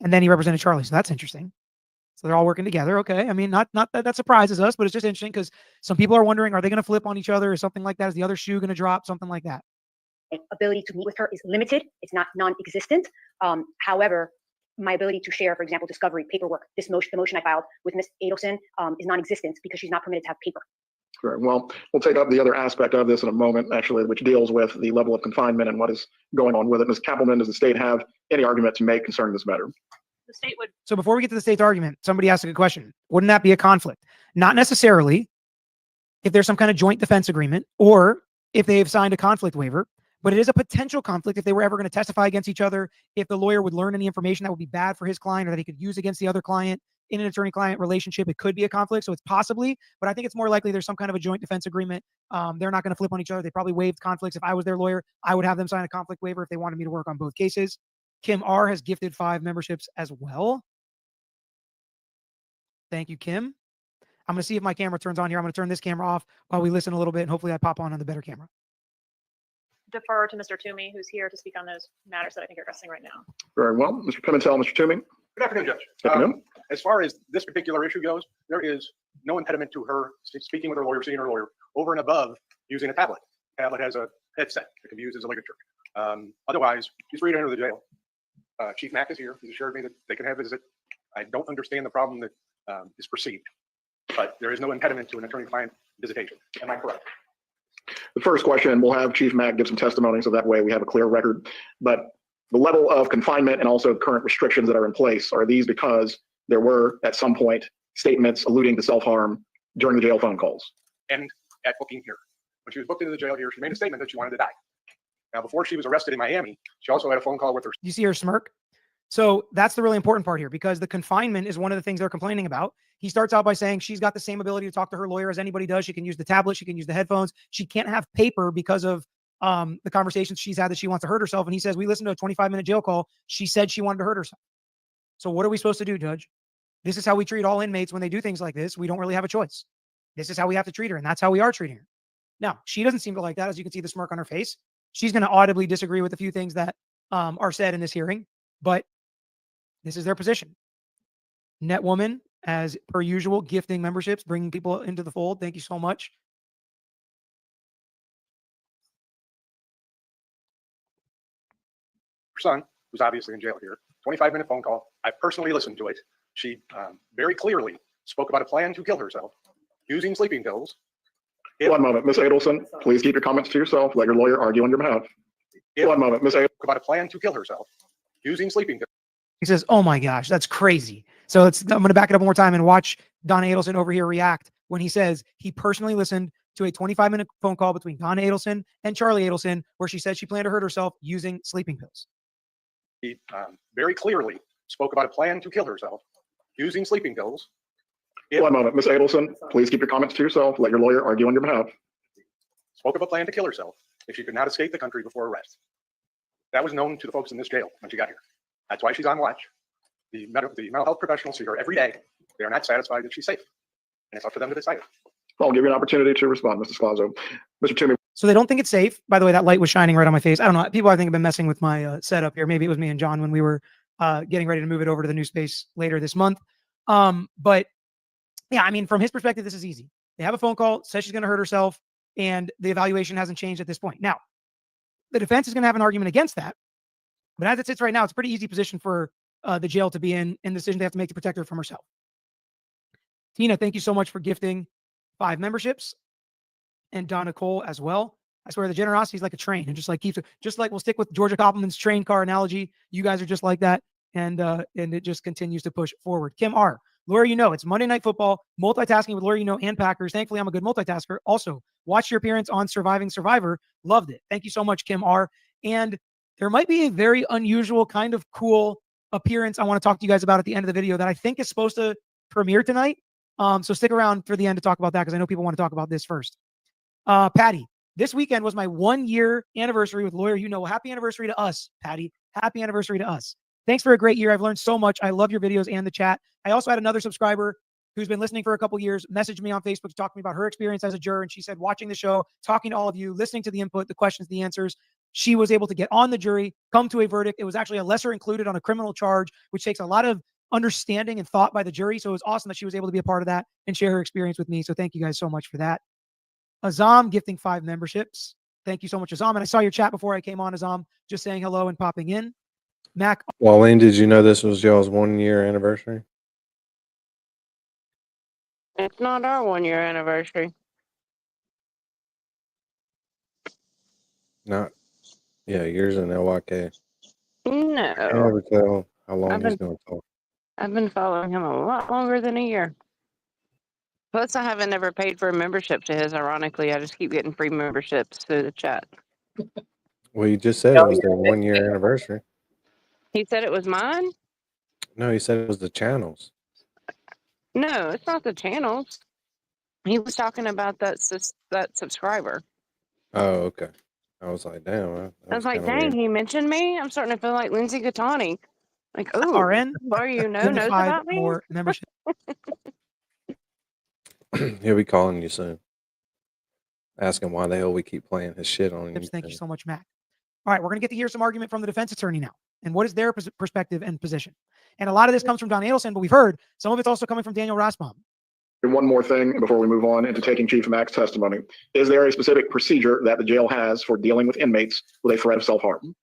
and then he represented Charlie. So that's interesting. So they're all working together. Okay. I mean, not that surprises us, but it's just interesting because some people are wondering, are they going to flip on each other or something like that? Is the other shoe going to drop? Something like that. Ability to meet with her is limited. It's not non-existent. However, my ability to share, for example, discovery, paperwork, the motion I filed with Ms. Adelson is non-existent because she's not permitted to have paper. Correct. Well, we'll take up the other aspect of this in a moment, actually, which deals with the level of confinement and what is going on with it. Ms. Kappelman, does the state have any argument to make concerning this matter? The state would. So before we get to the state's argument, somebody asked a good question. Wouldn't that be a conflict? Not necessarily if there's some kind of joint defense agreement or if they've signed a conflict waiver, but it is a potential conflict if they were ever going to testify against each other, if the lawyer would learn any information that would be bad for his client or that he could use against the other client in an attorney-client relationship, it could be a conflict. So it's possibly, but I think it's more likely there's some kind of a joint defense agreement. They're not going to flip on each other. They probably waived conflicts. If I was their lawyer, I would have them sign a conflict waiver if they wanted me to work on both cases. Kim R has gifted 5 memberships as well. Thank you, Kim. I'm going to see if my camera turns on here. I'm going to turn this camera off while we listen a little bit, and hopefully I pop on the better camera. Defer to Mr. Toomey, who's here to speak on those matters that I think are pressing right now. Very well. Mr. Pimentel, Mr. Toomey. Good afternoon, Judge. Good afternoon. As far as this particular issue goes, there is no impediment to her speaking with her lawyer, seeing her lawyer, over and above using a tablet. Tablet has a headset that can be used as a ligature. Otherwise, she's free to enter the jail. Chief Mack is here. He's assured me that they can have a visit. I don't understand the problem that is perceived, but there is no impediment to an attorney-client visitation. Am I correct? The first question, we'll have Chief Mack give some testimony, so that way we have a clear record. But the level of confinement and also current restrictions that are in place, are these because there were at some point statements alluding to self-harm during the jail phone calls? And at booking here. When she was booked into the jail here, she made a statement that she wanted to die. Now, before she was arrested in Miami, she also had a phone call with her. You see her smirk? So that's the really important part here, because the confinement is one of the things they're complaining about. He starts out by saying she's got the same ability to talk to her lawyer as anybody does. She can use the tablet. She can use the headphones. She can't have paper because of the conversations she's had that she wants to hurt herself. And he says, we listened to a 25-minute jail call. She said she wanted to hurt herself. So what are we supposed to do, Judge? This is how we treat all inmates when they do things like this. We don't really have a choice. This is how we have to treat her, and that's how we are treating her. Now, she doesn't seem to like that, as you can see the smirk on her face. She's going to audibly disagree with a few things that are said in this hearing, but this is their position. Netwoman, as per usual, gifting memberships, bringing people into the fold. Thank you so much. Her son, who's obviously in jail here, 25-minute phone call. I personally listened to it. She very clearly spoke about a plan to kill herself using sleeping pills. One moment, Ms. Adelson, please keep your comments to yourself. Let your lawyer argue on your behalf. One moment, Ms. Adelson. About a plan to kill herself using sleeping pills. He says, oh my gosh, that's crazy. So I'm going to back it up one more time and watch Donna Adelson over here react when he says he personally listened to a 25-minute phone call between Donna Adelson and Charlie Adelson, where she said she planned to hurt herself using sleeping pills. He very clearly spoke about a plan to kill herself using sleeping pills. One moment, Ms. Adelson, please keep your comments to yourself. Let your lawyer argue on your behalf. Spoke of a plan to kill herself if she could not escape the country before arrest. That was known to the folks in this jail when she got here. That's why she's on watch. The mental health professionals see her every day. They are not satisfied that she's safe. And it's up to them to decide. I'll give you an opportunity to respond, Mr. Scalzo. Mr. Toomey. So they don't think it's safe. By the way, that light was shining right on my face. I don't know. People, I think, have been messing with my setup here. Maybe it was me and John when we were getting ready to move it over to the new space later this month. But yeah, I mean, from his perspective, this is easy. They have a phone call, says she's going to hurt herself, and the evaluation hasn't changed at this point. Now, the defense is going to have an argument against that. But as it sits right now, it's a pretty easy position for the jail to be in the decision they have to make to protect her from herself. Tina, thank you so much for gifting 5 memberships, and Donna Cole as well. I swear the generosity is like a train, and just like we'll stick with Georgia Koppelman's train car analogy. You guys are just like that, and it just continues to push forward. Kim R. Lawyer, it's Monday Night Football, multitasking with Lawyer, and Packers. Thankfully, I'm a good multitasker. Also, watched your appearance on Surviving Survivor. Loved it. Thank you so much, Kim R. And there might be a very unusual kind of cool appearance I want to talk to you guys about at the end of the video that I think is supposed to premiere tonight. So stick around for the end to talk about that, because I know people want to talk about this first. Patty, this weekend was my 1-year anniversary with Lawyer. Happy anniversary to us, Patty. Happy anniversary to us. Thanks for a great year. I've learned so much. I love your videos and the chat. I also had another subscriber who's been listening for a couple years message me on Facebook to talk to me about her experience as a juror. And she said, watching the show, talking to all of you, listening to the input, the questions, the answers, she was able to get on the jury, come to a verdict. It was actually a lesser included on a criminal charge, which takes a lot of understanding and thought by the jury. So it was awesome that she was able to be a part of that and share her experience with me. So thank you guys so much for that. Azam gifting 5 memberships. Thank you so much, Azam. And I saw your chat before I came on, Azam, just saying hello and popping in. Mac. Wallene, did you know this was y'all's 1-year anniversary? It's not our 1-year anniversary. Not, yeah, yours and LYK. No. I can't ever tell how long he's going to talk. I've been following him a lot longer than a year. Plus, I haven't ever paid for a membership to his, ironically. I just keep getting free memberships through the chat. Well, you just said it was their 1-year anniversary. He said it was mine? No, he said it was the channels. No, it's not the channels. He was talking about that subscriber. Oh, okay. I was like, damn. I was like, dang, he mentioned me? I'm starting to feel like Lindsay Gattani. Like, oh, RN, knows about me? more membership. He'll be calling you soon. Asking why the hell we keep playing his shit on you. Thank you so much, Mac. All right, we're going to get to hear some argument from the defense attorney now. And what is their perspective and position? And a lot of this comes from Donna Adelson, but we've heard some of it's also coming from Daniel Raspbaum. And one more thing before we move on into taking Chief Mack's testimony. Is there a specific procedure that the jail has for dealing with inmates with a threat of self-harm?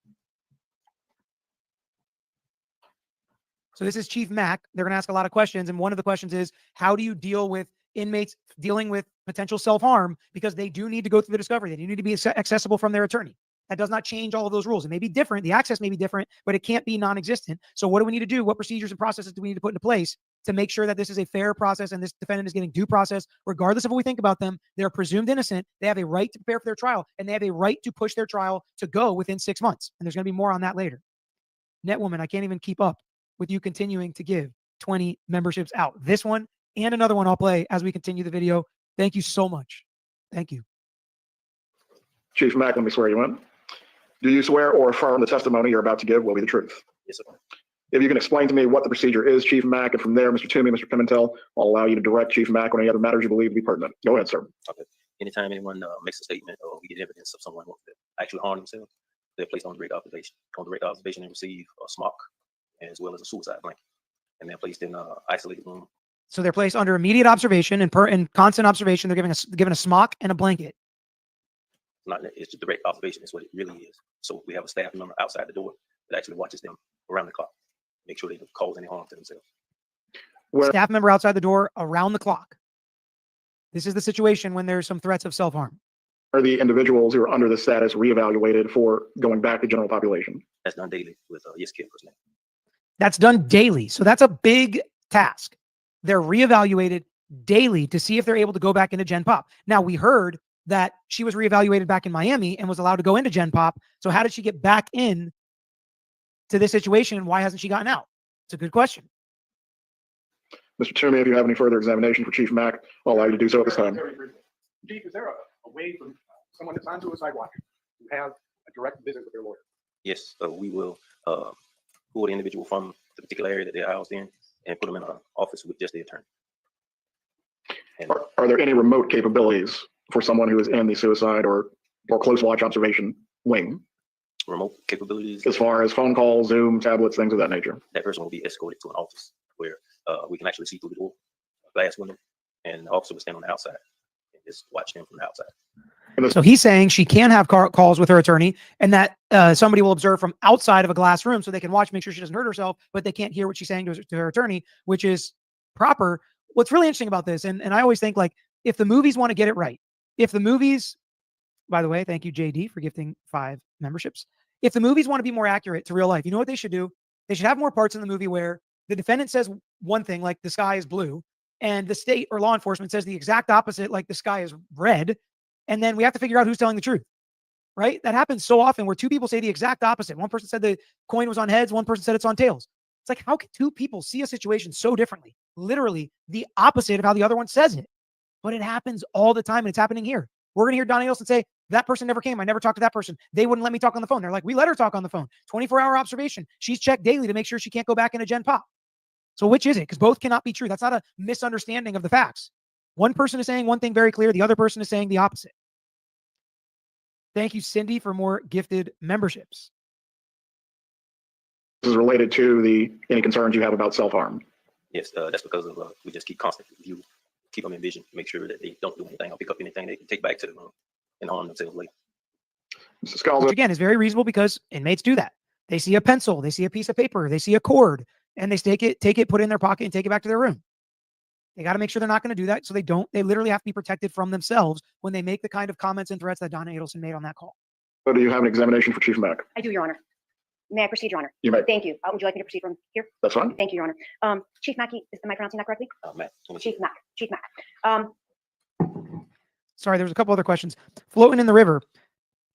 So this is Chief Mack. They're going to ask a lot of questions. And one of the questions is, how do you deal with inmates dealing with potential self-harm because they do need to go through the discovery. They do need to be accessible from their attorney. That does not change all of those rules. It may be different. The access may be different, but it can't be non-existent. So what do we need to do? What procedures and processes do we need to put into place to make sure that this is a fair process and this defendant is getting due process, regardless of what we think about them? They're presumed innocent. They have a right to prepare for their trial, and they have a right to push their trial to go within 6 months. And there's going to be more on that later. Netwoman, I can't even keep up with you continuing to give 20 memberships out. This one and another one I'll play as we continue the video. Thank you so much. Thank you. Chief Mack, let me swear you in. Do you swear or affirm the testimony you're about to give will be the truth? Yes, sir. If you can explain to me what the procedure is, Chief Mack, and from there, Mr. Toomey, Mr. Pimentel, I'll allow you to direct Chief Mack on any other matters you believe to be pertinent. Go ahead, sir. Okay. Anytime anyone makes a statement or we get evidence of someone wants to actually harm themselves, they're placed on direct observation. On direct observation, they receive a smock as well as a suicide blanket, and they're placed in an isolated room. So they're placed under immediate observation and constant observation. They're given a smock and a blanket. It's just direct observation. It's what it really is. So we have a staff member outside the door that actually watches them around the clock, make sure they don't cause any harm to themselves. Staff member outside the door around the clock. This is the situation when there's some threats of self-harm. Are the individuals who are under this status reevaluated for going back to general population? That's done daily with yes care personnel. That's done daily. So that's a big task. They're reevaluated daily to see if they're able to go back into Gen Pop. Now, we heard that she was reevaluated back in Miami and was allowed to go into Gen Pop. So how did she get back in to this situation, and why hasn't she gotten out? It's a good question. Mr. Toomey, if you have any further examination for Chief Mack, I'll allow you to do so at this time. Chief, is there a way for someone that's on suicide watch to have a direct visit with their lawyer? Yes, we will pull the individual from the particular area that they're housed in and put them in an office with just the attorney. Are there any remote capabilities for someone who is in the suicide or close watch observation wing? Remote capabilities? As far as phone calls, Zoom, tablets, things of that nature. That person will be escorted to an office where we can actually see through the door, a glass window, and the officer will stand on the outside and just watch them from the outside. So he's saying she can have calls with her attorney, and that somebody will observe from outside of a glass room so they can watch, make sure she doesn't hurt herself, but they can't hear what she's saying to her attorney, which is proper. What's really interesting about this, and I always think, like, if the movies want to get it right, if the movies, by the way, thank you, JD, for gifting 5 memberships. If the movies want to be more accurate to real life, you know what they should do? They should have more parts in the movie where the defendant says one thing, like the sky is blue, and the state or law enforcement says the exact opposite, like the sky is red. And then we have to figure out who's telling the truth, right? That happens so often where 2 people say the exact opposite. One person said the coin was on heads. One person said it's on tails. It's like, how can 2 people see a situation so differently? Literally the opposite of how the other one says it. But it happens all the time, and it's happening here. We're going to hear Donna Adelson say, that person never came. I never talked to that person. They wouldn't let me talk on the phone. They're like, we let her talk on the phone. 24-hour observation. She's checked daily to make sure she can't go back into Gen Pop. So which is it? Because both cannot be true. That's not a misunderstanding of the facts. One person is saying one thing very clear. The other person is saying the opposite. Thank you, Cindy, for more gifted memberships. This is related to any concerns you have about self-harm. Yes, that's because of we just keep constant review, keep them in vision, make sure that they don't do anything or pick up anything they can take back to the room and harm themselves later. Which again is very reasonable because inmates do that. They see a pencil, they see a piece of paper, they see a cord, and they take it, put it in their pocket, and take it back to their room. They got to make sure they're not going to do that, so they literally have to be protected from themselves when they make the kind of comments and threats that Donna Adelson made on that call. So do you have an examination for Chief Mack? I do, Your Honor. May I proceed, Your Honor? You may. Thank you. Would you like me to proceed from here? That's fine. Thank you, Your Honor. Chief Mackey, am I pronouncing that correctly? Mack. Chief Mack. Sorry, there's a couple other questions. Floating in the river.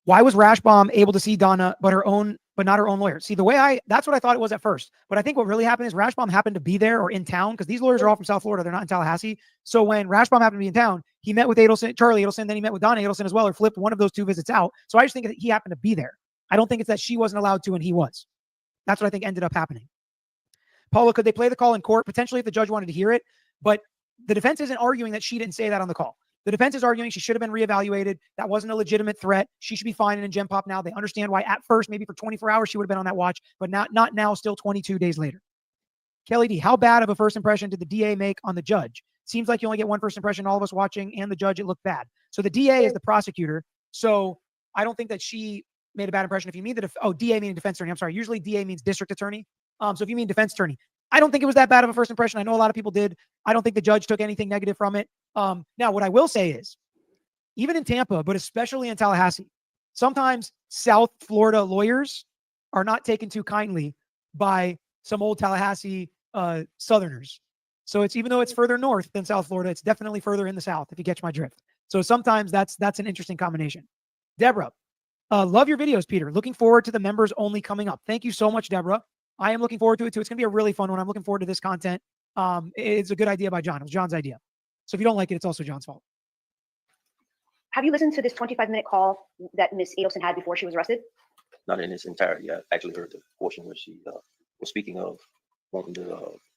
Why was Rashbaum able to see Donna, but not her own lawyer? See, that's what I thought it was at first. But I think what really happened is Rashbaum happened to be there or in town, because these lawyers are all from South Florida. They're not in Tallahassee. So when Rashbaum happened to be in town, he met with Charlie Adelson, then he met with Donna Adelson as well, or flipped one of those 2 visits out. So I just think that he happened to be there. I don't think it's that she wasn't allowed to and he was. That's what I think ended up happening. Paula, could they play the call in court? Potentially if the judge wanted to hear it, but the defense isn't arguing that she didn't say that on the call. The defense is arguing she should have been reevaluated. That wasn't a legitimate threat. She should be fine and in Gen Pop now. They understand why at first, maybe for 24 hours, she would have been on that watch, but not now, still 22 days later. Kelly D, how bad of a first impression did the DA make on the judge? Seems like you only get one first impression, all of us watching, and the judge, it looked bad. So the DA is the prosecutor. So I don't think that she made a bad impression. If you mean DA meaning defense attorney, I'm sorry. Usually DA means district attorney. So if you mean defense attorney, I don't think it was that bad of a first impression. I know a lot of people did. I don't think the judge took anything negative from it. Now, what I will say is, even in Tampa, but especially in Tallahassee, sometimes South Florida lawyers are not taken too kindly by some old Tallahassee Southerners. So it's, even though it's further north than South Florida, it's definitely further in the South, if you catch my drift. So sometimes that's an interesting combination. Deborah, love your videos, Peter. Looking forward to the members only coming up. Thank you so much, Deborah. I am looking forward to it too. It's going to be a really fun one. I'm looking forward to this content. It's a good idea by John. It was John's idea. So if you don't like it, it's also John's fault. Have you listened to this 25-minute call that Miss Adelson had before she was arrested? Not in its entirety. I actually heard the portion where she was speaking of wanting to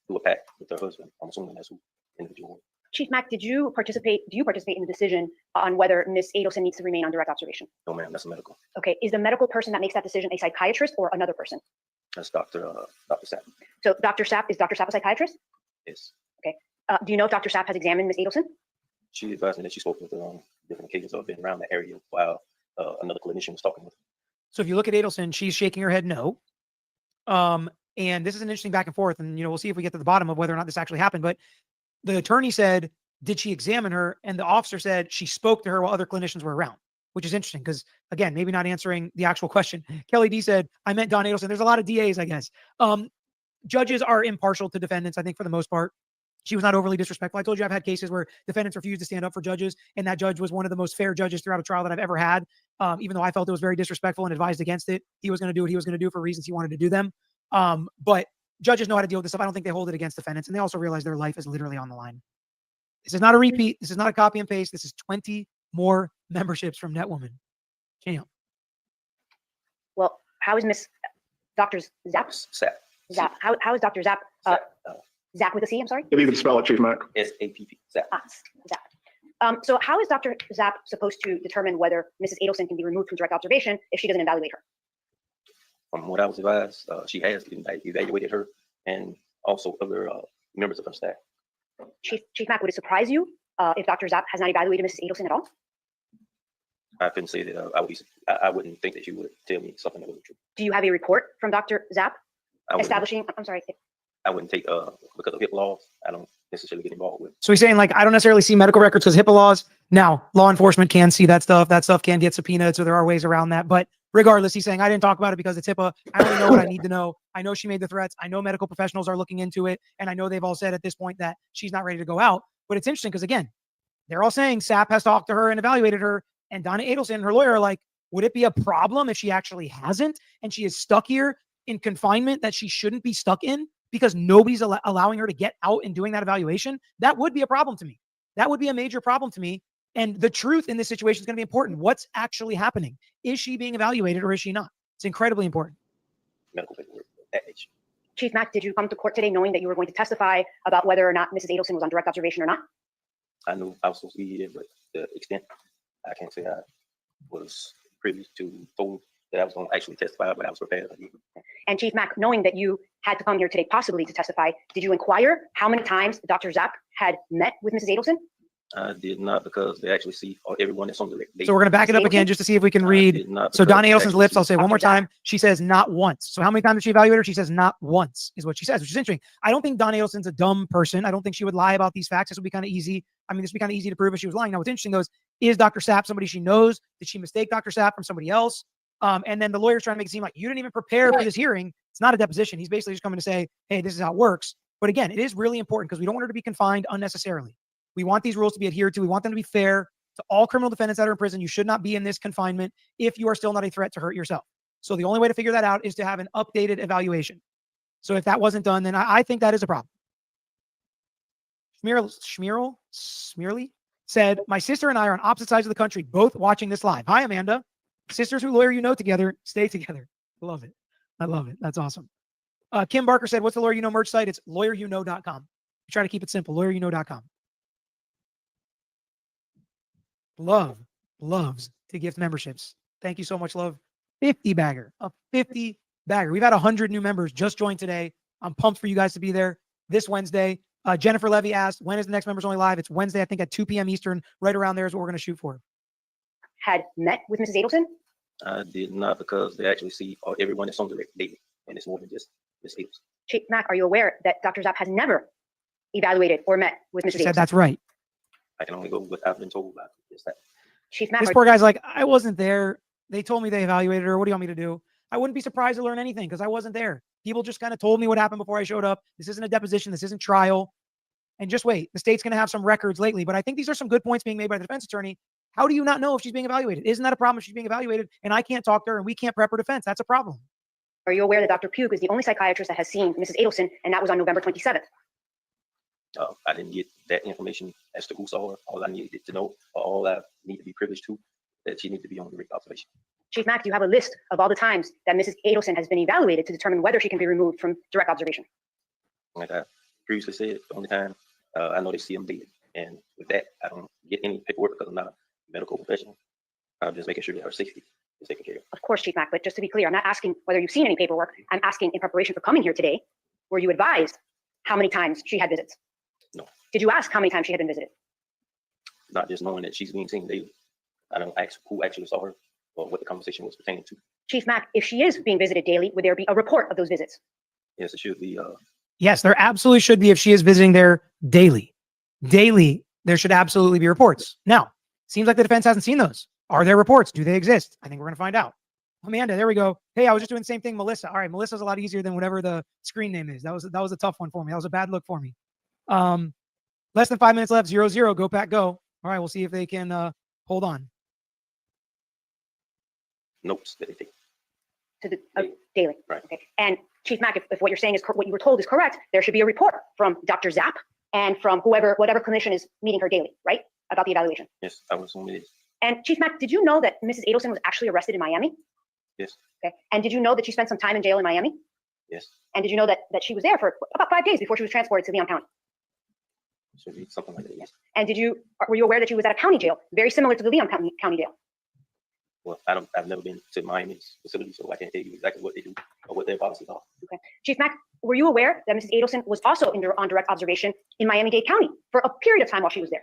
do a pact with her husband. I'm assuming that's who individual. Chief Mack, do you participate in the decision on whether Miss Adelson needs to remain on direct observation? No, ma'am, that's a medical. Okay, is the medical person that makes that decision a psychiatrist or another person? That's Dr. Sapp. So Dr. Sapp, is Dr. Sapp a psychiatrist? Yes. Okay. Do you know if Dr. Sapp has examined Miss Adelson? She advised me that she spoke with her on different occasions of being around the area while another clinician was talking with her. So if you look at Adelson, she's shaking her head no. And this is an interesting back and forth. And, we'll see if we get to the bottom of whether or not this actually happened. But the attorney said, did she examine her? And the officer said she spoke to her while other clinicians were around, which is interesting because, again, maybe not answering the actual question. Kelly D said, I meant Donna Adelson. There's a lot of DAs, I guess. Judges are impartial to defendants, I think, for the most part. She was not overly disrespectful. I told you I've had cases where defendants refused to stand up for judges, and that judge was one of the most fair judges throughout a trial that I've ever had. Even though I felt it was very disrespectful and advised against it, he was going to do what he was going to do for reasons he wanted to do them. But judges know how to deal with this stuff. I don't think they hold it against defendants, and they also realize their life is literally on the line. This is not a repeat. This is not a copy and paste. This is 20 more memberships from Netwoman. Champ. Well, how is Miss Dr. Zapp? Zapp. How is Dr. Zapp? Zapp with a C, I'm sorry? If you can spell it, Chief Mack. SAPP. Zapp. Zapp. So how is Dr. Zapp supposed to determine whether Mrs. Adelson can be removed from direct observation if she doesn't evaluate her? From what I was advised, she has evaluated her and also other members of her staff. Chief Mack, would it surprise you if Dr. Zapp has not evaluated Mrs. Adelson at all? I couldn't say that I wouldn't think that she would tell me something that wasn't true. Do you have a report from Dr. Zapp establishing, I'm sorry. I wouldn't take, because of HIPAA laws, I don't necessarily get involved with. So he's saying, I don't necessarily see medical records because HIPAA laws. Now, law enforcement can see that stuff. That stuff can get subpoenaed, so there are ways around that. But regardless, he's saying, I didn't talk about it because it's HIPAA. I only know what I need to know. I know she made the threats. I know medical professionals are looking into it. And I know they've all said at this point that she's not ready to go out. But it's interesting because, again, they're all saying Sapp has talked to her and evaluated her. And Donna Adelson and her lawyer are like, would it be a problem if she actually hasn't? And she is stuck here in confinement that she shouldn't be stuck in because nobody's allowing her to get out and doing that evaluation? That would be a problem to me. That would be a major problem to me. And the truth in this situation is going to be important. What's actually happening? Is she being evaluated or is she not? It's incredibly important. Medical paperwork at that age. Chief Mack, did you come to court today knowing that you were going to testify about whether or not Mrs. Adelson was on direct observation or not? I knew I was supposed to be here, but the extent, I can't say I was privy to told that I was going to actually testify, but I was prepared. And Chief Mack, knowing that you had to come here today possibly to testify, did you inquire how many times Dr. Zapp had met with Mrs. Adelson? I did not, because they actually see everyone that's on the So we're going to back it up again just to see if we can read. So Donna Adelson's lips, I'll say one more time. She says not once. So how many times did she evaluate her? She says not once is what she says, which is interesting. I don't think Donna Adelson's a dumb person. I don't think she would lie about these facts. This would be kind of easy. I mean, this would be kind of easy to prove if she was lying. Now, what's interesting though is Dr. Sapp somebody she knows? Did she mistake Dr. Sapp from somebody else? And then the lawyer's trying to make it seem like you didn't even prepare for this hearing. It's not a deposition. He's basically just coming to say, hey, this is how it works. But again, it is really important because we don't want her to be confined unnecessarily. We want these rules to be adhered to. We want them to be fair to all criminal defendants that are in prison. You should not be in this confinement if you are still not a threat to hurt yourself. So the only way to figure that out is to have an updated evaluation. So if that wasn't done, then I think that is a problem. Smearley said, my sister and I are on opposite sides of the country, both watching this live. Hi, Amanda. Sisters who lawyer you know together, stay together. I love it. I love it. That's awesome. Kim Barker said, what's the Lawyer You Know merch site? It's lawyeryouknow.com. We try to keep it simple. Lawyeryouknow.com. Love loves to gift memberships. Thank you so much, love. 50 bagger, a 50 bagger. We've had 100 new members just joined today. I'm pumped for you guys to be there this Wednesday. Jennifer Levy asked, when is the next Members Only Live? It's Wednesday, I think at 2 p.m. Eastern. Right around there is what we're going to shoot for. Had met with Mrs. Adelson? I did not, because they actually see everyone that's on the daily, and it's more than just Ms. Adelson. Chief Mack, are you aware that Dr. Zapp has never evaluated or met with Mrs. She Adelson? said that's right. I can only go with what I've been told about this that. Chief This poor guy's like, I wasn't there. They told me they evaluated her. What do you want me to do? I wouldn't be surprised to learn anything because I wasn't there. People just kind of told me what happened before I showed up. This isn't a deposition. This isn't trial. And just wait. The state's going to have some records lately. But I think these are some good points being made by the defense attorney. How do you not know if she's being evaluated? Isn't that a problem if she's being evaluated and I can't talk to her and we can't prep her defense? That's a problem. Are you aware that Dr. Pugh is the only psychiatrist that has seen Mrs. Adelson, and that was on November 27th? I didn't get that information as to who saw her. All I needed to know, or all I need to be privileged to, that she needed to be on direct observation. Chief Mack, do you have a list of all the times that Mrs. Adelson has been evaluated to determine whether she can be removed from direct observation? Like I previously said, the only time I know they see them dead. And with that, I don't get any paperwork because I'm not a medical professional. I'm just making sure that her safety is taken care of. Of course, Chief Mack, but just to be clear, I'm not asking whether you've seen any paperwork. I'm asking in preparation for coming here today, were you advised how many times she had visits? No. Did you ask how many times she had been visited? Not just knowing that she's being seen daily. I don't ask who actually saw her or what the conversation was pertaining to. Chief Mack, if she is being visited daily, would there be a report of those visits? Yes, it should be. Yes, there absolutely should be if she is visiting there daily. Daily, there should absolutely be reports. Now, seems like the defense hasn't seen those. Are there reports? Do they exist? I think we're going to find out. Amanda, there we go. Hey, I was just doing the same thing, Melissa. All right, Melissa's a lot easier than whatever the screen name is. That was a tough one for me. That was a bad look for me. Less than 5 minutes left. 0-0. Go Pack, go. All right, we'll see if they can hold on. Notes that they take. To the daily. Right. Okay. And Chief Mack, if what you're saying is what you were told is correct, there should be a report from Dr. Zapp and from whatever clinician is meeting her daily, right? About the evaluation. Yes, I would assume it is. And Chief Mack, did you know that Mrs. Adelson was actually arrested in Miami? Yes. Okay. And did you know that she spent some time in jail in Miami? Yes. And did you know that she was there for about 5 days before she was transported to Leon County? Should be something like that. Yes. And were you aware that she was at a county jail, very similar to the Leon County jail? Well, I've never been to Miami's facility, so I can't tell you exactly what they do or what their policies are. Okay. Chief Mack, were you aware that Mrs. Adelson was also on direct observation in Miami-Dade County for a period of time while she was there?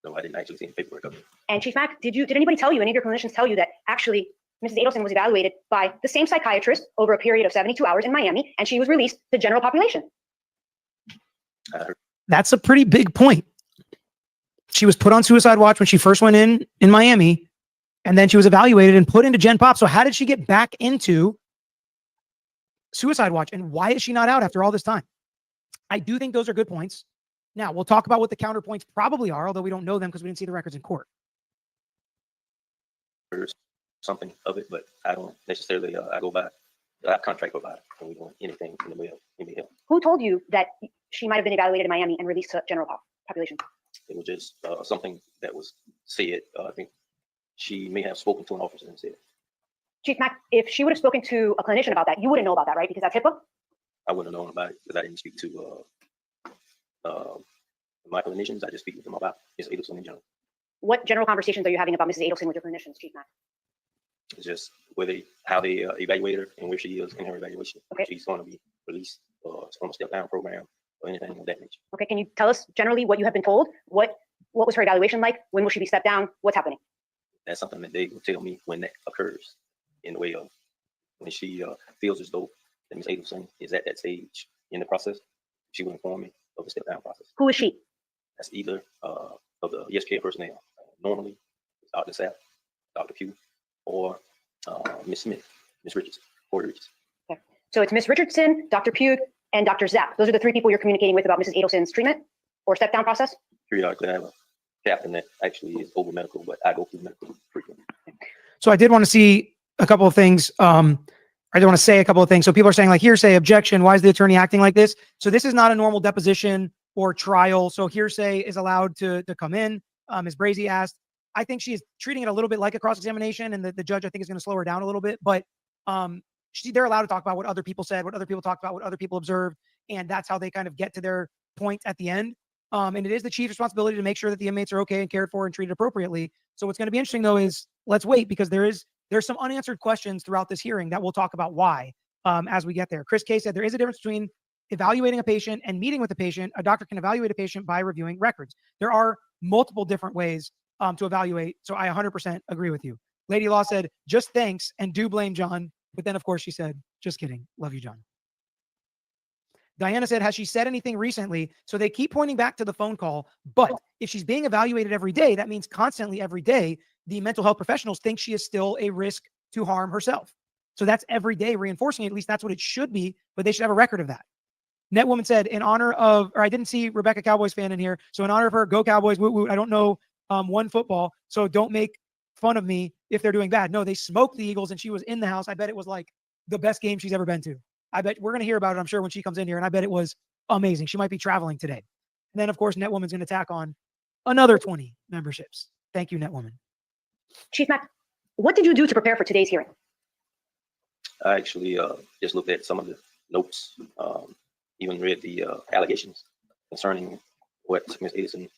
No, I didn't actually see any paperwork of it. And Chief Mack, did anybody tell you, any of your clinicians tell you that actually Mrs. Adelson was evaluated by the same psychiatrist over a period of 72 hours in Miami, and she was released to general population? That's a pretty big point. She was put on suicide watch when she first went in Miami, and then she was evaluated and put into Gen Pop. So how did she get back into suicide watch, and why is she not out after all this time? I do think those are good points. Now, we'll talk about what the counterpoints probably are, although we don't know them because we didn't see the records in court. There's something of it, but I don't necessarily, I go by the contract provider when we doing anything in the way of any help. Who told you that she might have been evaluated in Miami and released to general population? It was just something that was said. I think she may have spoken to an officer and said. Chief Mack, if she would have spoken to a clinician about that, you wouldn't know about that, right? Because that's HIPAA? I wouldn't have known about it because I didn't speak to my clinicians. I just speak with them about Ms. Adelson in general. What general conversations are you having about Mrs. Adelson with your clinicians, Chief Mack? It's just how they evaluate her and where she is in her evaluation. Okay. She's going to be released from a step down program or anything of that nature. Okay, can you tell us generally what you have been told? What was her evaluation like? When will she be stepped down? What's happening? That's something that they will tell me when that occurs, in the way of when she feels as though that Ms. Adelson is at that stage in the process. She will inform me of the step down process. Who is she? That's either of the ESK personnel. Normally, it's Dr. Sapp, Dr. Pugh, or Ms. Smith, Ms. Richardson, Corey Richardson. Okay. So it's Ms. Richardson, Dr. Pugh, and Dr. Zapp. Those are the 3 people you're communicating with about Mrs. Adelson's treatment or step down process? Periodically, I have a captain that actually is over medical, but I go through medical frequently. So I did want to see a couple of things. I do want to say a couple of things. So people are saying like hearsay, objection. Why is the attorney acting like this? So this is not a normal deposition or trial. So hearsay is allowed to come in. Ms. Brazy asked, I think she is treating it a little bit like a cross-examination, and the judge, I think, is going to slow her down a little bit. But they're allowed to talk about what other people said, what other people talked about, what other people observed, and that's how they kind of get to their point at the end. And it is the chief's responsibility to make sure that the inmates are okay and cared for and treated appropriately. So what's going to be interesting, though, is let's wait, because there's some unanswered questions throughout this hearing that we'll talk about why as we get there. Chris K said there is a difference between evaluating a patient and meeting with a patient. A doctor can evaluate a patient by reviewing records. There are multiple different ways to evaluate. So I 100% agree with you. Lady Law said, just thanks and do blame John. But then, of course, she said, just kidding. Love you, John. Diana said, has she said anything recently? So they keep pointing back to the phone call, but if she's being evaluated every day, that means constantly every day, the mental health professionals think she is still a risk to harm herself. So that's every day reinforcing it. At least that's what it should be, but they should have a record of that. Netwoman said, in honor of, or I didn't see Rebecca Cowboys fan in here. So in honor of her, go Cowboys, woot woot. I don't know one football, so don't make fun of me if they're doing bad. No, they smoked the Eagles and she was in the house. I bet it was like the best game she's ever been to. I bet we're going to hear about it, I'm sure, when she comes in here, and I bet it was amazing. She might be traveling today. And then, of course, Netwoman's going to tack on another 20 memberships. Thank you, Netwoman. Chief Mack, what did you do to prepare for today's hearing? I actually just looked at some of the notes, even read the allegations concerning what Ms. Adelson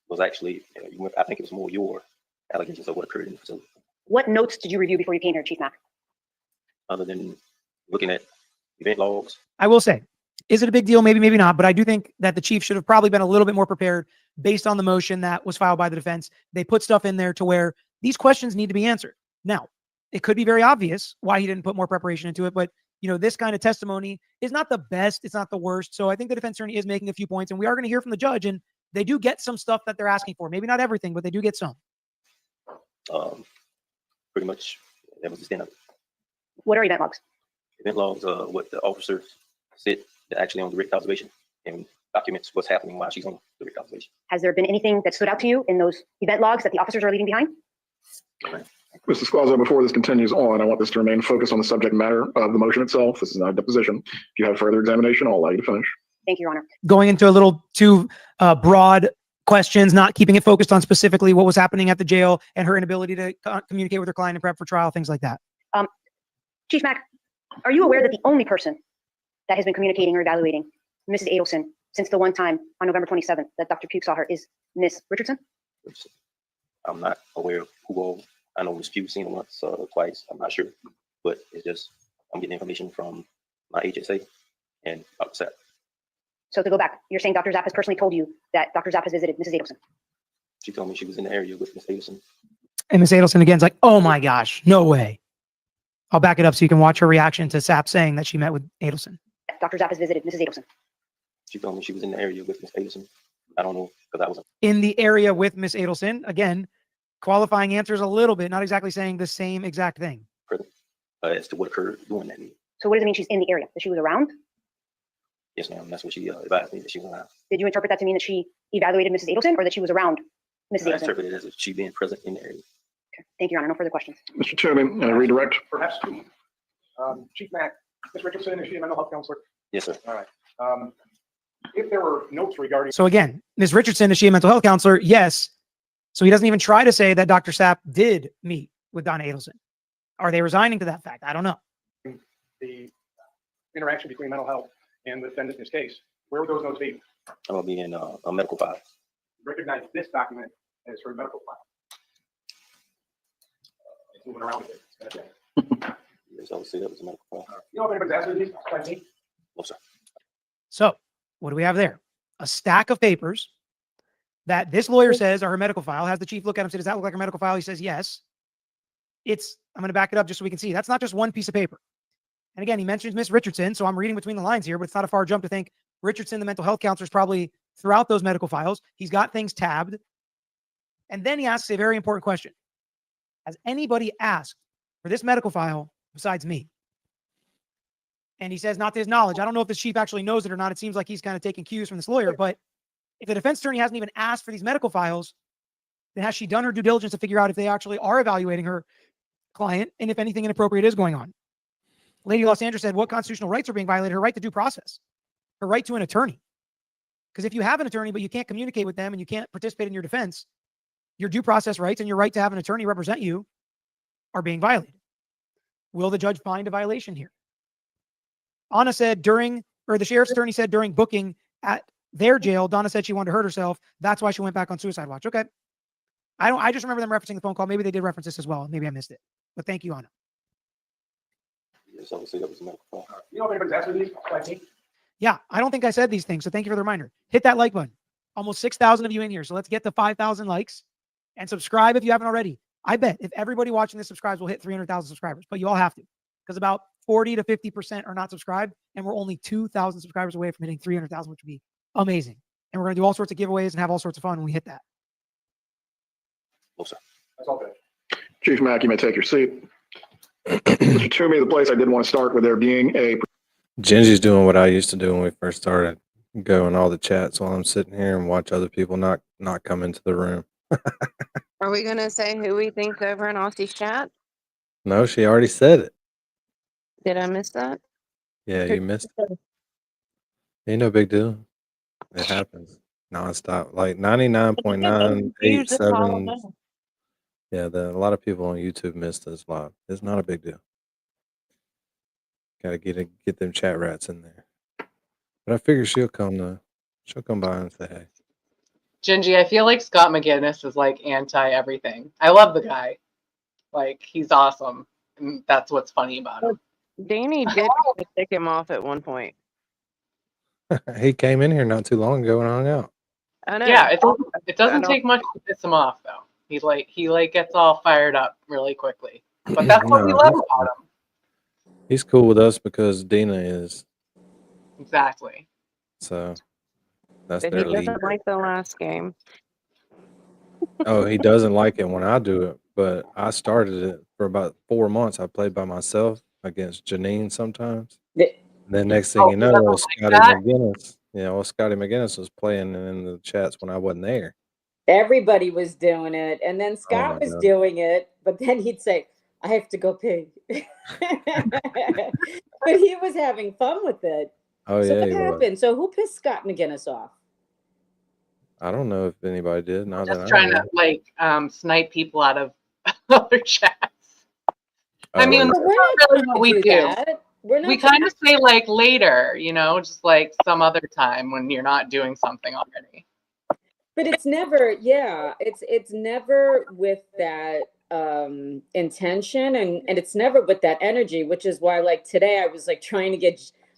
was actually, I think it was more your allegations of what occurred in the facility. What notes did you review before you came here, Chief Mack? Other than looking at event logs. I will say, is it a big deal? Maybe, maybe not. But I do think that the chief should have probably been a little bit more prepared based on the motion that was filed by the defense. They put stuff in there to where these questions need to be answered. Now, it could be very obvious why he didn't put more preparation into it, but this kind of testimony is not the best. It's not the worst. So I think the defense attorney is making a few points, and we are going to hear from the judge, and they do get some stuff that they're asking for. Maybe not everything, but they do get some. Pretty much, that was the extent of it. What are event logs? Event logs, what the officer said actually on direct observation, and documents what's happening while she's on direct observation. Has there been anything that stood out to you in those event logs that the officers are leaving behind? Mr. Squazzo, before this continues on, I want this to remain focused on the subject matter of the motion itself. This is not a deposition. If you have further examination, I'll allow you to finish. Thank you, Your Honor. Going into a little too broad questions, not keeping it focused on specifically what was happening at the jail and her inability to communicate with her client and prep for trial, things like that. Chief Mack, are you aware that the only person that has been communicating or evaluating Mrs. Adelson since the one time on November 27th that Dr. Pugh saw her is Ms. Richardson? I'm not aware of who all. I know Ms. Pugh seen her once or twice. I'm not sure, but it's just I'm getting information from my HSA and Dr. Sapp. So to go back, you're saying Dr. Zapp has personally told you that Dr. Zapp has visited Mrs. Adelson? She told me she was in the area with Ms. Adelson. And Ms. Adelson again's like, oh my gosh, no way. I'll back it up so you can watch her reaction to Sapp saying that she met with Adelson. Dr. Zapp has visited Mrs. Adelson? She told me she was in the area with Ms. Adelson. I don't know, because I wasn't. In the area with Ms. Adelson, again, qualifying answers a little bit, not exactly saying the same exact thing. As to what occurred during that meeting. So what does it mean she's in the area? That she was around? Yes, ma'am. That's what she advised me, that she was around. Did you interpret that to mean that she evaluated Mrs. Adelson or that she was around Mrs. I Adelson? interpreted it as she being present in the area. Okay. Thank you, Your Honor. No further questions. Mr. Chairman, redirect. Perhaps two. Chief Mack, Ms. Richardson, is she a mental health counselor? Yes, sir. All right. If there were notes regarding... So again, Ms. Richardson, is she a mental health counselor? Yes. So he doesn't even try to say that Dr. Sapp did meet with Donna Adelson. Are they resigning to that fact? I don't know. The interaction between mental health and the defendant in this case, where would those notes be? I'm going to be in a medical file. Recognize this document as her medical file. It's moving around with it. Okay. Yes, I would say that was a medical file. You know if anybody's asked you these? No, sir. So what do we have there? A stack of papers that this lawyer says are her medical file. Has the chief look at him and say, does that look like her medical file? He says, yes. I'm going to back it up just so we can see. That's not just one piece of paper. And again, he mentions Miss Richardson, so I'm reading between the lines here, but it's not a far jump to think Richardson, the mental health counselor, is probably throughout those medical files. He's got things tabbed. And then he asks a very important question. Has anybody asked for this medical file besides me? And he says, not to his knowledge. I don't know if the chief actually knows it or not. It seems like he's kind of taking cues from this lawyer, but if the defense attorney hasn't even asked for these medical files, then has she done her due diligence to figure out if they actually are evaluating her client and if anything inappropriate is going on? Lady Los Angeles said, what constitutional rights are being violated? Her right to due process, her right to an attorney. Because if you have an attorney, but you can't communicate with them and you can't participate in your defense, your due process rights and your right to have an attorney represent you are being violated. Will the judge find a violation here? Anna said the sheriff's attorney said during booking at their jail, Donna said she wanted to hurt herself. That's why she went back on suicide watch. Okay. I just remember them referencing the phone call. Maybe they did reference this as well. Maybe I missed it. But thank you, Anna. Yes, I would say that was a medical file. You know if anybody's asked you these? Like me? Yeah, I don't think I said these things. So thank you for the reminder. Hit that like button. Almost 6,000 of you in here. So let's get to 5,000 likes and subscribe if you haven't already. I bet if everybody watching this subscribes, we'll hit 300,000 subscribers, but you all have to, because about 40 to 50% are not subscribed, and we're only 2,000 subscribers away from hitting 300,000, which would be amazing. And we're going to do all sorts of giveaways and have all sorts of fun when we hit that. That's all good. Chief Mack, you may take your seat. Mr. Toomey, the place I did want to start with there being a Gingy's doing what I used to do when we first started. Go in all the chats while I'm sitting here and watch other people not come into the room. Are we gonna say who we think's over in Aussie's chat? No, she already said it. Did I miss that? Yeah, you missed it. Ain't no big deal. It happens nonstop. Like 99.987. Yeah, a lot of people on YouTube missed this live. It's not a big deal. Gotta get them chat rats in there. But I figure she'll come though. She'll come by and say hey. Gingy, I feel like Scott McGinnis is like anti everything. I love the guy. Like, he's awesome. And that's what's funny about him. Danny did kick him off at one point. He came in here not too long ago and hung out. I know. Yeah, it doesn't take much to piss him off though. He gets all fired up really quickly. But that's what we No, love about him. he's cool with us because Dina is. Exactly. So that's But their he lead. doesn't like the last game. Oh, he doesn't like it when I do it, but I started it for about 4 months. I played by myself against Janine sometimes. And then next thing you know, Scotty McGinnis. Yeah, Scotty McGinnis was playing in the chats when I wasn't there. Everybody was doing it, and then my Scott was God. doing it, but then he'd say, I have to go pee. But he was having fun with it. Oh So yeah, what he was. happened? So who pissed Scott McGinnis off? I don't know if anybody did. Not that Just I trying know. to like snipe people out of other chats. I mean, Oh, that's we're not not really trying what to we do do. that. We're not We kind of say like later, you know, just like some other time when you're not doing something already. But it's never, yeah, it's never with that intention, and it's never with that energy, which is why like today I was like I'm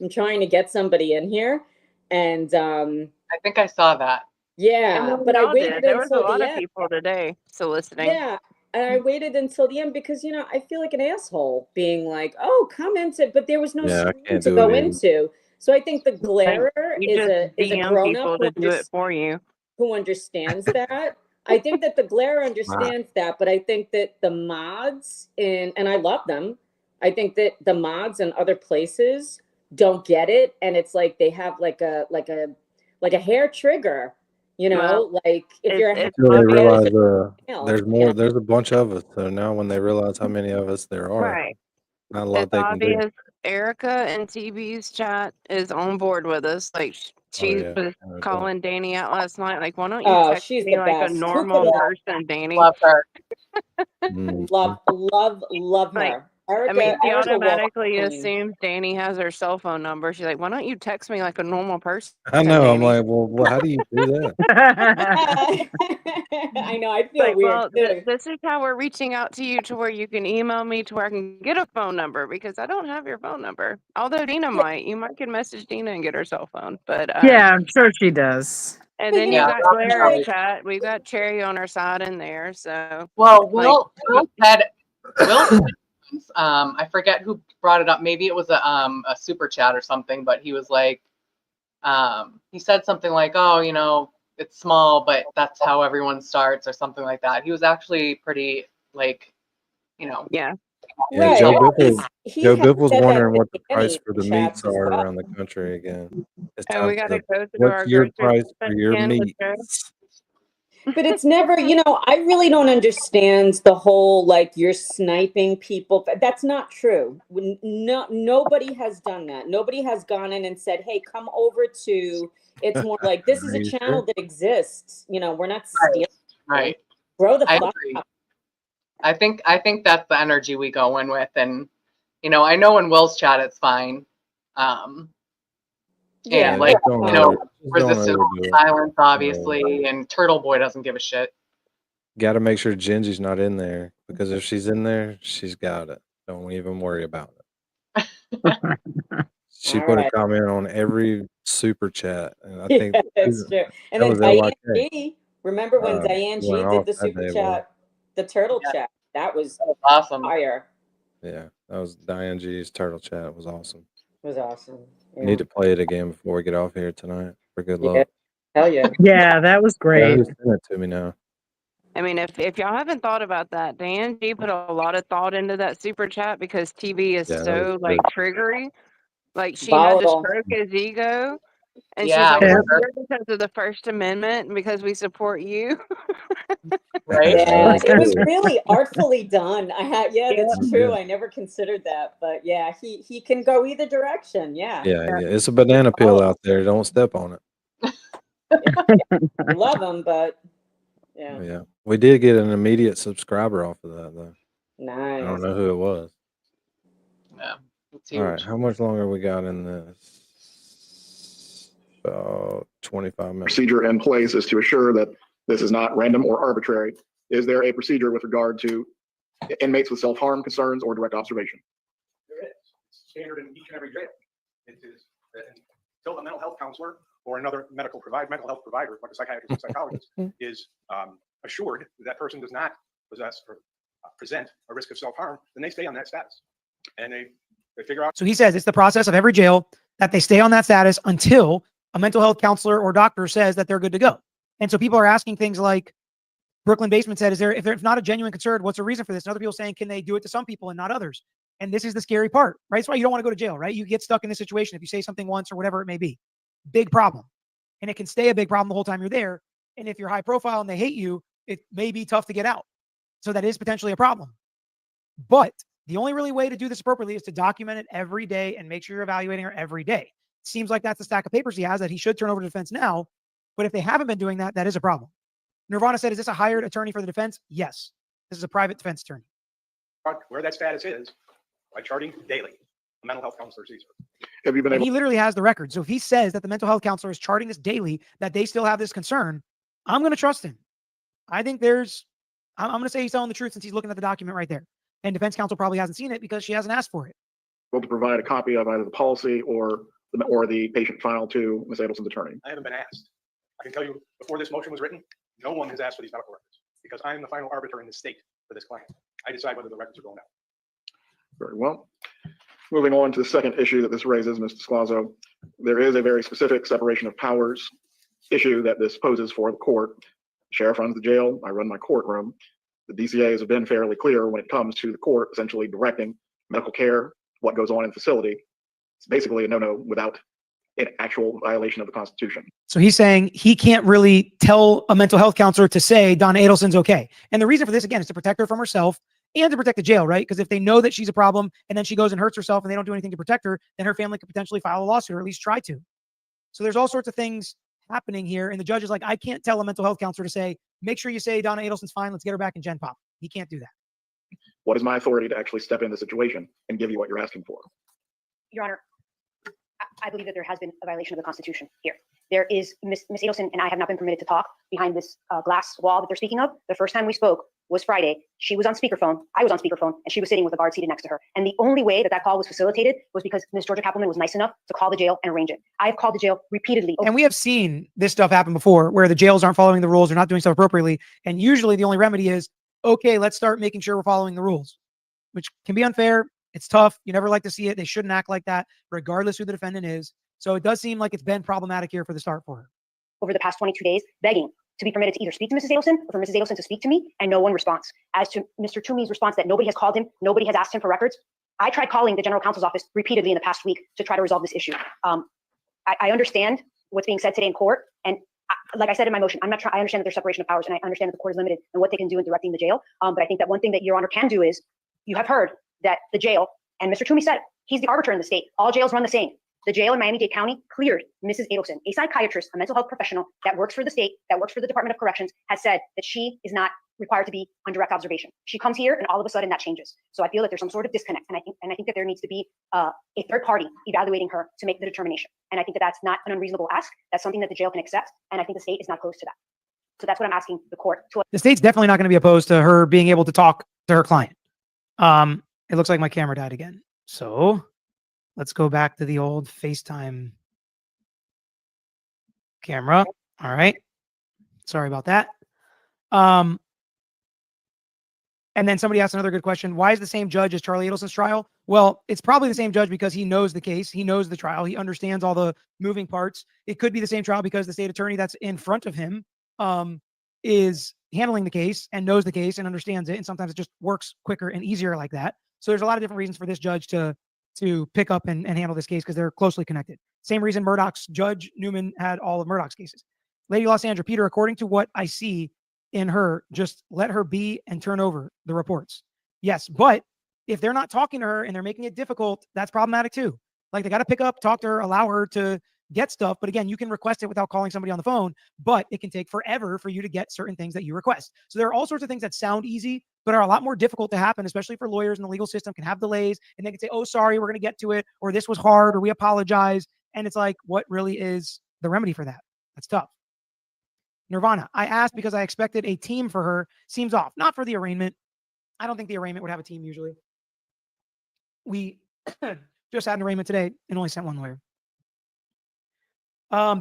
trying to get somebody in here, and I think I saw that. yeah, And but I we all did. waited There was a until lot the of end. people today soliciting. Yeah, and I waited until the end because I feel like an asshole being like, "Oh, come into," but there was no yeah, I screen can't to do go it either. into. So I think the Like, glarer you is just a DM grown up people to do it for you. who understands that. I think that the glare understands that, but I think that the mods and I love them. I think that the mods in other places don't get it, and it's like they have like a hair trigger, Well, like if you're a it's Until they obvious. realize male, there's more. There's a bunch of us. So now when they realize how many of us there are, Right. not a lot It's they can do. obvious. Erica and TB's chat is on board with us. Like Oh she yeah, was no doubt. calling Danny out last night. Like, why don't you oh, text she's me the like a best. Who normal could person, Danny? Love her. Mhm. love Like, her? I mean, she Erica will automatically queen. assumes Danny has her cell phone number. She's like, why don't you text me like a normal person, I know. I'm Danny? like, well, how do you do that? I know. I feel Like, weird well, too. this is how we're reaching out to you to where you can email me to where I can get a phone number because I don't have your phone number. Although Dina might. You might can message Dina and get her cell phone. But Yeah, I'm sure she does. and But then you you know, got I feel Glare in like chat. We've got Cherry on our side in there. So Well, like Will said, I forget who brought it up. Maybe it was a super chat or something, but he was like, he said something like, oh, it's small, but that's how everyone starts or something like that. He was actually pretty like, yeah. Yeah, right. Joe Well, Biffle. he Joe had Biffle's said that wondering at the what the beginning price for in the chats meats as are well. around the country again. It's And time we got to go through what's our your grocery price for list your again with Joe. meats? But it's never, I really don't understand the whole like you're sniping people. That's not true. No, nobody has done that. Nobody has gone in and said, "Hey, come over to." It's more like this is Are a you channel sure? that exists. We're not stealing. right. Grow the I fuck agree. up. I think that's the energy we go in with, and I know in Will's chat it's fine. Yeah, And like, just don't resistant overdo it. silence, obviously, and Turtle Boy doesn't give a shit. Got to make sure Gingy's not in there because if she's in there, she's got it. Don't even worry about it. She All put a right. comment on every super chat, and I Yeah, think that's true. And that then was Diane LYK. G. Remember when Diane Went G did off the that super day, boy. chat, the turtle chat? That was awesome. fire. Yeah, that That was Diane G's turtle chat. It was awesome. It was awesome. We Yeah. need to play it again before we get off here tonight for good Yeah. luck. Hell yeah. Yeah, that was Yeah, great. who sent it to me now? I mean, if y'all haven't thought about that, Dan G put a lot of thought into that super chat because TV is Yeah, that was so good. triggery. Like she had to Volatile. stroke his ego, and she's Yeah, like, Yeah. "We're here because of the First Amendment and because we support you." right. Yeah, That it was good. really artfully done. Yeah, Yeah. that's That was true. good. I never considered that, but yeah, he can go either direction. Yeah. Yeah, it's a banana peel out there. Don't step on it. We love him, but yeah. Yeah, we did get an immediate subscriber off of that though. I Nice. don't know who it was. Yeah, it's All right, huge. how much longer we got in this? About 25 minutes. Procedure in place is to assure that this is not random or arbitrary. Is there a procedure with regard to inmates with self-harm concerns or direct observation? There is. It's standard in each and every jail. It is that until a mental health counselor or another mental health provider, like a psychiatrist or psychologist, is assured that person does not possess or present a risk of self-harm, then they stay on that status. And they figure out. So he says it's the process of every jail that they stay on that status until a mental health counselor or doctor says that they're good to go. And so people are asking things like Brooklyn Basement said, if there's not a genuine concern, what's the reason for this? And other people saying, can they do it to some people and not others? And this is the scary part, right? That's why you don't want to go to jail, right? You get stuck in this situation if you say something once or whatever it may be. Big problem. And it can stay a big problem the whole time you're there. And if you're high profile and they hate you, it may be tough to get out. So that is potentially a problem. But the only really way to do this appropriately is to document it every day and make sure you're evaluating her every day. It seems like that's the stack of papers he has that he should turn over to defense now. But if they haven't been doing that, that is a problem. Nirvana said, is this a hired attorney for the defense? Yes. This is a private defense attorney. Where that status is by charting daily. The mental health counselor sees her. Have you been And able? he literally has the record. So if he says that the mental health counselor is charting this daily, that they still have this concern, I'm going to trust him. I think I'm going to say he's telling the truth since he's looking at the document right there. And defense counsel probably hasn't seen it because she hasn't asked for it. To provide a copy of either the policy or the patient file to Ms. Adelson's attorney? I haven't been asked. I can tell you before this motion was written, no one has asked for these medical records because I am the final arbiter in the state for this client. I decide whether the records are going out. Very well. Moving on to the second issue that this raises, Mr. Scalzo, there is a very specific separation of powers issue that this poses for the court. The sheriff runs the jail. I run my courtroom. The DCAs have been fairly clear when it comes to the court essentially directing medical care, what goes on in the facility. It's basically a no-no without an actual violation of the Constitution. So he's saying he can't really tell a mental health counselor to say Donna Adelson's okay. And the reason for this, again, is to protect her from herself and to protect the jail, right? Because if they know that she's a problem and then she goes and hurts herself and they don't do anything to protect her, then her family could potentially file a lawsuit or at least try to. So there's all sorts of things happening here. And the judge is like, I can't tell a mental health counselor to say, make sure you say Donna Adelson's fine. Let's get her back in Gen Pop. He can't do that. What is my authority to actually step in the situation and give you what you're asking for? Your Honor, I believe that there has been a violation of the Constitution here. There is, Ms. Adelson and I have not been permitted to talk behind this glass wall that they're speaking of. The first time we spoke was Friday. She was on speakerphone, I was on speakerphone, and she was sitting with a guard seated next to her. And the only way that that call was facilitated was because Ms. Georgia Kappelman was nice enough to call the jail and arrange it. I have called the jail repeatedly. And we have seen this stuff happen before where the jails aren't following the rules or not doing stuff appropriately. And usually the only remedy is, okay, let's start making sure we're following the rules, which can be unfair. It's tough. You never like to see it. They shouldn't act like that, regardless who the defendant is. So it does seem like it's been problematic here for the start for her. Over the past 22 days, begging to be permitted to either speak to Mrs. Adelson or for Mrs. Adelson to speak to me, and no one responds. As to Mr. Toomey's response that nobody has called him, nobody has asked him for records, I tried calling the general counsel's office repeatedly in the past week to try to resolve this issue. I understand what's being said today in court, and like I said in my motion, I understand that there's separation of powers, and I understand that the court is limited in what they can do in directing the jail. But I think that one thing that Your Honor can do is, you have heard that the jail, and Mr. Toomey said, he's the arbiter in the state. All jails run the same. The jail in Miami-Dade County cleared Mrs. Adelson, a psychiatrist, a mental health professional that works for the state, that works for the Department of Corrections, has said that she is not required to be on direct observation. She comes here and all of a sudden that changes. So I feel that there's some sort of disconnect. And I think that there needs to be a third party evaluating her to make the determination. And I think that that's not an unreasonable ask. That's something that the jail can accept. And I think the state is not opposed to that. So that's what I'm asking the court to. The state's definitely not going to be opposed to her being able to talk to her client. It looks like my camera died again. So let's go back to the old FaceTime camera. All right. Sorry about that. And then somebody asked another good question. Why is the same judge as Charlie Adelson's trial? Well, it's probably the same judge because he knows the case. He knows the trial. He understands all the moving parts. It could be the same trial because the state attorney that's in front of him is handling the case and knows the case and understands it. And sometimes it just works quicker and easier like that. So there's a lot of different reasons for this judge to pick up and handle this case because they're closely connected. Same reason Murdoch's Judge Newman had all of Murdoch's cases. Lady Los Angeles, Peter, according to what I see in her, just let her be and turn over the reports. Yes, but if they're not talking to her and they're making it difficult, that's problematic too. Like they got to pick up, talk to her, allow her to get stuff. But again, you can request it without calling somebody on the phone, but it can take forever for you to get certain things that you request. So there are all sorts of things that sound easy, but are a lot more difficult to happen, especially for lawyers in the legal system, can have delays and they can say, oh, sorry, we're going to get to it, or this was hard, or we apologize. And it's like, what really is the remedy for that? That's tough. Nirvana, I asked because I expected a team for her. Seems off. Not for the arraignment. I don't think the arraignment would have a team usually. We just had an arraignment today and only sent one lawyer.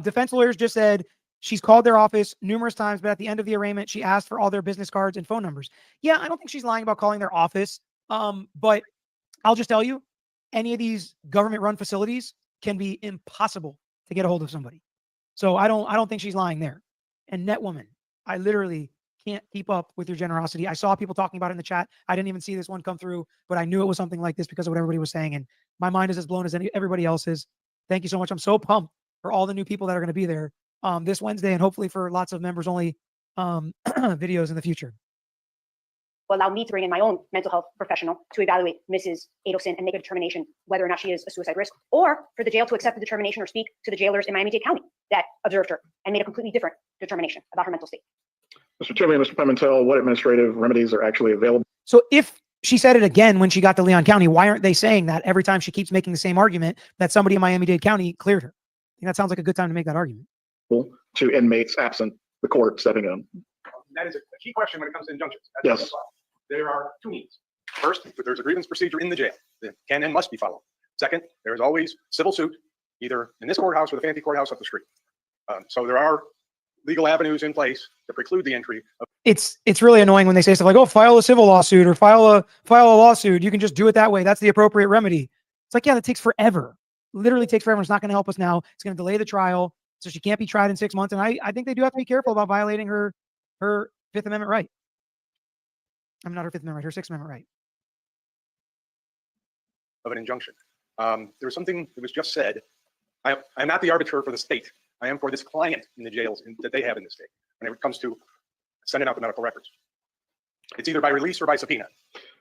Defense lawyers just said she's called their office numerous times, but at the end of the arraignment, she asked for all their business cards and phone numbers. Yeah, I don't think she's lying about calling their office. But I'll just tell you, any of these government-run facilities can be impossible to get a hold of somebody. So I don't think she's lying there. And Netwoman, I literally can't keep up with your generosity. I saw people talking about it in the chat. I didn't even see this one come through, but I knew it was something like this because of what everybody was saying. And my mind is as blown as everybody else's. Thank you so much. I'm so pumped for all the new people that are going to be there this Wednesday and hopefully for lots of members only videos in the future. Will allow me to bring in my own mental health professional to evaluate Mrs. Adelson and make a determination whether or not she is a suicide risk, or for the jail to accept the determination or speak to the jailers in Miami-Dade County that observed her and made a completely different determination about her mental state. Mr. Toomey and Mr. Pimentel, what administrative remedies are actually available? So if she said it again when she got to Leon County, why aren't they saying that every time she keeps making the same argument that somebody in Miami-Dade County cleared her? I think that sounds like a good time to make that argument. To inmates absent the court stepping in. That is a key question when it comes to injunctions. Yes. There are two means. First, there's a grievance procedure in the jail that can and must be followed. Second, there is always civil suit, either in this courthouse or the fancy courthouse up the street. So there are legal avenues in place to preclude the entry of. It's really annoying when they say stuff like, "Oh, file a civil lawsuit or file a lawsuit. You can just do it that way. That's the appropriate remedy." It's like, yeah, that takes forever. Literally takes forever. It's not going to help us now. It's going to delay the trial, so she can't be tried in 6 months. And I think they do have to be careful about violating her Fifth Amendment right. I'm not her Fifth Amendment right, her Sixth Amendment right. Of an injunction. There was something that was just said. I'm not the arbiter for the state. I am for this client in the jails that they have in the state when it comes to sending out the medical records. It's either by release or by subpoena.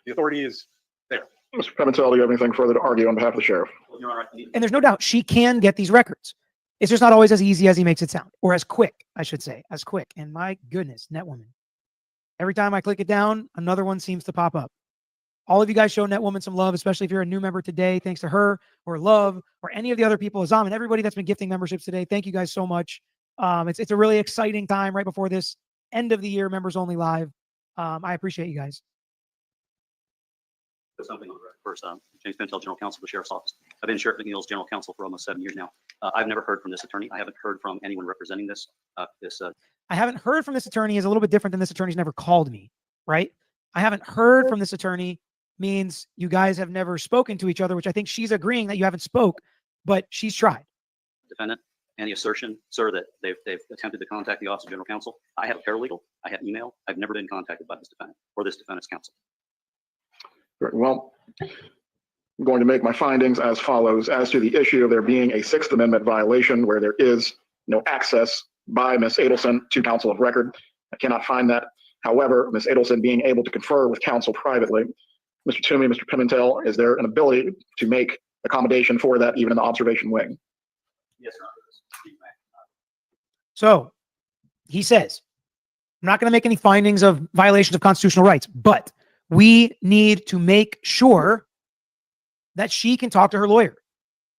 The authority is there. Mr. Pimentel, do you have anything further to argue on behalf of the sheriff? And there's no doubt she can get these records. It's just not always as easy as he makes it sound, or as quick, I should say, as quick. And my goodness, Netwoman. Every time I click it down, another one seems to pop up. All of you guys show Netwoman some love, especially if you're a new member today. Thanks to her or Love or any of the other people, Azam and everybody that's been gifting memberships today. Thank you guys so much. It's a really exciting time right before this end of the year members only live. I appreciate you guys. Something on the record first. James Pintel, General Counsel for the Sheriff's Office. I've been Sheriff McNeil's General Counsel for almost 7 years now. I've never heard from this attorney. I haven't heard from anyone representing this. I haven't heard from this attorney is a little bit different than this attorney's never called me, right? I haven't heard from this attorney means you guys have never spoken to each other, which I think she's agreeing that you haven't spoke, but she's tried. Defendant, any assertion, sir, that they've attempted to contact the Office of General Counsel? I have a paralegal. I have email. I've never been contacted by this defendant or this defendant's counsel. Very well. I'm going to make my findings as follows. As to the issue of there being a Sixth Amendment violation where there is no access by Ms. Adelson to counsel of record, I cannot find that. However, Ms. Adelson being able to confer with counsel privately, Mr. Toomey, Mr. Pimentel, is there an ability to make accommodation for that even in the observation wing? Yes, sir. So he says, I'm not going to make any findings of violations of constitutional rights, but we need to make sure that she can talk to her lawyer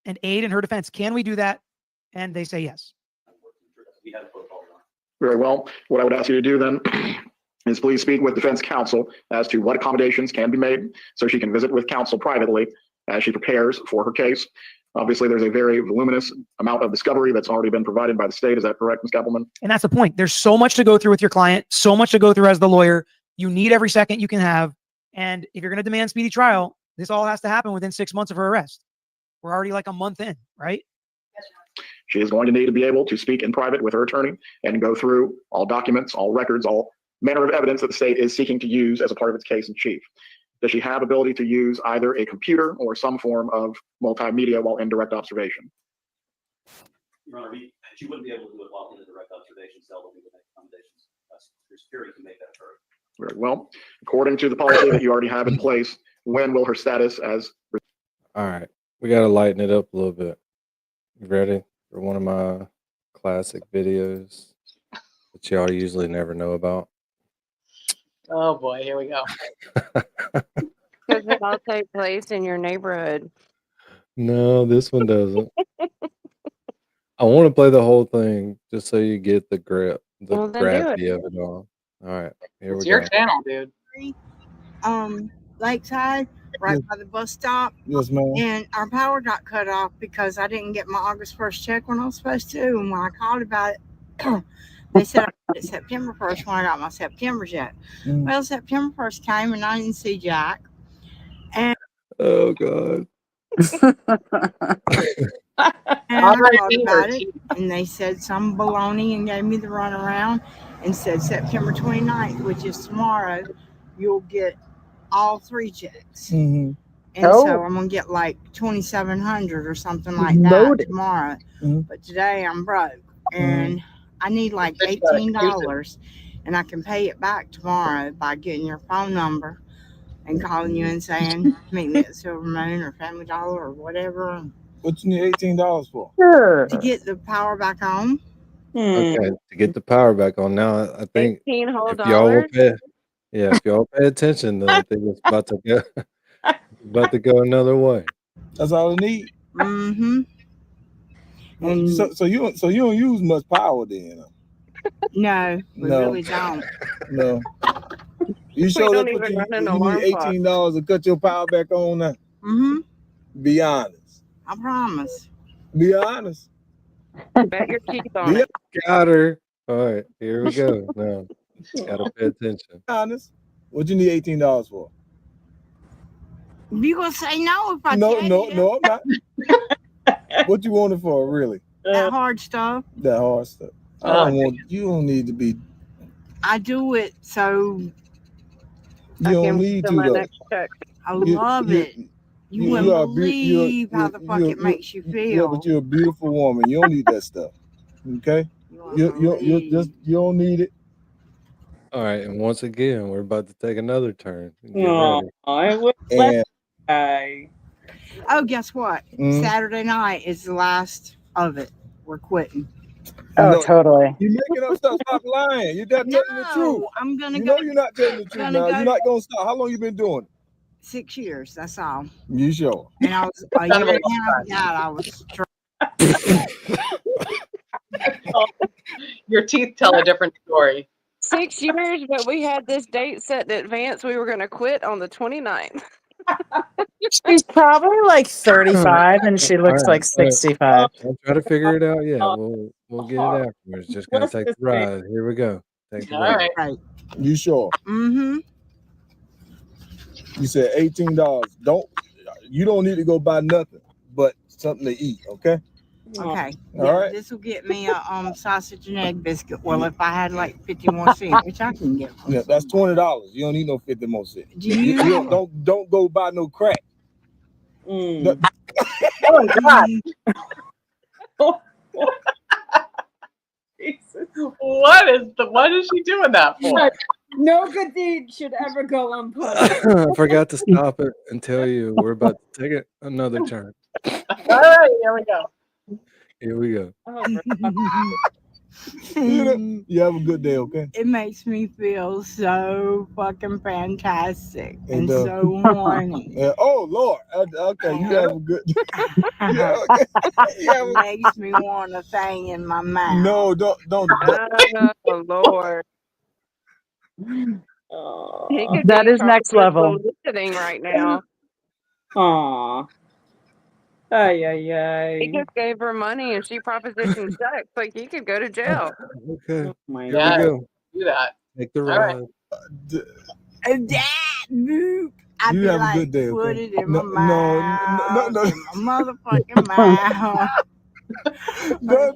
and aid in her defense. Can we do that? And they say yes. Very well. What I would ask you to do then is please speak with defense counsel as to what accommodations can be made so she can visit with counsel privately as she prepares for her case. Obviously, there's a very voluminous amount of discovery that's already been provided by the state. Is that correct, Ms. Kappelman? And that's the point. There's so much to go through with your client, so much to go through as the lawyer. You need every second you can have. And if you're going to demand speedy trial, this all has to happen within 6 months of her arrest. We're already like a month in, right? She is going to need to be able to speak in private with her attorney and go through all documents, all records, all manner of evidence that the state is seeking to use as a part of its case in chief. Does she have ability to use either a computer or some form of multimedia while in direct observation? Your Honor, she wouldn't be able to do it while in the direct observation cell, but we would make accommodations. Your security can make that occur. Very well. According to the policy that you already have in place, when will her status as... All right. We got to lighten it up a little bit. You ready for one of my classic videos that y'all usually never know about? Oh boy, here we go. Because they all take place in your neighborhood. No, this one doesn't. I want to play the whole thing just so you get the grip, the Well, then do gravity it. of it all. All right, here It's we your go. channel, dude. Lakeside, right by the bus stop. Yes, ma'am. And our power got cut off because I didn't get my August 1st check when I was supposed to. And when I called about it, they said I got it September 1st when I got my September check. Well, September 1st came and I didn't see Jack. And Oh, God. And I called about it, and they said some baloney and gave me the runaround and said September 29th, which is tomorrow, you'll get all 3 checks. And so I'm going to get like 2,700 or something like that tomorrow. But today I'm broke, and I need like $18, and I can pay it back tomorrow by getting your phone number and calling you and saying, meet me at Silver Moon or Family Dollar or whatever. What you need $18 for? To get the power back on. Okay, to get the power back on now, I think 18 whole if y'all will dollars? if y'all pay attention, then I think it's about to go another way. That's all it need. Mm-hmm. And so you don't use much power then? No, we really don't. No. You sure don't that even run an you alarm need clock. $18 to cut your power back on now? Mm-hmm. Be honest. I promise. Be honest. Bet your teeth on it. Got her. All right, here we go. Now, gotta pay attention. Be honest. What you need $18 for? You gonna say no if I No, tell you? no, I'm not. What you want it for, really? That hard stuff. That hard stuff. You don't need to be. I do it so You don't need to though. I love it. You wouldn't believe how the fuck it makes you feel. Yeah, but you're a beautiful woman. You don't need that stuff. Okay? You don't need it. All right, and once again, we're about to take another turn. Get No, ready. I would let guy. Oh, guess what? Saturday night is the last of it. We're quitting. Oh, totally. You're making up stuff. Stop lying. You're not telling the truth. I'm gonna You go. know you're not telling the truth now. You're not gonna stop. How long you been doing it? 6 years. That's all. You sure? And I was a year and a half out. I was. Your teeth tell a different story. 6 years, but we had this date set in advance. We were going to quit on the 29th. She's probably like 35 and she looks like 65. I'll try to figure it out. Yeah, we'll get it afterwards. Just gonna take the ride. Here we go. Take the ride. Right. You sure? Mm-hmm. You said $18. You don't need to go buy nothing but something to eat, okay? Okay. All Yeah, right. this will get me a sausage and egg biscuit. Well, if I had like 50 more cents, which I can get. Yeah, that's $20. You don't need no 50 more cents. Do you? Don't go buy no crack. Oh my God. What is she doing that for? No good deed should ever go unpunished. I forgot to stop it and tell you we're about to take it another turn. All right, here we go. Here we go. You have a good day, okay? It makes me feel so fucking fantastic and so horny. Oh Lord. Okay, you have a good It makes me want a thing in my mouth. No, don't. Oh, Lord. That is next level. Listening right now. Aw. Ay, ay, ay. He just gave her money and she propositioned sex. Like, he could go to jail. Okay. Oh my Here God. we go. Do that. Take the All ride. right. Dad, boop. I'd You be have a like, good day, put okay? it in No, my no, mouth, no. in my motherfucking mouth. No,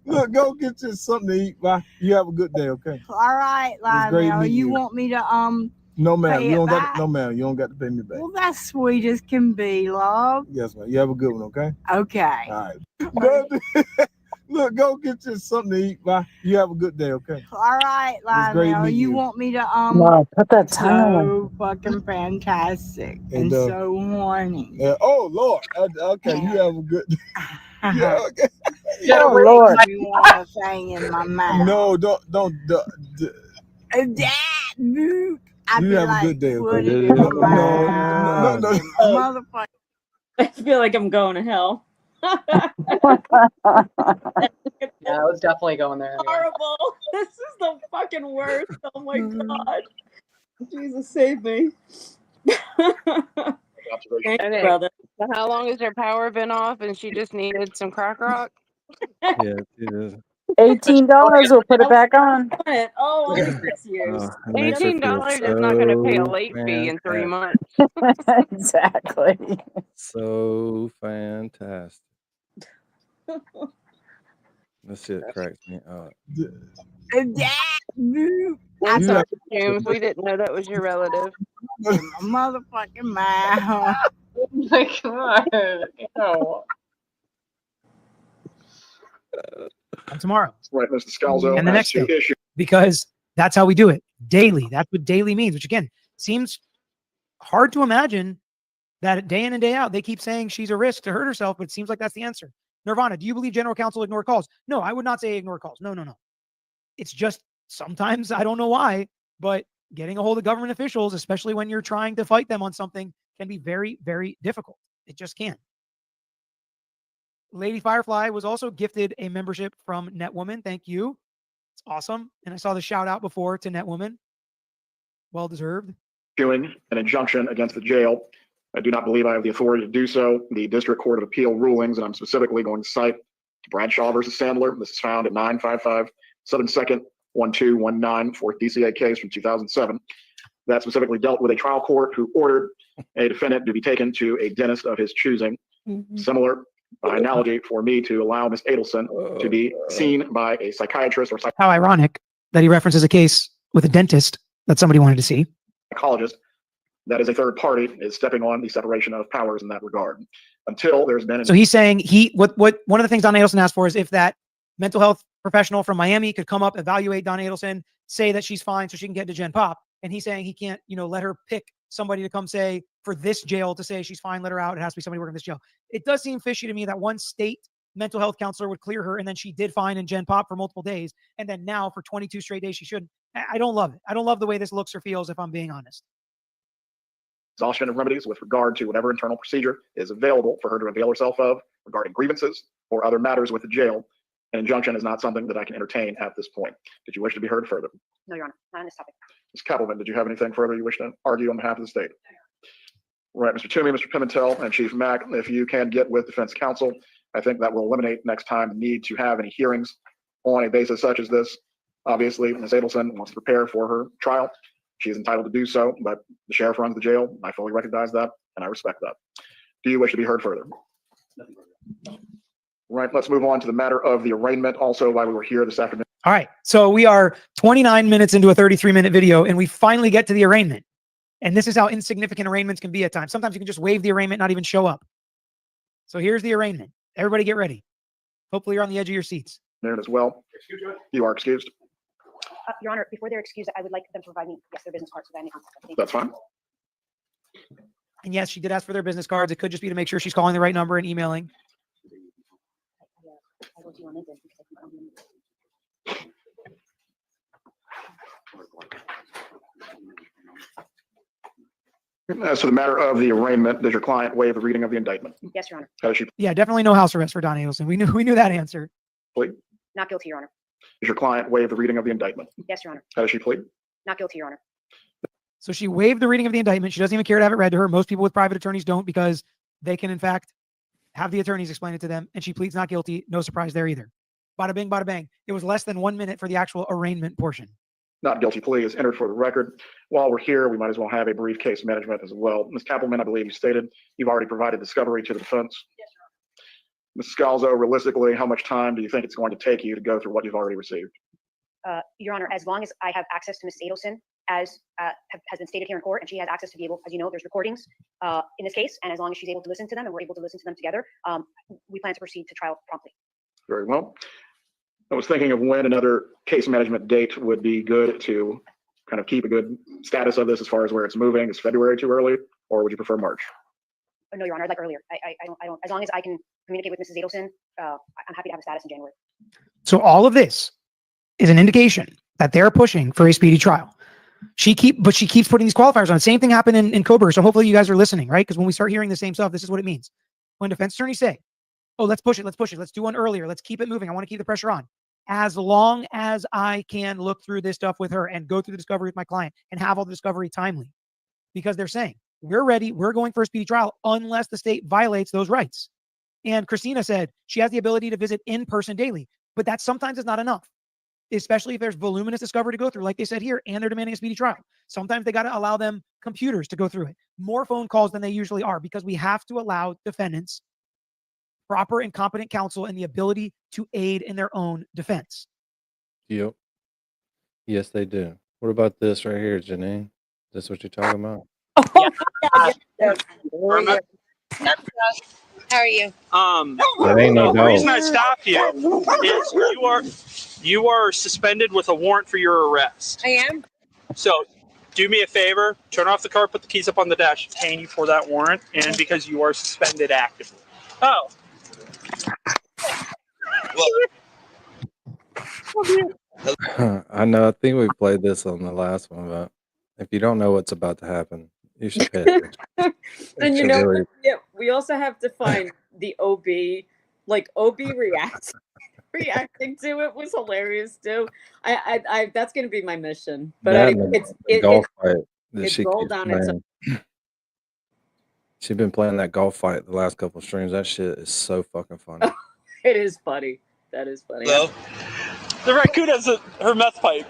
look, go get you something to eat. Bye. You have a good day, okay? All right, It's great Lionel. meeting You you. want me to No, ma'am. pay You it don't got back? no, ma'am. You don't got to pay me back. Well, that's sweet as can be, love. Yes, ma'am. You have a good one, okay? Okay. All right. No, look, go get you something to eat. Bye. You have a good day, okay? All right, It's great Lionel. meeting You you. want me to No, put that tongue away. so fucking fantastic and And so horny. oh Lord. Okay, you have a good. Yeah. Okay. That Oh, makes Lord. me want a thing in my mouth. No, don't. Dad, boop. I'd You be have a like, good day, put okay? it in my No, mouth. no. In my motherfucking. I feel like I'm going to hell. Yeah, I was definitely going there. Anyway. Horrible. This is the fucking worst. Oh my God. Jesus save me. Thanks, Okay. brother. So how long has her power been off and she just needed some crack rock? Yeah, it is. $18 will put it back on. Oh, only 6 years. It makes her feel $18 is not going to pay a so late fee in 3 fantastic. months. Exactly. So fantastic. That shit cracks me up. Dad, boop. I'm You sorry, have- James. We didn't know that was your relative. In my motherfucking mouth. Oh my God. Ew. And tomorrow. Right, Mr. Scalzo. And the as next to day. issue. Because that's how we do it daily. That's what daily means, which again seems hard to imagine that day in and day out they keep saying she's a risk to hurt herself, but it seems like that's the answer. Nirvana, do you believe general counsel ignore calls? No, I would not say ignore calls. No. It's just sometimes I don't know why, but getting a hold of government officials, especially when you're trying to fight them on something, can be very, very difficult. It just can. Lady Firefly was also gifted a membership from Netwoman. Thank you. It's awesome. And I saw the shout out before to Netwoman. Well deserved. Issuing an injunction against the jail. I do not believe I have the authority to do so. The District Court of Appeal rulings, and I'm specifically going to cite Bradshaw versus Sandler. This is found at 955 Southern 2nd 1219 4th DCA case from 2007. That specifically dealt with a trial court who ordered a defendant to be taken to a dentist of his choosing. Similar by analogy for me to allow Ms. Adelson to be seen by a psychiatrist or How ironic that he references a case with a dentist that somebody wanted to see. psychologist that is a third party is stepping on the separation of powers in that regard until there's been an So he's saying what one of the things Donna Adelson asked for is if that mental health professional from Miami could come up, evaluate Donna Adelson, say that she's fine so she can get to Gen Pop. And he's saying he can't, let her pick somebody to come say for this jail to say she's fine, let her out. It has to be somebody working this jail. It does seem fishy to me that one state mental health counselor would clear her and then she did fine in Gen Pop for multiple days. And then now for 22 straight days, she shouldn't. I don't love it. I don't love the way this looks or feels, if I'm being honest. exhaustion of remedies with regard to whatever internal procedure is available for her to avail herself of regarding grievances or other matters with the jail. An injunction is not something that I can entertain at this point. Did you wish to be heard further? No, Your Honor, not on this topic. Ms. Kettleman, did you have anything further you wish to argue on behalf of the state? Right, Mr. Toomey, Mr. Pimentel, and Chief Mack, if you can get with defense counsel, I think that will eliminate next time the need to have any hearings on a basis such as this. Obviously, Ms. Adelson wants to prepare for her trial. She is entitled to do so, but the sheriff runs the jail. I fully recognize that, and I respect that. Do you wish to be heard further? Right, let's move on to the matter of the arraignment. Also, while we were here this afternoon. All right. So we are 29 minutes into a 33-minute video, and we finally get to the arraignment. And this is how insignificant arraignments can be at times. Sometimes you can just waive the arraignment, not even show up. So here's the arraignment. Everybody get ready. Hopefully you're on the edge of your seats. There as well. You are excused. Your Honor, before they're excused, I would like them to provide me, yes, their business cards so that I may contact them. Thank you. That's fine. And yes, she did ask for their business cards. It could just be to make sure she's calling the right number and emailing. I go to you on LinkedIn because I can find them. So the matter of the arraignment, does your client waive the reading of the indictment? Yes, Your Honor. How does she Yeah, definitely no house arrest for Donna Adelson. We knew that answer. plead? Not guilty, Your Honor. Does your client waive the reading of the indictment? Yes, Your Honor. How does she plead? Not guilty, Your Honor. So she waived the reading of the indictment. She doesn't even care to have it read to her. Most people with private attorneys don't because they can, in fact, have the attorneys explain it to them. And she pleads not guilty. No surprise there either. Bada bing, bada bang. It was less than 1 minute for the actual arraignment portion. not guilty plea is entered for the record. While we're here, we might as well have a brief case management as well. Ms. Kappelman, I believe you stated you've already provided discovery to the defense. Yes, Ms. Scalzo, realistically, how much time do you think it's going to take you to go through what you've already received? Your Honor, as long as I have access to Ms. Adelson, as has been stated here in court, and she has access to be able, as you know, there's recordings in this case, and as long as she's able to listen to them and we're able to listen to them together, we plan to proceed to trial promptly. Very well. I was thinking of when another case management date would be good to kind of keep a good status of this as far as where it's moving. Is February too early, or would you prefer March? No, Your Honor, like earlier. I don't, as long as I can communicate with Mrs. Adelson, I'm happy to have a status in January. So all of this is an indication that they're pushing for a speedy trial. She keeps putting these qualifiers on. Same thing happened in Coburg. So hopefully you guys are listening, right? Because when we start hearing the same stuff, this is what it means. When defense attorneys say, oh, let's push it, let's do one earlier, let's keep it moving, I want to keep the pressure on. As long as I can look through this stuff with her and go through the discovery with my client and have all the discovery timely. Because they're saying, we're ready, we're going for a speedy trial unless the state violates those rights. And Christina said she has the ability to visit in person daily, but that sometimes is not enough, especially if there's voluminous discovery to go through, like they said here, and they're demanding a speedy trial. Sometimes they got to allow them computers to go through it, more phone calls than they usually are, because we have to allow defendants proper and competent counsel and the ability to aid in their own defense. Yep. Yes, they do. What about this right here, Janine? Is this what you're talking about? How are you? That ain't no The dog. reason I stopped you is you are suspended with a warrant for your arrest. I am. So do me a favor, turn off the car, put the keys up on the dash, detain you for that warrant, and because you are suspended actively. Oh. I know. I think we played this on the last one, but if you don't know what's about to happen, you should pay attention. And you should know, really- yeah, we also have to find the OB, like OB reacting to it was hilarious too. I that's gonna be my mission. But that anyway, and the golf fight that it's she rolled keeps on its playing. She's been playing that golf fight the last couple of streams. That shit is so fucking funny. It is funny. That is funny. Hello? The raccoon has her meth pipe.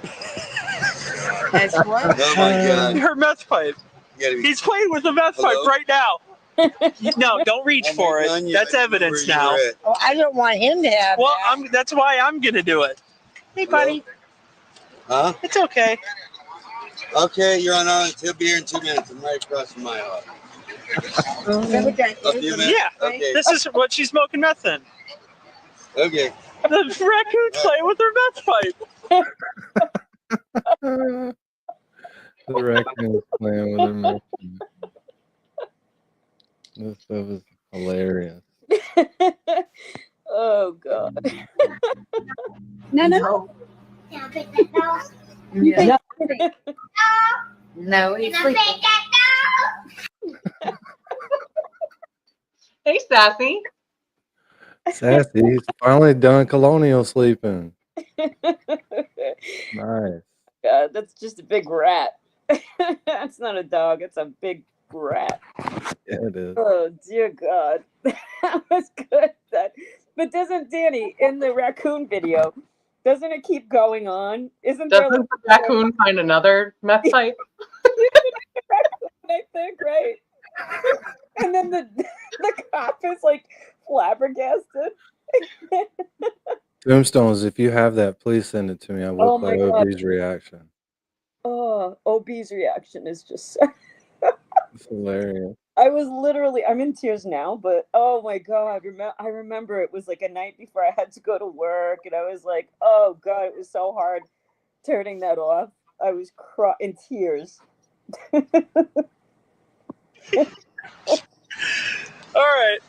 That's what? Oh my God. Her meth pipe. He's playing with the meth pipe right now. No, don't reach for it. That's evidence now. Oh, I don't want him to have Well, that's why I'm going to do it. Hey, buddy. Huh? It's okay. Okay, you're on orange. He'll be here in 2 minutes. I'm right across from my house. A few minutes? Yeah, Okay. this is what she's smoking meth in. Okay. The raccoon's playing with her meth pipe. The raccoon is playing with her mouth. This stuff is hilarious. Oh God. No. Yeah. No, he's sleeping. Hey, Sassy. Sassy, he's finally done colonial sleeping. Nice. God, that's just a big rat. That's not a dog. It's a big rat. Yeah, it is. Oh dear God, that was good. But doesn't Danny in the raccoon video? Doesn't it keep going on? Isn't there? Doesn't the raccoon find another meth pipe? I think, right? And then the cop is like flabbergasted. Tombstones, if you have that, please send it to me. I will Oh my play God. OB's reaction. Oh, OB's reaction is just. It's hilarious. I'm in tears now, but oh my God, I remember it was like a night before I had to go to work, and I was like, oh God, it was so hard turning that off. I was in tears. All right,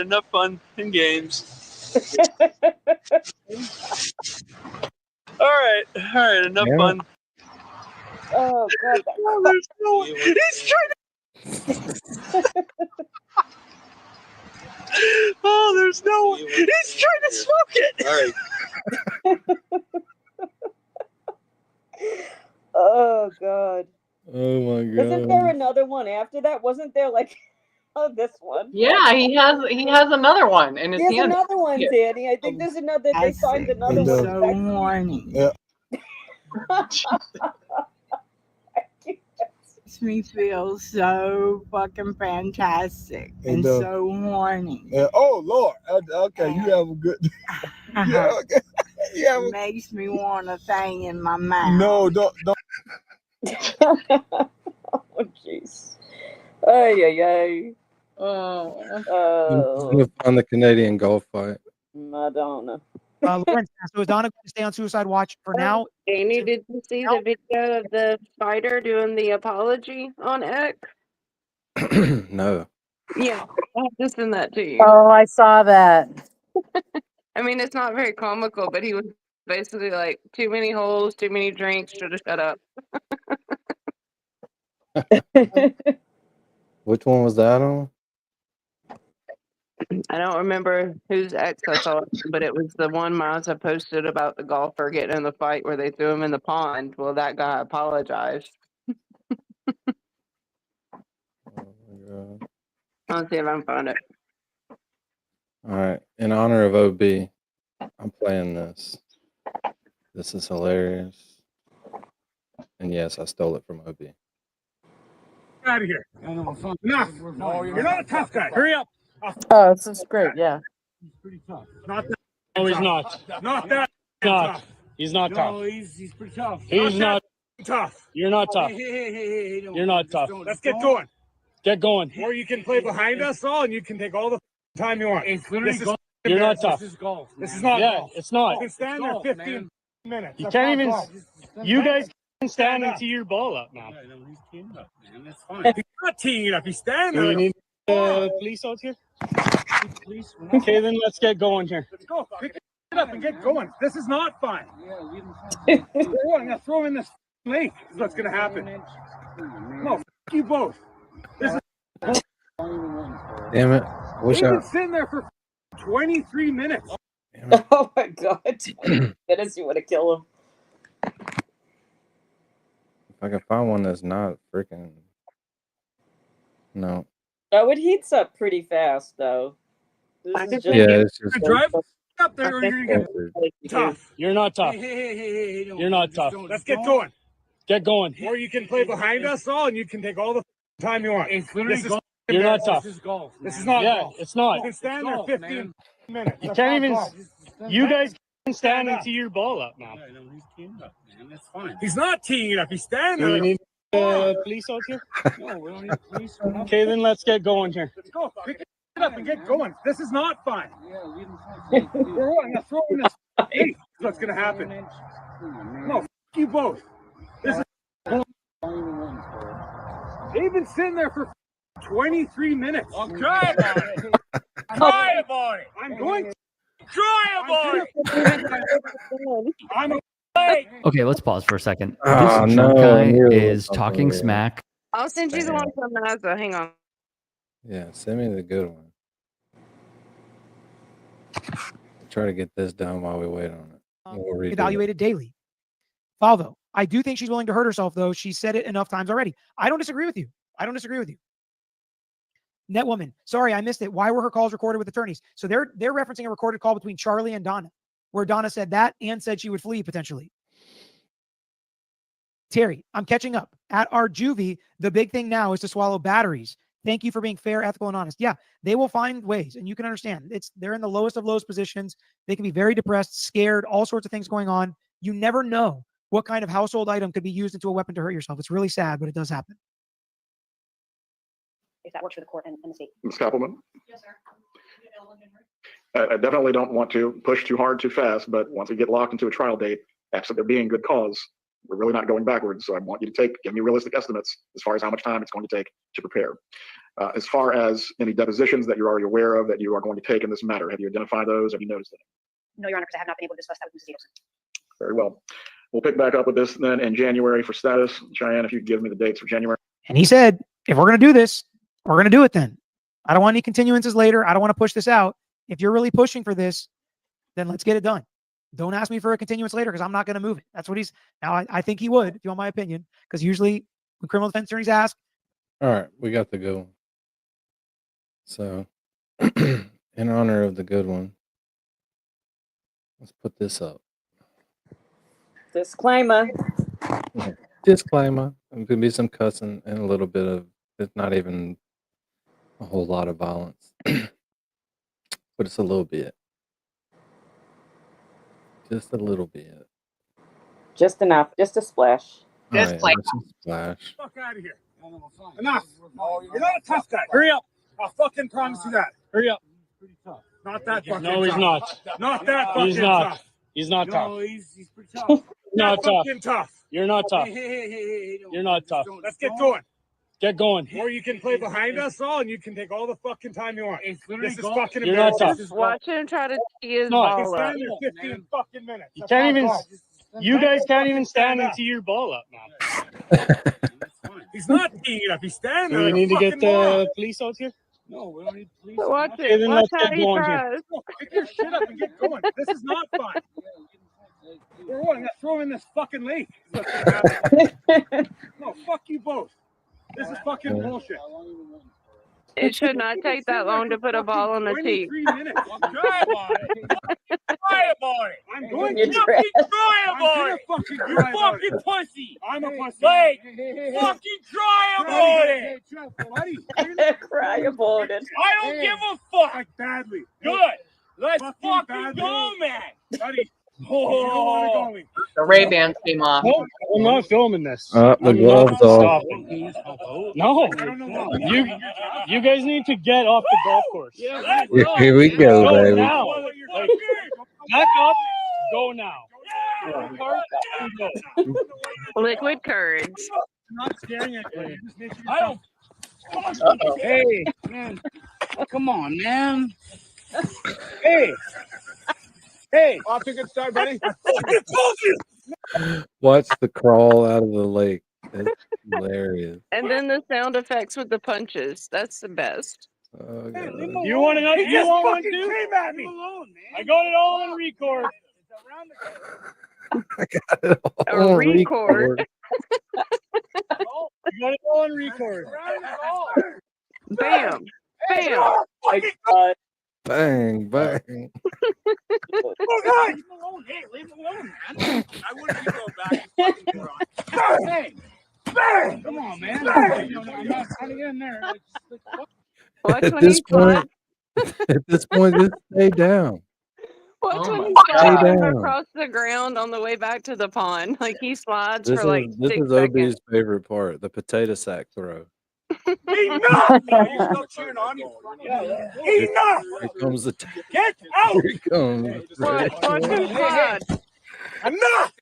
enough fun and games. All right, enough Yeah. fun. Oh God, Oh, there's no one. He's trying to. Oh, there's no one. He's trying to smoke it. All right. Oh God. Oh my Isn't there God. another one after that? Wasn't there like this one? Yeah, he has another one in his There's hand. another one, Danny. I think there's another. They find another It's one. so morning. Yeah. Makes me feel so fucking fantastic and And so horny. oh Lord, okay, you have a good. Yeah, okay. Yeah. It makes me want a thing in my mouth. No, don't. Oh, jeez. Ay, ay, ay. I'm Oh, gonna find the Canadian golf fight. Madonna. Lawrence, so is Donna going to stay on suicide watch for now? Janie, did you see the video of the spider doing the apology on X? No. Yeah, I'll just send that to you. Oh, I saw that. I mean, it's not very comical, but he was basically like, too many holes, too many drinks, should have shut up. Which one was that on? I don't remember whose ex I saw, but it was the one Mazza posted about the golfer getting in the fight where they threw him in the pond. Well, that guy apologized. I'll see if I can find it. All right. In honor of OB, I'm playing this. This is hilarious. And yes, I stole it from OB. Out of here. Enough. No, you're not a tough guy. Hurry up. Oh, this is great. Yeah. He's pretty tough. Not that. No, he's not. Not that. Tough. He's not tough. No, he's pretty tough. He's not tough. You're not tough. Hey, you're not tough. Let's get going. Get going. Or you can play behind us all, and you can take all the time you want. It's literally golf. You're not tough. This is golf. This is not golf. Yeah, it's not. You can stand there 15 minutes. You can't even. You guys can stand and tee your ball up now. Yeah, no, he's teeing it up, man. That's fine. He's not teeing it up. He's standing there. Do you need police out here? Okay, then let's get going here. Let's go. Pick it up and get going. This is not fun. I'm gonna throw him in this lake. Is what's gonna happen. No, you both. This is. Damn it. We've been sitting there for 23 minutes. Oh my god. Goodness, you want to kill him. If I can find one that's not freaking. No. Oh, it heats up pretty fast, though. This is just It's just. Drive up there or you're gonna get tough. You're not tough. You're not tough. Let's get going. Get going. Or you can play behind us all, and you can take all the time you want. It's literally golf. You're not tough. This is golf. This is not golf. It's not. You can stand there 15 minutes. You can't even. You guys can stand and tee your ball up now. Yeah, no, he's teeing it up, man. That's fine. He's not teeing it up. He's standing there. Do you need police out here? No, we don't need police. Okay, then let's get going here. Let's go. Pick it up and get going. This is not fun. Yeah, I'm gonna throw in this lake. Is what's gonna happen. No, you both. This is. They've been sitting there for 23 minutes. I'll cry about it. Cry about it. I'm going to cry about it. I'm a. Okay, let's pause for a second. Oh, This no, drunk I guy knew it was is something talking weird. smack. I'll send you the one from Mazza. Hang on. Yeah, send me the good one. Try to get this done while we wait on it. We'll redo it. Evaluated daily. Falvo, I do think she's willing to hurt herself, though. She said it enough times already. I don't disagree with you. Netwoman, sorry, I missed it. Why were her calls recorded with attorneys? So they're referencing a recorded call between Charlie and Donna, where Donna said that and said she would flee potentially. Terry, I'm catching up. At our juvie, the big thing now is to swallow batteries. Thank you for being fair, ethical, and honest. Yeah, they will find ways, and you can understand. They're in the lowest of lowest positions. They can be very depressed, scared, all sorts of things going on. You never know what kind of household item could be used into a weapon to hurt yourself. It's really sad, but it does happen. If that works for the court and the state. Ms. Kappelman? Yes, sir. I definitely don't want to push too hard too fast, but once we get locked into a trial date, absent there being good cause, we're really not going backwards. So I want you to give me realistic estimates as far as how much time it's going to take to prepare. As far as any depositions that you're already aware of that you are going to take in this matter, have you identified those? Have you noticed them? No, Your Honor, because I have not been able to discuss that with Mrs. Adelson. Very well. We'll pick back up with this then in January for status. Cheyenne, if you could give me the dates for January. And he said, if we're going to do this, we're going to do it then. I don't want any continuances later. I don't want to push this out. If you're really pushing for this, then let's get it done. Don't ask me for a continuance later because I'm not going to move it. That's what he's now. I think he would, if you want my opinion, because usually when criminal defense attorneys ask. All right, we got the good one. So, in honor of the good one, let's put this up. Disclaimer. Disclaimer. There's gonna be some cussing and a little bit of. It's not even a whole lot of violence, but it's a little bit. Just a little bit. Just enough. Just a splash. Oh, yeah, just a splash. Fuck out of here. Enough. You're not a tough guy. Hurry up. I'll fucking promise you that. Hurry up. Not that fucking No, he's tough. not. Not that fucking He's not. tough. He's not tough. No, he's pretty tough. Not Not tough. fucking tough. You're not tough. Hey, You're not tough. Let's get going. Get going. Or you can play behind us all and you can take all the fucking time you want. This is fucking You're not embarrassing. tough. Watch him try to tee his No, ball up. Stand there 15 fucking minutes. You That's can't all even. golf. You guys can't even stand up. and tee your ball up, man. He's not teeing it up. He's standing Do there. we like need to a get fucking moron. the police out here? No, we don't need police. Watch Okay, it. then Watch let's how get he going here. tries. No, pick your shit up and get going. This is not fun. We're going. I'm gonna throw him in this fucking lake. No, fuck you both. This is fucking bullshit. It should not take that long to put a ball on the tee. 23 minutes. Try about it. Try about it. I'm going You're to trash. fucking try about it. You fucking pussy. I'm a pussy. Like, fucking try about it. Cry about it. I don't give a fuck. Like badly. Good. Let's fucking go, man. Buddy. Oh, The Ray-Bans came off. No, I'm not filming this. The I'm gloves not off. stopping. No, you guys need to get off the golf course. Here we go, Go baby. now. Like, back up. Go now. Liquid courage. I'm not staring at you. I don't. Hey, man. Come on, man. Hey, off to a good start, buddy. I fucking told you. Watch the crawl out of the lake. It's hilarious. And then the sound effects with the punches. That's the best. Oh, God. You want to know? He You just want one fucking too? came at me. I got it all on record. I got it A all on record. I got it all on record. Bam. Bam. Bang, bang. Oh, God. Leave him alone. Hey, leave him alone, man. I wouldn't go back and fucking moron. Bang. Bang. Come on, man. Bang. I'm not trying to get in there. Watch At when this he point, slides. just stay down. Watch when he Stay slides down. across the ground on the way back to the pond. Like he slides This for like is 6 OB's seconds. favorite part, the potato sack throw. Enough. You're still cheering on me. Enough. Here comes the Get out. here it comes. Watch him slide. Enough.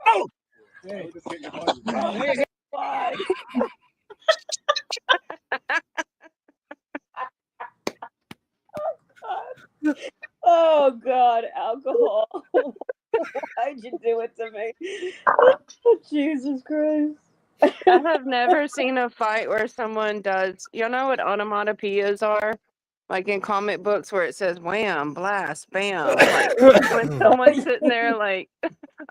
Out. Oh God, alcohol. Why'd you do it to me? Jesus Christ. I have never seen a fight where someone does. You know what onomatopoeias are? Like in comic books where it says wham, blast, bam. Like when someone's sitting there like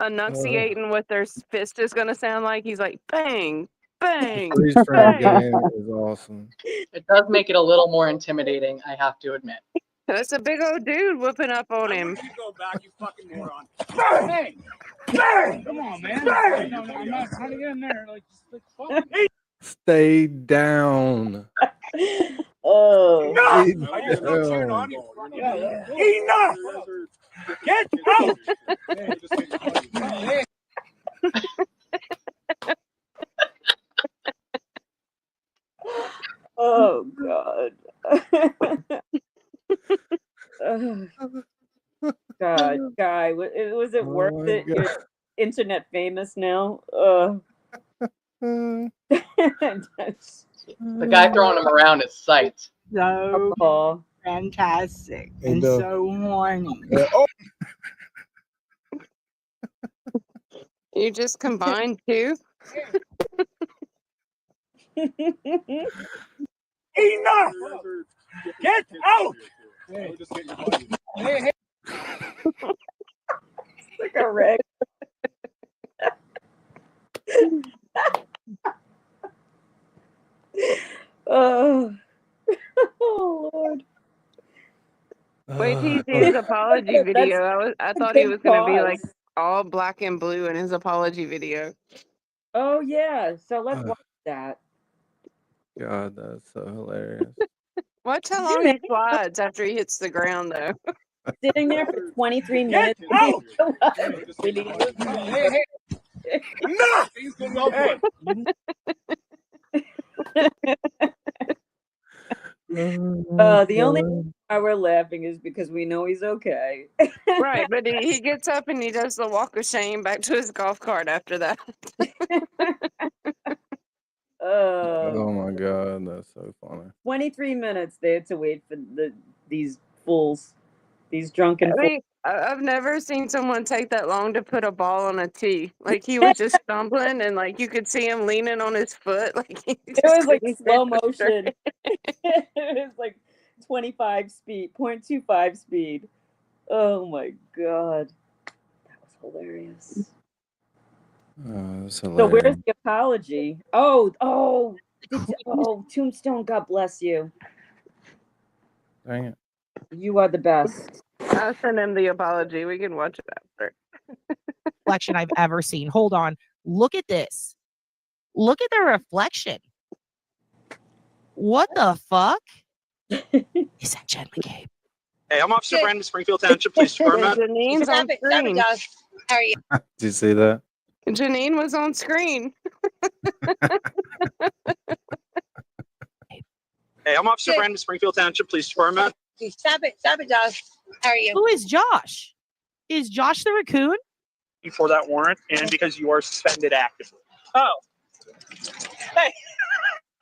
enunciating what their fist is gonna sound like, he's like bang, bang, Freeze frame bang. game is awesome. It does make it a little more intimidating, I have to admit. That's a big old dude whooping up on him. You go back, you fucking moron. Bang. Bang. Come on, man. Bang. I'm not trying to get in there. Like, fuck. Stay down. Oh. Enough. Stay Are you still cheering on down. me? Enough. Get out. Oh God. God, Guy, was it worth my it? God. You're internet famous now. The guy throwing him around is psyched. So fantastic and so horny. You just combined two. Enough. Get out. Hey. Like a wreck. Oh. apology video. I thought he was gonna be like pause. all black and blue in his apology video. Oh yeah, so let's watch that. God, that's so hilarious. Watch how long he slides after he hits the ground, though. Sitting there for 23 Get minutes. out! Hey, Enough! the only reason why we're laughing is because we know he's okay. Right, but he gets up and he does the walk of shame back to his golf cart after that. Oh my God, that's so funny. 23 minutes they had to wait for these fools, these drunken I fools. mean, I've never seen someone take that long to put a ball on a tee. Like he was just stumbling, and like you could see him leaning on his foot. Like he It was like couldn't slow hit the motion. It was like 25 speed, 0.25 speed. Oh my God. That was hilarious. That's So where's hilarious. the apology? Oh, Tombstone, God bless you. Dang it. You are the best. I'll send him the apology. We can watch it after. Reflection I've ever seen. Hold on. Look at this. Look at the reflection. What the fuck? Is that Jen McCabe? Hey, I'm Officer Brandon, Springfield Township Police Department. Janine's on screen. How are you? Did you see that? Janine was on screen. Hey, I'm Officer Brandon, Springfield Township Police Department. Stop it, Josh. How are you? Who is Josh? Is Josh the raccoon? For that warrant, and because you are suspended actively. Oh. Hey.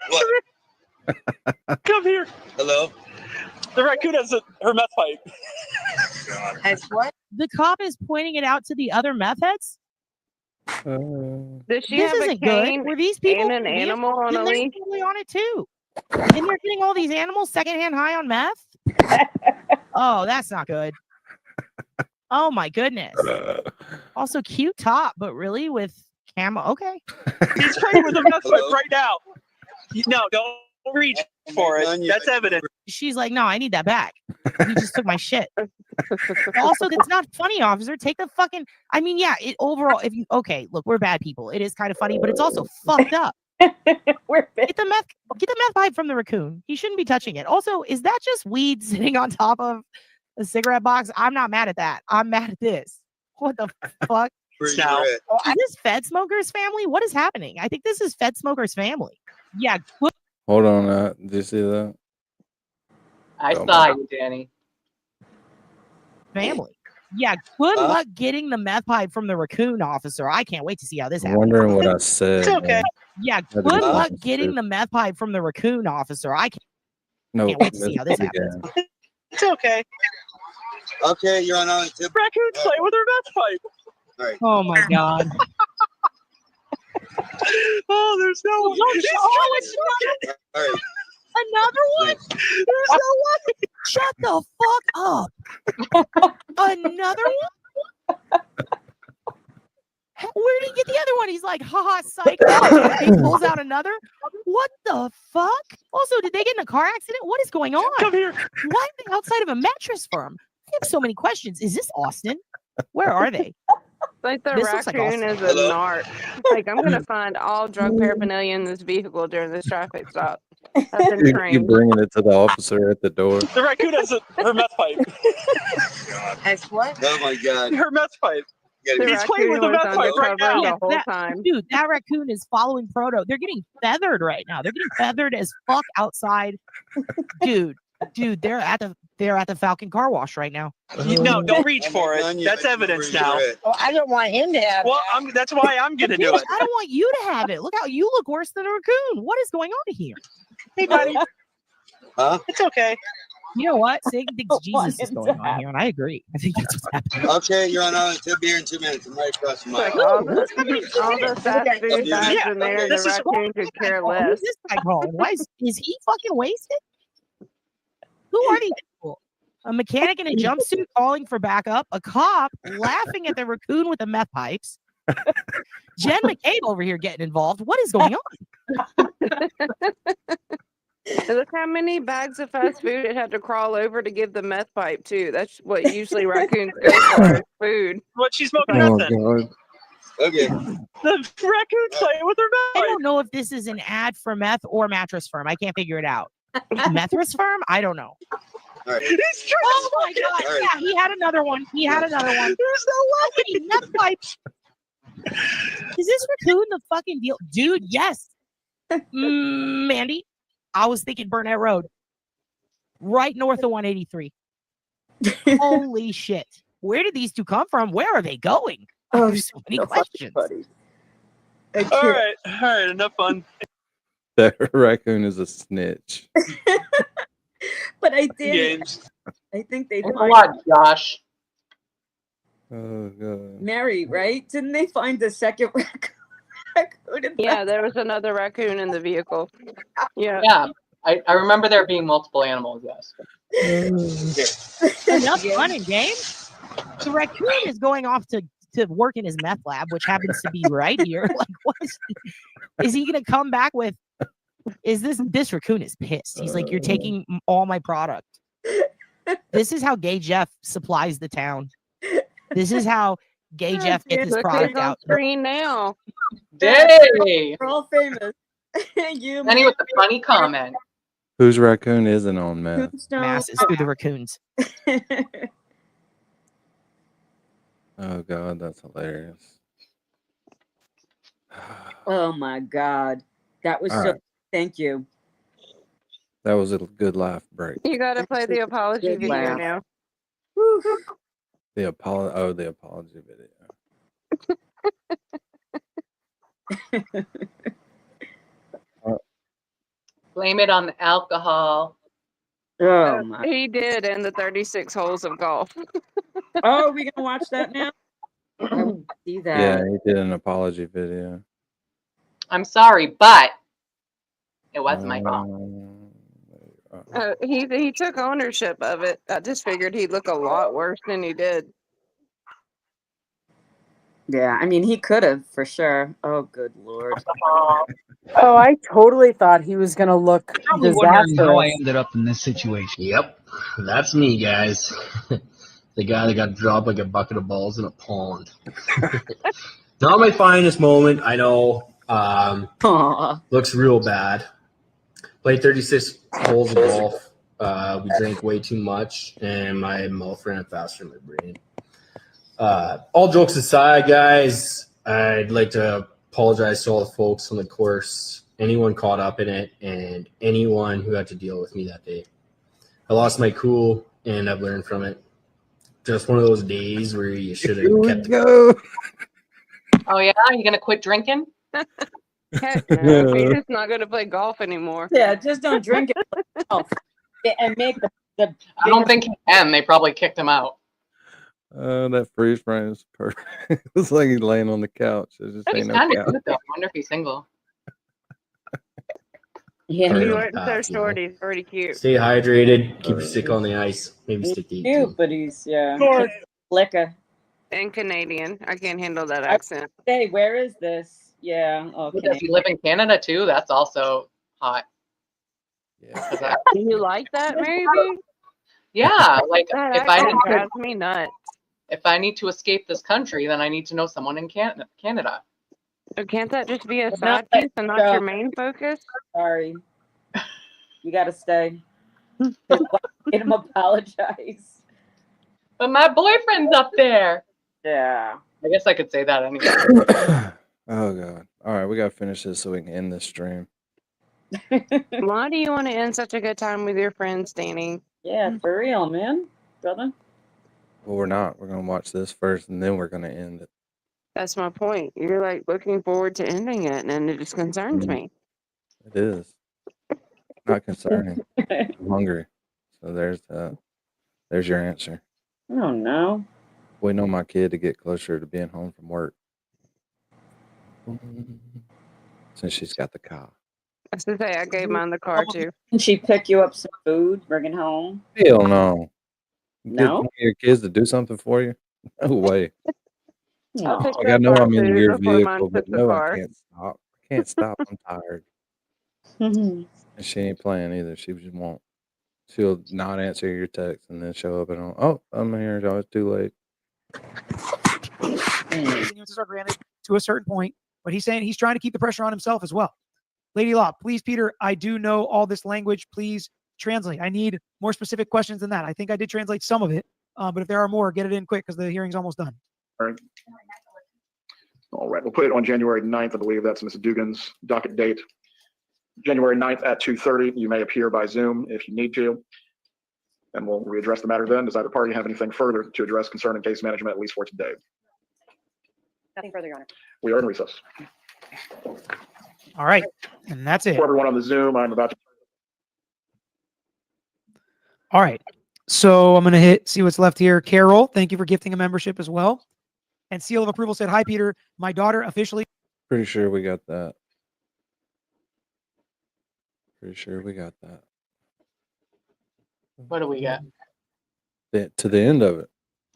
What? Come here. Hello? The raccoon has her meth pipe. As what? The cop is pointing it out to the other meth heads? Does she This have a isn't cane good. Were these people and an animal on then a they're leash? probably on it too. And they're getting all these animals secondhand high on meth? Oh, that's not good. Oh my goodness. Also cute top, but really with camo. Okay. He's playing with a meth pipe right now. No, don't reach for it. That's evident. She's like, no, I need that back. You just took my shit. Also, that's not funny, officer. Take the fucking. I mean, yeah. It overall, if you look, we're bad people. It is kind of funny, but it's also fucked up. Get the meth pipe from the raccoon. He shouldn't be touching it. Also, is that just weed sitting on top of a cigarette box? I'm not mad at that. I'm mad at this. What the fuck? Is this Fed Smoker's family? What is happening? I think this is Fed Smoker's family. Yeah. Hold on, did you see that? I saw you, Danny. Family. Yeah, good luck getting the meth pipe from the raccoon, officer. I can't wait to see how this I'm happens. wondering what I said. It's okay. Yeah, Had to good be luck something getting stupid. the meth pipe from the raccoon, officer. I can't Nope, wait to see how this missed it happens. again. It's okay. Okay, you're on tip. Raccoons play with her meth pipe. All right. Oh my god. Oh, there's no one. All right. Another one? There's no one. Shut the fuck up. Another one? Where did he get the other one? He's like, haha, psych. He pulls out another. What the fuck? Also, did they get in a car accident? What is going on? Come here. Why are they outside of a mattress firm? I have so many questions. Is this Austin? Where are they? Like the This looks like raccoon is a narc. Like I'm gonna find all drug paraphernalia in this vehicle during this traffic stop. I've been You trained. bringing it to the officer at the door. The raccoon has her meth pipe. As what? Oh my God. Her meth pipe. The He's playing with the raccoon was meth pipe right undercover now. the whole time. Dude, that raccoon is following Proto. They're getting feathered right now. They're getting feathered as fuck outside. Dude, they're at the Falcon car wash right now. No, don't reach for it. That's evidence now. Oh, I don't want him to have Well, that's why I'm gonna do Bitch, it. I don't want you to have it. Look how you look worse than a raccoon. What is going on here? Hey, buddy. Huh? It's okay. You know what? Satan thinks Jesus is going on here, and I agree. I think that's what's happening. Okay, you're on. He'll be here in 2 minutes. I'm right across from my Like house. all the fast food guys in there, the raccoon could care less. Who's this guy calling? Why is he fucking wasted? Who are these people? A mechanic in a jumpsuit calling for backup, a cop laughing at the raccoon with the meth pipes, Jen McCabe over here getting involved. What is going on? And look how many bags of fast food it had to crawl over to give the meth pipe too. That's what usually raccoons go for is food. What she's smoking Oh meth in? God. Okay. The raccoons playing with her I meth. don't know if this is an ad for meth or Mattress Firm. I can't figure it out. Mattress Firm? I don't know. All right. He's trying Oh to my smoke god! it. Yeah, he had another one. He had another one. There's no way. Fucking meth pipe. Is this raccoon the fucking deal, dude? Yes. Mandy, I was thinking Burnett Road, right north of 183. Holy shit! Where did these two come from? Where are they going? Oh, There's so many questions. All right, enough fun. That raccoon is a snitch. But I did. Games. I think they Thanks a lot, Josh. Oh God. Mary, right? Didn't they find the second raccoon? In Yeah, there was another raccoon in the vehicle. Yeah. Yeah, I remember there being multiple animals. Yes. Enough fun and games. The raccoon is going off to work in his meth lab, which happens to be right here. Like, what is he going to come back with? Is this raccoon is pissed? He's like, you're taking all my product. This is how Gay Jeff supplies the town. This is how Gay Jeff gets his Look product who's on out. screen now. Hey, We're all famous. You, Penny with the funny comment. Whose raccoon isn't on meth? Masses through the raccoons. Oh God, that's hilarious. Oh my God, that was All so. right. Thank you. That was a good laugh break. You got to play the apology Good video laugh. now. The apology video. Blame it on the alcohol. Oh my. He did in the 36 holes of golf. Oh, are we gonna watch that now? I want to see that. Yeah, he did an apology video. I'm sorry, but it wasn't my fault. He took ownership of it. I just figured he'd look a lot worse than he did. Yeah, I mean, he could have for sure. Oh, good Lord. Oh, I totally thought he was going to look Probably wondering how I disastrous. ended up in this situation. Yep, that's me, guys. The guy that got dropped like a bucket of balls in a pond. Not my finest moment, I know. Looks real bad. Played 36 holes of golf. We drank way too much, and my mouth ran faster than my brain. All jokes aside, guys, I'd like to apologize to all the folks on the course, anyone caught up in it, and anyone who had to deal with me that day. I lost my cool, and I've learned from it. Just one of those days where you should have kept go. Oh yeah, you gonna quit drinking? Heck no, he's just not going to play golf anymore. Yeah, just don't drink it. And make the I don't think he can. They probably kicked him out. That freeze frame is perfect. It's like he's laying on the couch. There's just He's ain't no kind of couch. cute though. I wonder if he's single. Yeah, He Sorry, wasn't so short. He's pretty cute. Stay hydrated, keep your stick on the ice, maybe stick to 18. cute, but he's liquor. And Canadian. I can't handle that accent. Hey, where is this? Yeah, okay. Does he live in Canada too? That's also hot. Do you like that, maybe? Yeah, like That if I accent need to, drives me nuts. if I need to escape this country, then I need to know someone in Canada. Can't that just be a No, side piece and not your main focus? Sorry. You gotta stay. Made him apologize. But my boyfriend's up there. Yeah. I guess I could say that anyway. Oh God. All right, we gotta finish this so we can end this stream. Why do you want to end such a good time with your friends, Danny? Yeah, for real, man. Brother. Well, we're not. We're gonna watch this first and then we're gonna end it. That's my point. You're like looking forward to ending it, and it just concerns me. It is. Not concerning. I'm hungry. So there's your answer. Oh no. Waiting on my kid to get closer to being home from work. Since she's got the car. I was gonna say I gave mine the car too. Can she pick you up some food, bring it home? Hell no. No? Get one of your kids to do something for you? No way. I'll pick Like, you I up know our I'm in food your before mine vehicle, but puts the no, car. I can't stop. I can't stop. I'm tired. And she ain't playing either. She just won't. She'll not answer your text and then show up and I'm here. Oh, it's too late. Continuances are granted to a certain point, but he's saying he's trying to keep the pressure on himself as well. Lady Law, please, Peter, I do know all this language. Please translate. I need more specific questions than that. I think I did translate some of it, but if there are more, get it in quick because the hearing's almost done. All right. We'll put it on January 9th. I believe that's Ms. Dugan's docket date. January 9th at 2:30. You may appear by Zoom if you need to. And we'll readdress the matter then. Does either party have anything further to address concerning case management, at least for today? Nothing further, Your Honor. We are in recess. All right. And that's it. For everyone on the Zoom, I'm about to. All right. So I'm going to see what's left here. Carol, thank you for gifting a membership as well. And seal of approval said, hi, Peter. My daughter officially. Pretty sure we got that. Pretty sure we got that. What do we get? To the end of it.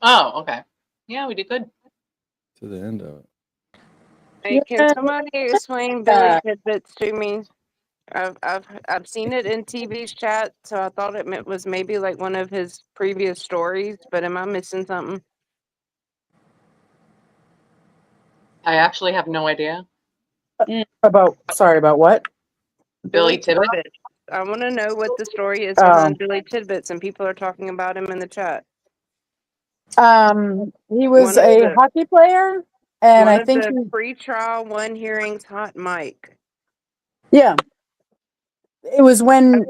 Oh, okay. Yeah, we did good. To the end of it. Hey, can somebody explain Billy Tidbits to me? I've seen it in TV's chat, so I thought it was maybe like one of his previous stories, but am I missing something? I actually have no idea. About what? Billy Tibbet? I want to know what the story is behind Billy Tidbits, and people are talking about him in the chat. He was a hockey player, and I think the pre-trial one hearings hot mic. yeah, it was when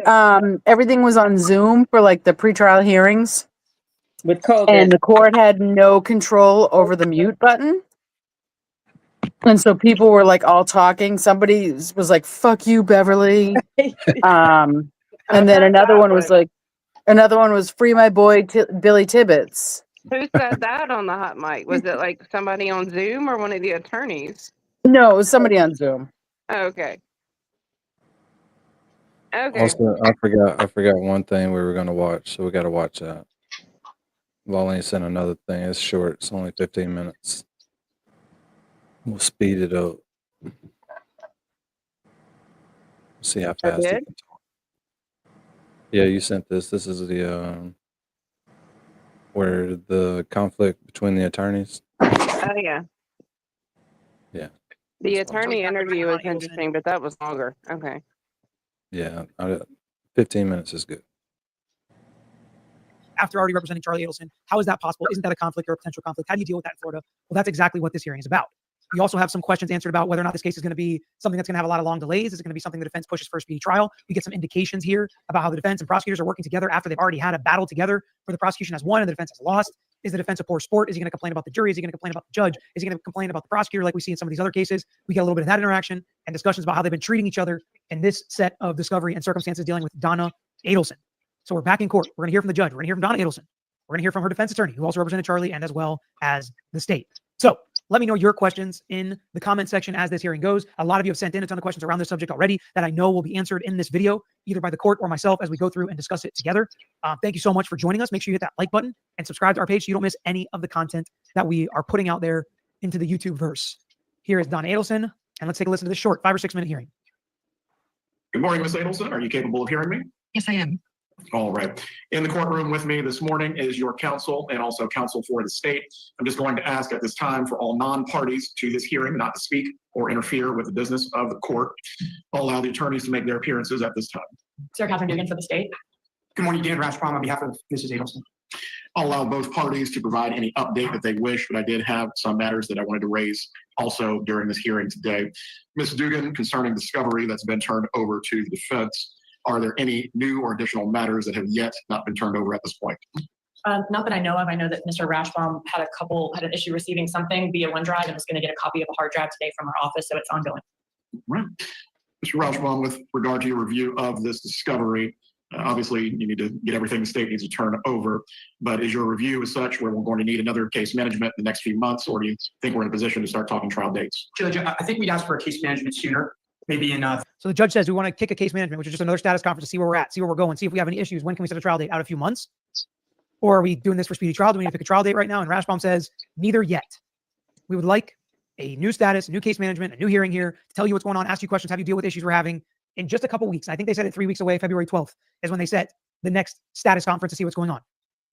everything was on Zoom for like the pretrial hearings with COVID, and the court had no control over the mute button. And so people were like all talking. Somebody was like, "Fuck you, Beverly." And then another one was "Free my boy Billy Tibbets." Who said that on the hot mic? Was it like somebody on Zoom or one of the attorneys? No, it was somebody on Zoom. Okay. Okay. Also, I forgot one thing we were going to watch, so we got to watch that. Lolly sent another thing. It's short. It's only 15 minutes. We'll speed it up. See how fast he can talk. Yeah, you sent this. This is the where the conflict between the attorneys. Oh yeah. Yeah. The attorney interview was interesting, but that was longer. Okay. Yeah, 15 minutes is good. After already representing Charlie Adelson, how is that possible? Isn't that a conflict or a potential conflict? How do you deal with that in Florida? Well, that's exactly what this hearing is about. We also have some questions answered about whether or not this case is going to be something that's going to have a lot of long delays. Is it going to be something the defense pushes for a speedy trial? We get some indications here about how the defense and prosecutors are working together after they've already had a battle together where the prosecution has won and the defense has lost. Is the defense a poor sport? Is he going to complain about the jury? Is he going to complain about the judge? Is he going to complain about the prosecutor like we see in some of these other cases? We get a little bit of that interaction and discussions about how they've been treating each other in this set of discovery and circumstances dealing with Donna Adelson. So we're back in court. We're going to hear from the judge. We're going to hear from Donna Adelson. We're going to hear from her defense attorney, who also represented Charlie, and as well as the state. So let me know your questions in the comment section as this hearing goes. A lot of you have sent in a ton of questions around this subject already that I know will be answered in this video, either by the court or myself as we go through and discuss it together. Thank you so much for joining us. Make sure you hit that like button and subscribe to our page so you don't miss any of the content that we are putting out there into the YouTube verse. Here is Donna Adelson, and let's take a listen to this short 5 or 6 minute hearing. Good morning, Ms. Adelson. Are you capable of hearing me? Yes, I am. All right. In the courtroom with me this morning is your counsel and also counsel for the state. I'm just going to ask at this time for all non-parties to this hearing not to speak or interfere with the business of the court. I'll allow the attorneys to make their appearances at this time. Sarah Catherine Dugan for the state. Good morning, Dan Rashbaum on behalf of Mrs. Adelson. I'll allow both parties to provide any update that they wish, but I did have some matters that I wanted to raise also during this hearing today. Ms. Dugan, concerning discovery that's been turned over to the defense, are there any new or additional matters that have yet not been turned over at this point? Not that I know of. I know that Mr. Rashbaum had an issue receiving something via OneDrive and was going to get a copy of a hard drive today from our office, so it's ongoing. Right. Mr. Rashbaum, with regard to your review of this discovery, obviously you need to get everything the state needs to turn over, but is your review as such where we're going to need another case management in the next few months, or do you think we're in a position to start talking trial dates? Judge, I think we'd ask for a case management sooner. Maybe enough. So the judge says we want to kick a case management, which is just another status conference to see where we're at, see where we're going, see if we have any issues. When can we set a trial date? Out a few months? Or are we doing this for speedy trial? Do we need to pick a trial date right now? And Rashbaum says neither yet. We would like a new status, a new case management, a new hearing here to tell you what's going on, ask you questions, have you deal with issues we're having, in just a couple weeks. I think they said it 3 weeks away. February 12th is when they set the next status conference to see what's going on.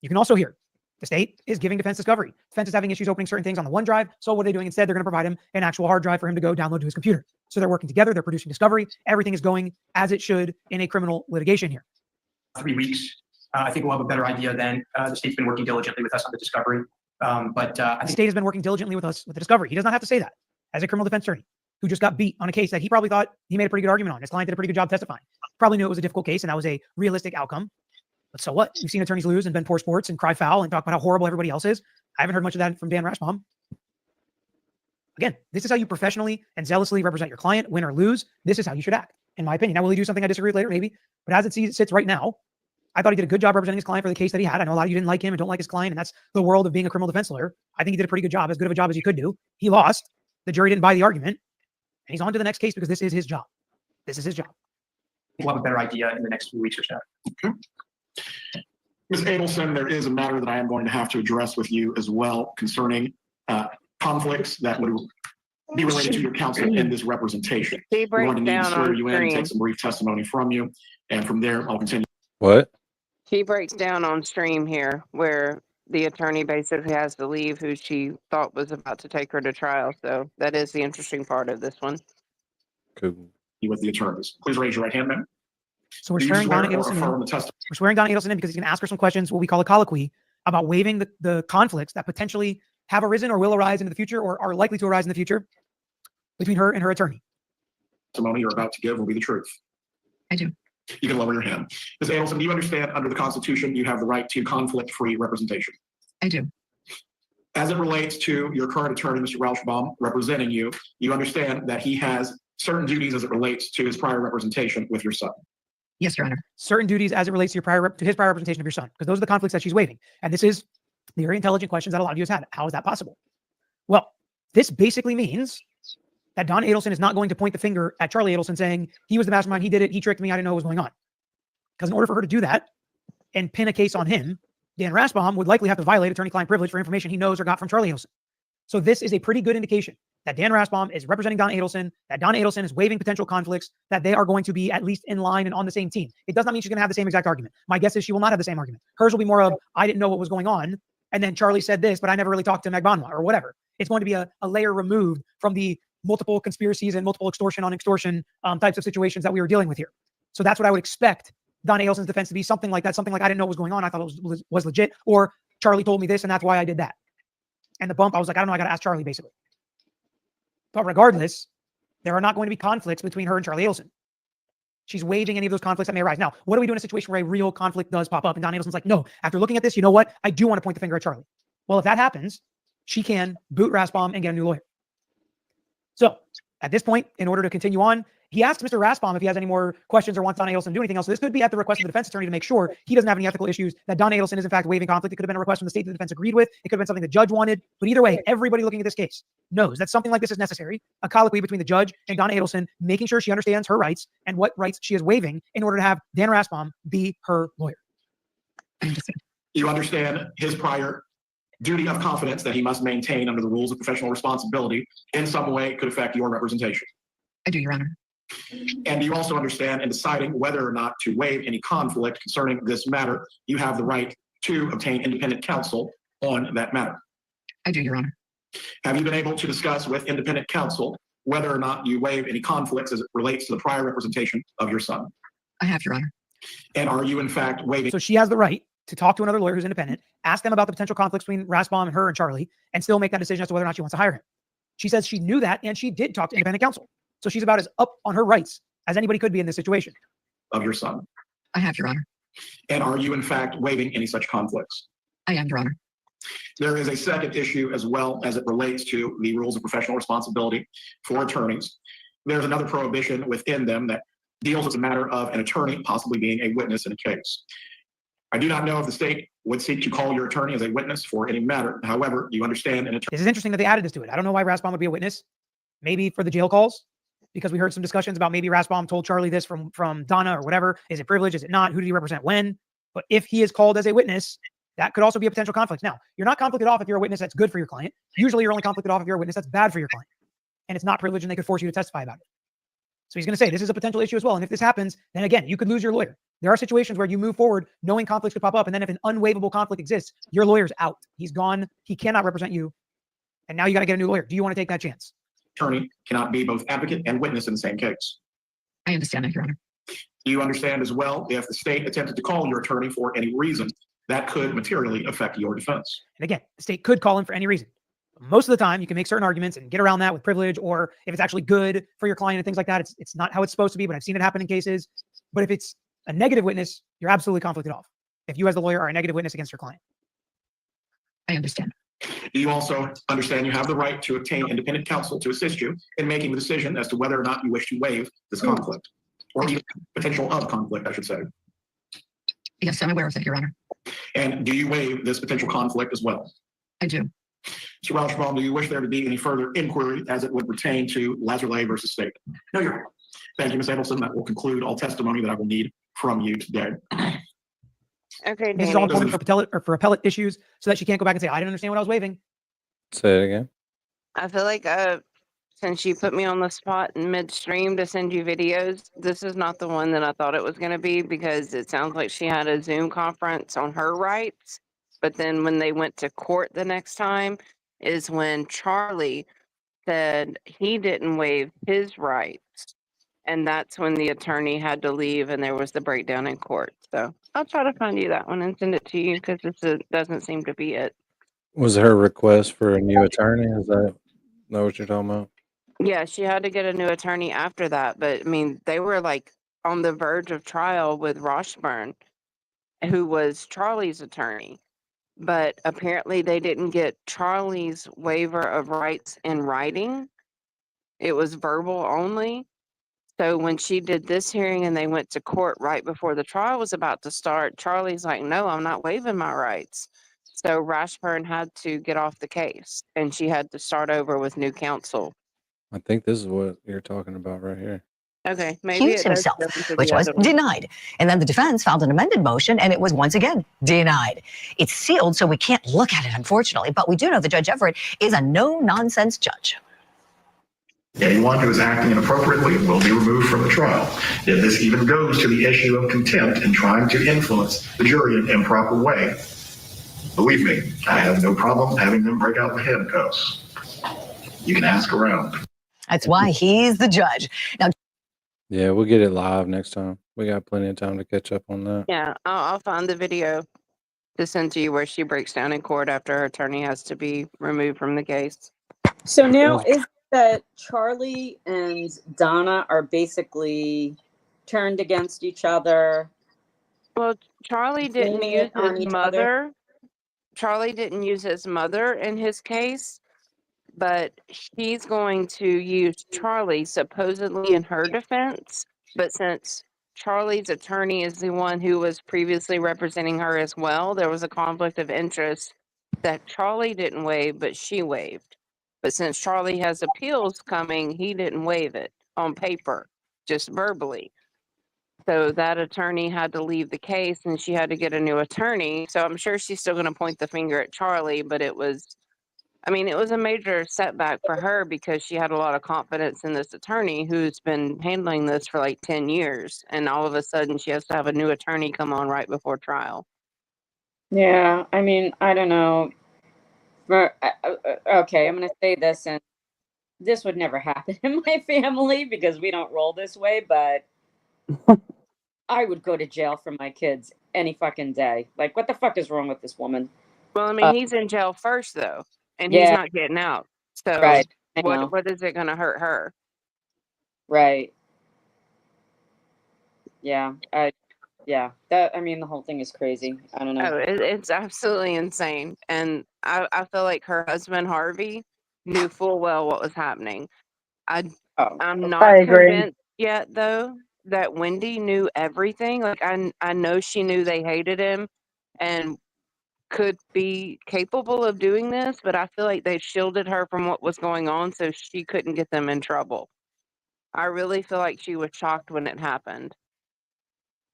You can also hear the state is giving defense discovery. Defense is having issues opening certain things on the OneDrive. So what are they doing instead? They're going to provide him an actual hard drive for him to go download to his computer. So they're working together. They're producing discovery. Everything is going as it should in a criminal litigation here. 3 weeks. I think we'll have a better idea then. The state's been working diligently with us on the discovery. The state has been working diligently with us with the discovery. He does not have to say that as a criminal defense attorney who just got beat on a case that he probably thought he made a pretty good argument on. His client did a pretty good job testifying. Probably knew it was a difficult case and that was a realistic outcome. But so what? We've seen attorneys lose and been poor sports and cry foul and talk about how horrible everybody else is. I haven't heard much of that from Dan Raspbaum. Again, this is how you professionally and zealously represent your client, win or lose. This is how you should act, in my opinion. Now, will he do something I disagree with later? Maybe. But as it sits right now, I thought he did a good job representing his client for the case that he had. I know a lot of you didn't like him and don't like his client, and that's the world of being a criminal defense lawyer. I think he did a pretty good job, as good of a job as he could do. He lost. The jury didn't buy the argument, and he's on to the next case because this is his job. This is his job. We'll have a better idea in the next few weeks or so. Okay. Ms. Adelson, there is a matter that I am going to have to address with you as well concerning conflicts that would be related to your counsel in this representation. We're going to need to swear you in and take some brief testimony from you, and from there I'll continue. What? She breaks down on stream here where the attorney basically has to leave who she thought was about to take her to trial. So that is the interesting part of this one. Cool. With the attorneys. Please raise your right hand, ma'am. So we're swearing Donna Adelson in. We're swearing Donna Adelson in because he's going to ask her some questions, what we call a colloquy, about waiving the conflicts that potentially have arisen or will arise into the future or are likely to arise in the future between her and her attorney. Testimony you're about to give will be the truth. I do. You can lower your hand. Ms. Adelson, do you understand under the Constitution you have the right to conflict-free representation? I do. As it relates to your current attorney, Mr. Rauschbaum, representing you, you understand that he has certain duties as it relates to his prior representation with your son. Yes, Your Honor. Certain duties as it relates to his prior representation of your son, because those are the conflicts that she's waiving. And this is the very intelligent questions that a lot of you have had. How is that possible? Well, this basically means that Donna Adelson is not going to point the finger at Charlie Adelson saying, he was the mastermind, he did it, he tricked me, I didn't know what was going on. Because in order for her to do that and pin a case on him, Dan Raspbaum would likely have to violate attorney-client privilege for information he knows or got from Charlie Adelson. So this is a pretty good indication that Dan Raspbaum is representing Donna Adelson, that Donna Adelson is waiving potential conflicts, that they are going to be at least in line and on the same team. It does not mean she's going to have the same exact argument. My guess is she will not have the same argument. Hers will be more of, I didn't know what was going on, and then Charlie said this, but I never really talked to Meg Bonwa, or whatever. It's going to be a layer removed from the multiple conspiracies and multiple extortion on extortion types of situations that we were dealing with here. So that's what I would expect Donna Adelson's defense to be, something like that, something like, I didn't know what was going on, I thought it was legit, or Charlie told me this and that's why I did that. And the bump, I was like, I don't know, I got to ask Charlie, basically. But regardless, there are not going to be conflicts between her and Charlie Adelson. She's waiving any of those conflicts that may arise. Now, what do we do in a situation where a real conflict does pop up? And Donna Adelson's like, no, after looking at this, you know what? I do want to point the finger at Charlie. Well, if that happens, she can boot Raspbaum and get a new lawyer. So at this point, in order to continue on, he asked Mr. Raspbaum if he has any more questions or wants Donna Adelson to do anything else. So this could be at the request of the defense attorney to make sure he doesn't have any ethical issues, that Donna Adelson is in fact waiving conflict. It could have been a request from the state that the defense agreed with. It could have been something the judge wanted. But either way, everybody looking at this case knows that something like this is necessary. A colloquy between the judge and Donna Adelson, making sure she understands her rights and what rights she is waiving in order to have Dan Raspbaum be her lawyer. You understand his prior duty of confidence that he must maintain under the rules of professional responsibility in some way could affect your representation. I do, Your Honor. And you also understand in deciding whether or not to waive any conflict concerning this matter, you have the right to obtain independent counsel on that matter. I do, Your Honor. Have you been able to discuss with independent counsel whether or not you waive any conflicts as it relates to the prior representation of your son? I have, Your Honor. And are you in fact waiving? So she has the right to talk to another lawyer who's independent, ask them about the potential conflicts between Raspbaum and her and Charlie, and still make that decision as to whether or not she wants to hire him. She says she knew that, and she did talk to independent counsel. So she's about as up on her rights as anybody could be in this situation. Of your son? I have, Your Honor. And are you in fact waiving any such conflicts? I am, Your Honor. There is a second issue as well as it relates to the rules of professional responsibility for attorneys. There's another prohibition within them that deals with the matter of an attorney possibly being a witness in a case. I do not know if the state would seek to call your attorney as a witness for any matter. However, you understand an attorney. This is interesting that they added this to it. I don't know why Raspbaum would be a witness. Maybe for the jail calls, because we heard some discussions about maybe Raspbaum told Charlie this from Donna or whatever. Is it privilege? Is it not? Who did he represent when? But if he is called as a witness, that could also be a potential conflict. Now, you're not conflicted off if you're a witness that's good for your client. Usually you're only conflicted off if you're a witness that's bad for your client. And it's not privilege and they could force you to testify about it. So he's going to say this is a potential issue as well. And if this happens, then again, you could lose your lawyer. There are situations where you move forward knowing conflicts could pop up. And then if an unwaivable conflict exists, your lawyer's out. He's gone. He cannot represent you. And now you got to get a new lawyer. Do you want to take that chance? Attorney cannot be both advocate and witness in the same case. I understand that, Your Honor. Do you understand as well, if the state attempted to call your attorney for any reason, that could materially affect your defense? And again, the state could call him for any reason. Most of the time, you can make certain arguments and get around that with privilege, or if it's actually good for your client and things like that. It's not how it's supposed to be, but I've seen it happen in cases. But if it's a negative witness, you're absolutely conflicted off. If you as the lawyer are a negative witness against your client. I understand. Do you also understand you have the right to obtain independent counsel to assist you in making the decision as to whether or not you wish to waive this conflict, or even potential of conflict, I should say? Yes, I'm aware of that, Your Honor. And do you waive this potential conflict as well? I do. Mr. Rauschbaum, do you wish there to be any further inquiry as it would pertain to Lazarley versus State? No, Your Honor. Thank you, Ms. Adelson. That will conclude all testimony that I will need from you today. Okay, This is all Danny. important for appellate issues, so that she can't go back and say, I didn't understand what I was waiving. Say it again. I feel like since you put me on the spot in midstream to send you videos, this is not the one that I thought it was going to be, because it sounds like she had a Zoom conference on her rights. But then when they went to court the next time is when Charlie said he didn't waive his rights. And that's when the attorney had to leave and there was the breakdown in court. So I'll try to find you that one and send it to you, because this doesn't seem to be it. Was her request for a new attorney? Is that what you're talking about? Yeah, she had to get a new attorney after that. But I mean, they were like on the verge of trial with Washburn, who was Charlie's attorney. But apparently they didn't get Charlie's waiver of rights in writing. It was verbal only. So when she did this hearing and they went to court right before the trial was about to start, Charlie's like, no, I'm not waiving my rights. So Rashburn had to get off the case and she had to start over with new counsel. I think this is what you're talking about right here. Okay, maybe Accused it does himself, go into which the was other one. denied. And then the defense filed an amended motion, and it was once again denied. It's sealed, so we can't look at it, unfortunately, but we do know that Judge Everett is a no-nonsense judge. Anyone who is acting inappropriately will be removed from the trial. If this even goes to the issue of contempt and trying to influence the jury in an improper way, believe me, I have no problem having them break out the handcuffs. You can ask around. That's why he's the judge. Now, Yeah, we'll get it live next time. We got plenty of time to catch up on that. Yeah, I'll find the video to send to you where she breaks down in court after her attorney has to be removed from the case. So now is that Charlie and Donna are basically turned against each other? Well, Charlie didn't Blaming use it on his each mother. Charlie didn't use his mother in his case, but she's going to use Charlie supposedly in her defense. But since Charlie's attorney is the one who was previously representing her as well, there was a conflict of interest that Charlie didn't waive, but she waived. But since Charlie has appeals coming, he didn't waive it on paper, just verbally. So that attorney had to leave the case and she had to get a new attorney. So I'm sure she's still going to point the finger at Charlie, but it was a major setback for her because she had a lot of confidence in this attorney who's been handling this for like 10 years. And all of a sudden she has to have a new attorney come on right before trial. Yeah, I mean, I don't know. Okay, I'm going to say this, and this would never happen in my family because we don't roll this way, but I would go to jail for my kids any fucking day. Like, what the fuck is wrong with this woman? Well, I mean, he's in jail first though, and he's Yeah. not getting out. So Right, I know. what is it going to hurt her? Right. Yeah. Yeah. I mean, the whole thing is crazy. I don't know. Oh, it's absolutely insane. And I feel like her husband, Harvey, knew full well what was happening. I'm not I agree. convinced yet, though, that Wendy knew everything. Like, I know she knew they hated him and could be capable of doing this, but I feel like they shielded her from what was going on so she couldn't get them in trouble. I really feel like she was shocked when it happened.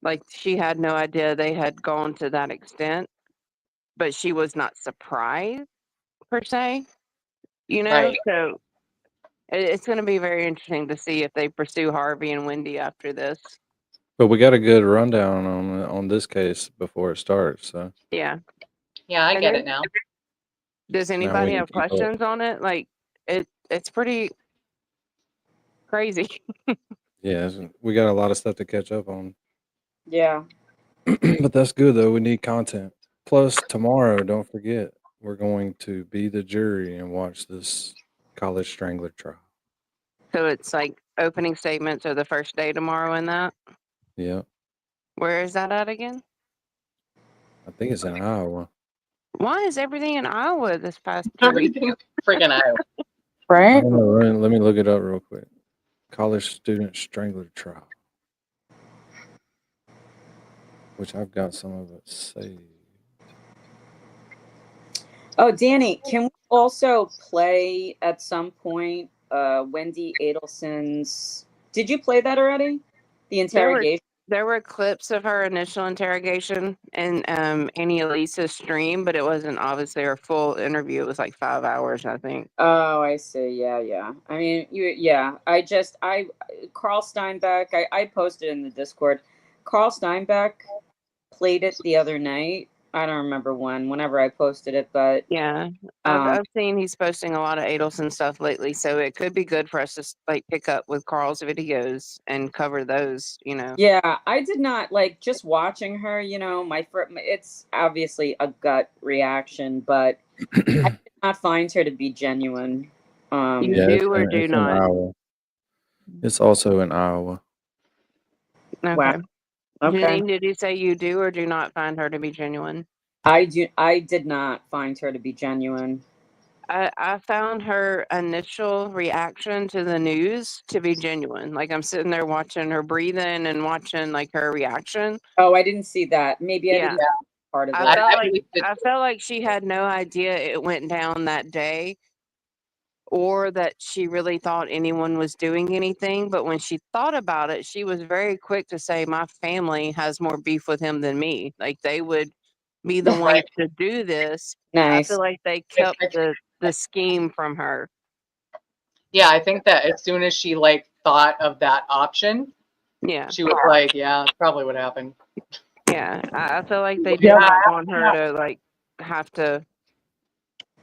Like, she had no idea they had gone to that extent, but she was not surprised per se, you know? Right. So It's going to be very interesting to see if they pursue Harvey and Wendy after this. But we got a good rundown on this case before it starts. So Yeah. Yeah, I And get then, it now. does now we anybody can have keep up. questions on it? Like, it's pretty crazy. Yeah, we got a lot of stuff to catch up on. Yeah. But that's good though. We need content. Plus tomorrow, don't forget, we're going to be the jury and watch this college strangler trial. So it's like opening statements are the first day tomorrow in that. Yeah, Where is that at again? I think it's in Iowa. Why is everything in Iowa this past 2 weeks? Everything freaking Iowa. I Right? don't know. Let me look it up real quick. College student strangler trial, which I've got some of it saved. Oh, Danny, can we also play at some point Wendy Adelson's? Did you play that already? The interrogation. There were clips of her initial interrogation in Annie Elisa's stream, but it wasn't obviously her full interview. It was like 5 hours, I think. Oh, I see. Yeah. I mean, Carl Steinbeck, I posted in the Discord. Carl Steinbeck played it the other night. I don't remember whenever I posted it, but Yeah, I've seen he's posting a lot of Adelson stuff lately, so it could be good for us to like pick up with Carl's videos and cover those. yeah, I did not like just watching her. It's obviously a gut reaction, but I did not find her to be genuine. You Yeah, do or do it's in not? Iowa. It's also in Iowa. Okay. Wow. Okay. Janine, did you say you do or do not find her to be genuine? I did not find her to be genuine. I found her initial reaction to the news to be genuine. Like I'm sitting there watching her breathing and watching like her reaction. Oh, I didn't see that. Maybe I didn't see part of it. I felt like she had no idea it went down that day, or that she really thought anyone was doing anything. But when she thought about it, she was very quick to say, "My family has more beef with him than me. Like they would be the ones to do this." I Nice. feel like they kept the scheme from her. Yeah, I think that as soon as she like thought of that option, Yeah, she was like, "Yeah, that's probably what happened." Yeah, I feel like they did not want her to like have to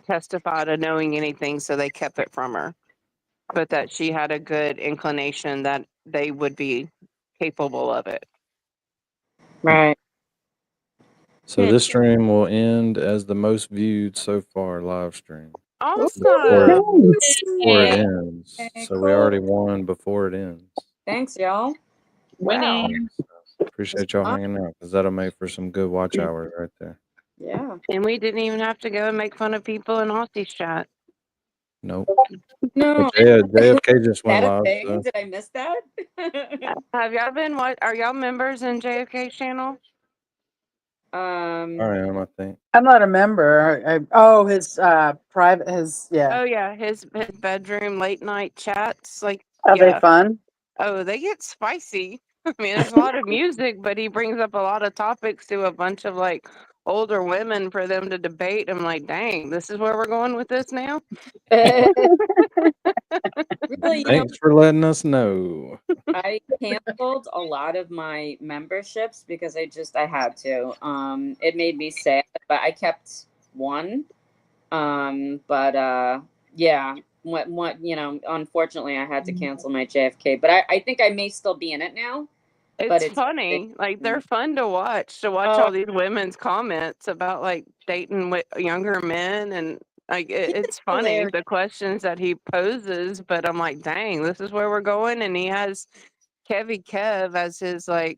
testify to knowing anything, so they kept it from her. But that she had a good inclination that they would be capable of it. Right. So this stream will end as the most viewed so far live stream. Awesome. Before it ends. So we already won before it ends. Thanks, y'all. Winning. Appreciate y'all hanging out because that'll make for some good watch hours right there. Yeah. And we didn't even have to go and make fun of people in Aussie's chat. Nope. No. But JFK just went That a live. thing? So. Did I miss that? Have y'all been are y'all members in JFK's channel? I am, I think. I'm not a member. His private, Oh yeah, his bedroom late night chats. Like, Are they yeah. fun? Oh, they get spicy. I mean, there's a lot of music, but he brings up a lot of topics to a bunch of like older women for them to debate. I'm like, dang, this is where we're going with this now. Really, Thanks for letting us know. I canceled a lot of my memberships because I had to. It made me sad, but I kept one. Yeah, what unfortunately I had to cancel my JFK, but I think I may still be in it now. But It's funny. Like they're fun to watch all these women's comments about like dating with younger men, and like it's funny hilarious. the questions that he poses. But I'm like, dang, this is where we're going. And he has Kevy Kev as his like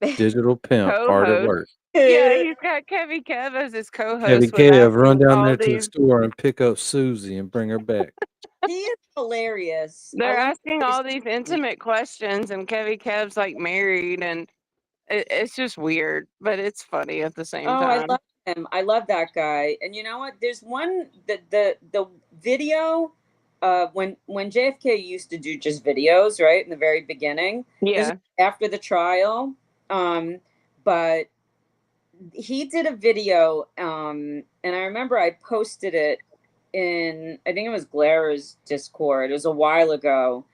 Digital pimp, hard at co-host. work. Yeah, he's got Kevy Kev as his co-host. Heavy with Kev, run asking down all there to the these- store and pick up Susie and bring her back. He is hilarious. They're asking all these intimate questions, and Kevy Kev's like married, and it's just weird, but it's funny at the same Oh, time. I love him. I love that guy. And you know what? There's one the video when JFK used to do just videos, right? In the very beginning. This is Yeah. after the trial. But he did a video and I remember I posted it in, I think it was Glara's Discord. It was a while ago.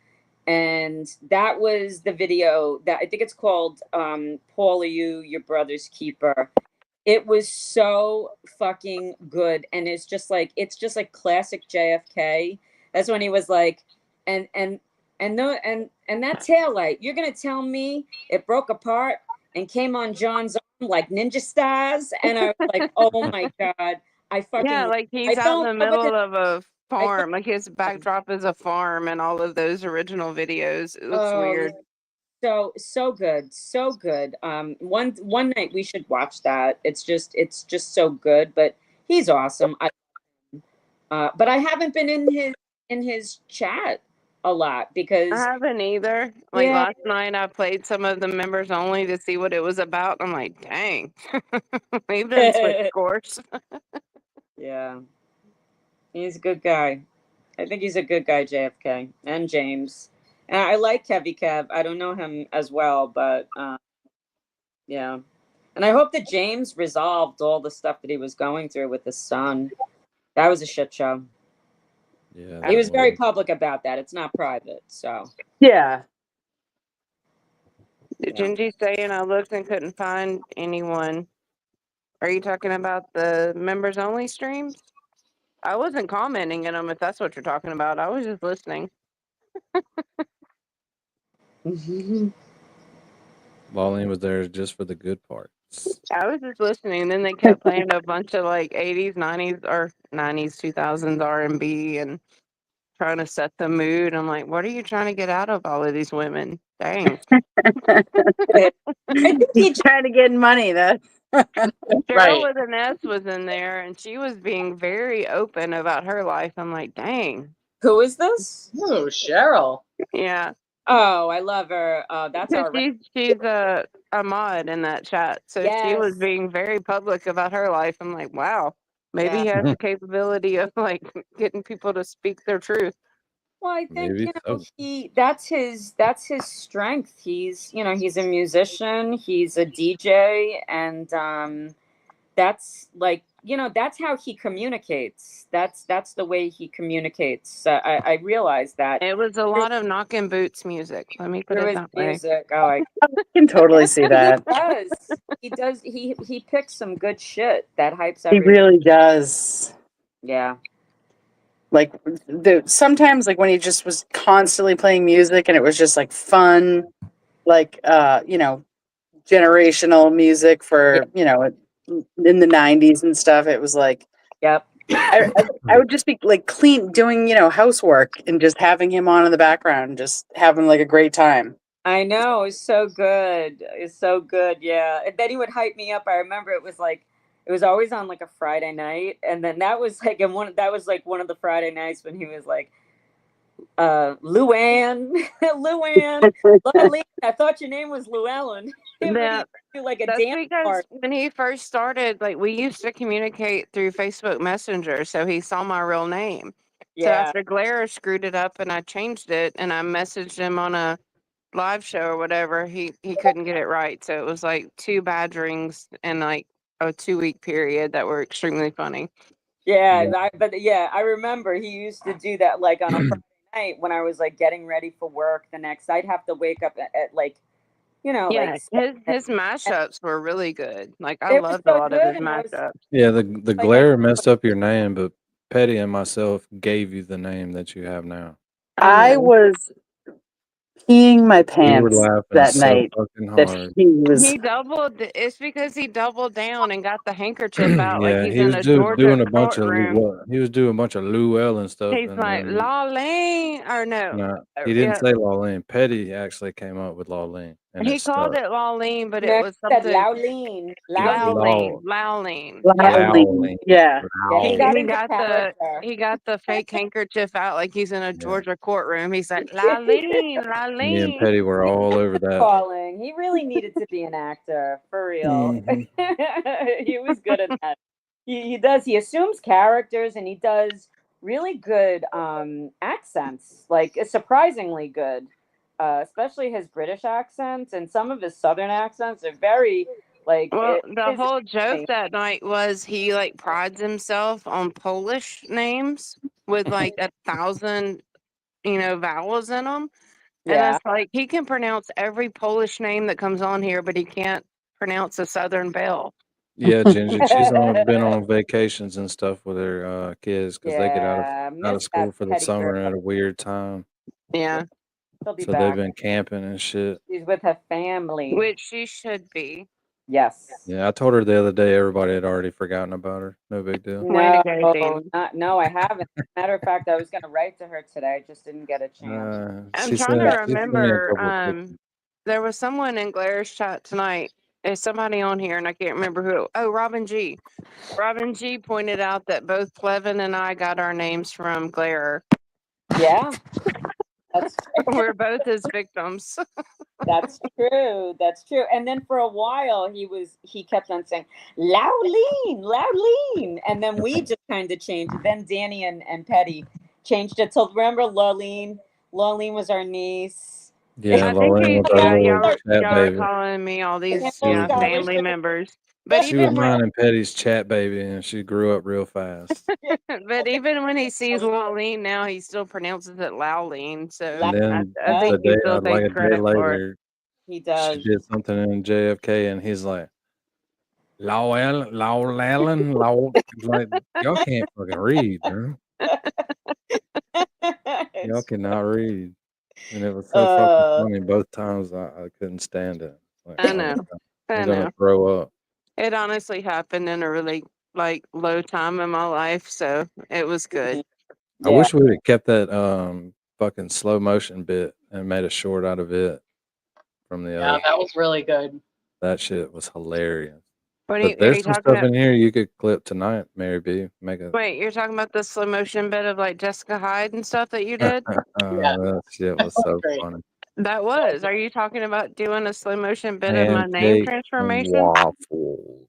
And that was the video that I think it's called Paul, Are You Your Brother's Keeper? It was so fucking good. And it's just like classic JFK. That's when he was like, and that taillight, you're gonna tell me it broke apart and came on John's arm like ninja stars? And I was like, oh my God. Yeah, like I he's out fell in the in love with middle it. of a farm. Like his backdrop is a farm and all of those original videos. It looks weird. So good, so good. One night we should watch that. It's just so good. But he's awesome. But I haven't been in his chat a lot I because haven't either. Like yeah, last night, I played some of the members only to see what it was about. I'm like, dang, we've done switched course. yeah, he's a good guy. I think he's a good guy, JFK and James. And I like Kevy Kev. I don't know him as well, but yeah. And I hope that James resolved all the stuff that he was going through with his son. That was a shit show. Yeah, He that was very was. public about that. It's not private. So Yeah. Did Gingy saying I looked and couldn't find anyone? Are you talking about the members only streams? I wasn't commenting in them if that's what you're talking about. I was just listening. Lolene was there just for the good parts. I was just listening, and then they kept playing a bunch of like 80s, 90s, or 90s, 2000s R&B and trying to set the mood. I'm like, what are you trying to get out of all of these women? Dang. He's trying to get money. That Cheryl right. with an S was in there, and she was being very open about her life. I'm like, dang. Who is this? Ooh, Cheryl. Yeah. Oh, I love her. That's our She's a mod in that chat. So she was being very public about her life. I'm like, wow, maybe he has the capability of like getting people to speak their truth. Well, I think Maybe so. that's his strength. He's he's a musician, he's a DJ, and that's like that's how he communicates. That's the way he communicates. I realize that It was a lot of knocking boots music. Let me put through it his that way. music. Oh, I can totally see that. He does. He picks some good shit that hypes He everything. really does. Yeah. Like sometimes like when he just was constantly playing music and it was just like fun, like generational music for in the 90s and stuff. It was like I would just be like doing housework and just having him on in the background, just having like a great time. I know, it's so good. It's so good, yeah. And then he would hype me up. I remember it was always on like a Friday night, and then that was like one of the Friday nights when he was like, Luann, Luann, Lolene, I thought your name was Llewellyn. That's like a dance because part. when he first started, like we used to communicate through Facebook Messenger, so he saw my real name. So Yeah. after Glare screwed it up and I changed it and I messaged him on a live show or whatever, he couldn't get it right. So it was like 2 badgerings in like a 2-week period that were extremely funny. Yeah, I remember he used to do that like on a Friday night when I was like getting ready for work the next. I'd have to wake up at like, Yeah, like his mashups were really good. Like I It was loved so a lot of good, his and I was mashups. Yeah, the glare messed up your name, but Petty and myself gave you the name that you have now. I was peeing my We were pants laughing that so night fucking that hard. he was. He doubled. It's because he doubled down and got the handkerchief out, like Yeah, he's he in was a Georgia doing a bunch of courtroom. he was doing a bunch of Llewellyn stuff, He's and like then Lolene, or no, no, he didn't yeah, say Lolene. Petty actually came up with Lolene, and he it called stuck. it Lolene, but it No, was he said something Lowleen. Lowlene. Loudly, yeah. He He got he into got character. the fake handkerchief out like he's in a Georgia courtroom. He's like Lolene, Me and Lolene. Petty were all over that. Calling. He really needed to be an actor for real. Mhm. He was good at that. He does. He assumes characters, and he does really good accents. Like surprisingly good, especially his British accents and some of his Southern accents are very Like, Well, it the is whole joke amazing. that night was he like prides himself on Polish names with like 1,000, vowels in them. And Yeah. it's like he can pronounce every Polish name that comes on here, but he can't pronounce a Southern belle. Yeah, Ginger. She's been on vacations and stuff with her kids because they get out Yeah, of miss school that for the petty girl. summer at a weird time. Yeah. She'll be So they've back. been camping and shit. She's with her family. Which she should be. Yes. Yeah, I told her the other day everybody had already forgotten about her. No big deal. Way to go, Dan. No, I haven't. Matter of fact, I was gonna write to her today. I just didn't get a chance. I'm She trying sent to she sent me a remember. couple of pictures. There was someone in Glaire's chat tonight. There's somebody on here, and I can't remember who. Oh, Robin G. Robin G pointed out that both Plevin and I got our names from Glaire. Yeah, that's We're both his victims. that's true. That's true. And then for a while, he kept on saying Lauleen, Lauleen, and then we just kind of changed it. Then Danny and Petty changed it till remember Lauleen. Lauleen was our niece. Yeah, I think Lauren was our little chat y'all are baby. calling me all these She was, family members. But she was even mine when, and Petty's chat baby, and she grew up real fast. but even when he sees Lauleen now, he still pronounces it Lauleen. So And then I think he still like takes a day credit for it. later, He she does. did something in JFK, and he's like, Lowell, like y'all can't fucking read, bro. Y'all cannot read. And it was so fucking funny both times. I couldn't stand it. Like, I know. I'm I gonna know. throw up. It honestly happened in a really low time in my life, so it was good. I wish we would have kept that fucking slow motion bit and made a short out of it from the Yeah, other. that was really good. That shit was hilarious. What But are there's you some talking stuff about? in here you could clip tonight, Mary B. Make a Wait, you're talking about the slow motion bit of like Jessica Hyde and stuff that you did? that shit was so funny. That was. Are you talking about doing a slow motion bit of my name Pancake transformation? waffles.